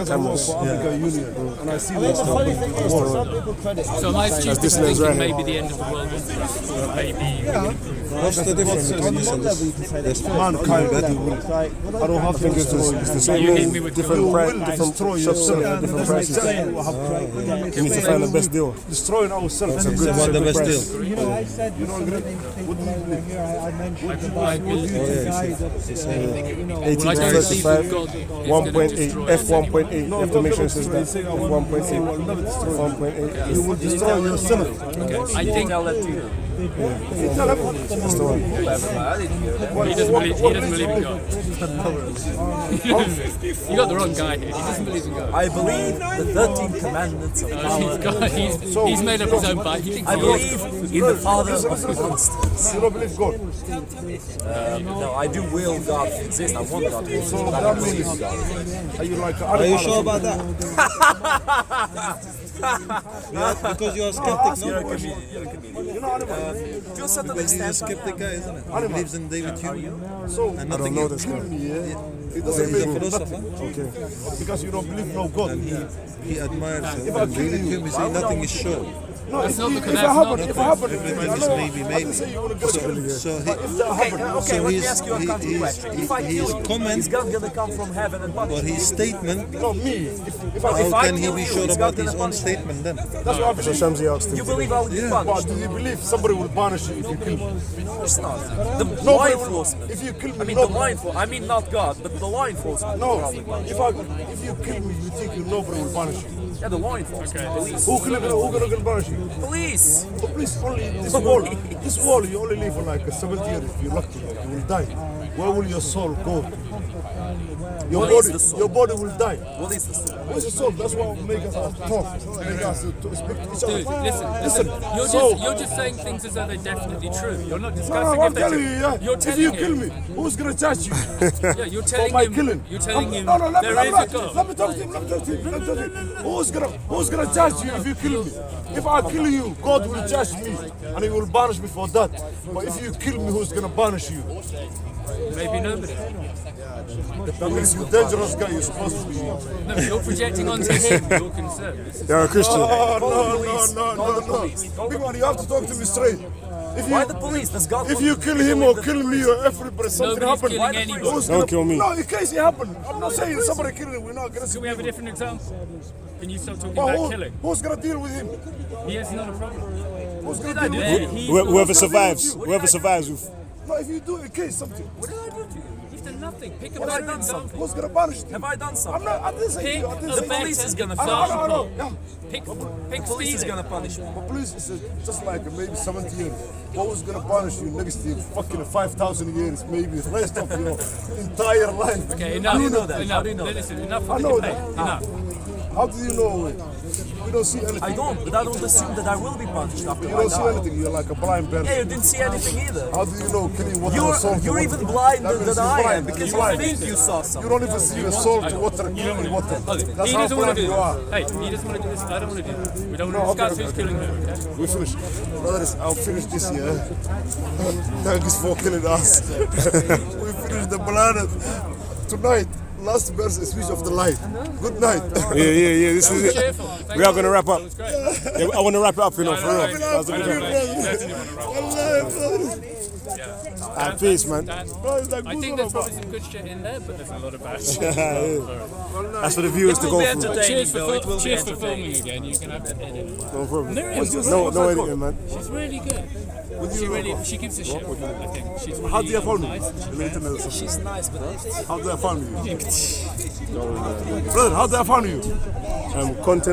cameras. For African Union, and I see what's Some people credit. So am I stupid this for lens thinking right maybe the end of the world was maybe? What's the difference between this and this? mankind that you will. I don't have to It's the same lens, different price, different shops selling at different prices. You need to find the best deal. Destroying ourselves. It's a good What the best price. deal? You know, I said the same thing here. I mentioned the guy that, you know, 18 to 35, 1.8, f1.8. You have to make sure it says that. f1.8, 1.8. You will destroy yourself. I think I'll let you. You tell him. That's the one. He doesn't believe in God. You got the wrong guy here. He doesn't believe in God. I believe the 13 commandments of power. He's made up his own Bible. He thinks I believe in the Father of Constance. You don't believe God? No, I do will God to exist. I want God to exist. So But I that don't believe means, in God. are you like Are you sure about that? Because you're a skeptic, no? You know animals? To a certain He's a extent, skeptic guy, isn't it? He believes in David Hume. So, And I don't nothing know else. this guy. it He's doesn't a mean philosopher. Okay. Because you don't believe no God. And he admires him. If I And kill David you, Hume is saying nothing is sure. No, That's not if the it happens, if it happens, Everything is maybe. I say you want to get killed. So If that happens, okay, let me ask you a country question. If I kill his you, comment is God gonna come from heaven and punish or me? his statement, not me. If I how can he kill be you, sure is about God his gonna own punish me? statement then? that's what I So believe. Shamsi asked You him. believe I'll be But punished? do you believe somebody will punish you if you kill me? Of course not. The law Nobody will. enforcement. If you kill me, I mean, the nobody. law enforcement. I mean, not God, but the law enforcement. No, will probably punish if you kill me, you think nobody will punish you. Yeah, the law enforcement. Police. Who gonna punish you? Police. Oh, please, only this wall, you only live for like 70 years. If you're lucky, you will die. Where will your soul go? What is the soul? Your body will die. What is this? What's the soul? That's what make us talk. Make us to speak to each Dude, other. listen. You're just saying things as though they're definitely true. You're not discussing No, if I'm they're telling true. you, yeah. You're If telling you him. kill me, who's gonna judge you? Yeah, you're telling For my him. killing. You're telling him No, let there me is a God. let me talk to him. Who's gonna judge you if you kill me? If I kill you, God will judge me and He will punish me for that. But if you kill me, who's gonna punish you? Maybe nobody. That means you're dangerous guy. You're supposed to be. No, but you're projecting onto him your concern. You're a Christian. No. Big man, you have to talk to me straight. Why the police? Does God? If you kill him or kill me or everybody, something Nobody's happen. killing anybody. Who's Don't gonna- kill me. No, in case it happen. I'm not saying somebody killing him. We're not gonna. Can we have a different example? Can you stop talking But about killing? who's gonna deal with him? He has not a problem. Who's What gonna did I deal do? with him? Whoever survives, No, if you do in case something, What did I do to you? You've done nothing. Pick a Have I better done example. something? who's gonna punish you? Have I done I'm something? not. I didn't say Pick you. I didn't the say The police is gonna I punish know. me. Yeah. Pick The police is stealing. gonna punish me. But police is just like maybe 70 years. What was gonna punish you next year? Fucking 5,000 years, maybe the rest of your entire life. Okay, enough. How do you know that? Enough. How do you know that? Listen, enough I of the know debate. that. Enough. How do you know it? You don't see anything. I don't, but I don't assume that I will be punished after You I don't see die. anything. You're like a blind person. Yeah, you didn't see anything either. How do you know killing water salt? You're even blinder than I am because you think you saw You something. don't even see the salt water killing water. Okay, That's he how doesn't want blind to do you are. this. Hey, he doesn't want to do this. I don't want to do this. We don't want No, to discuss okay, who's okay. killing who, okay? We finished. Brothers, I'll finish this year. Thanks for killing us. We finished the planet tonight. Last verse is switch off the light. Good night. Yeah. This is it. Cheerful. We are gonna wrap up. It's great. Yeah, I want to wrap it up, for real. That was a good one. You guys didn't want to wrap up. Allah, brothers. Peace, man. I think there's probably some good shit in there, but there's a lot of bad shit. That's for the viewers to go through. Cheers for filming again. You can have to edit. No problem. No editing, man. She's really good. She gives a shit. I think she's really How do you follow me? nice. She's nice, but how do I follow you? Brother, how do I follow you? Content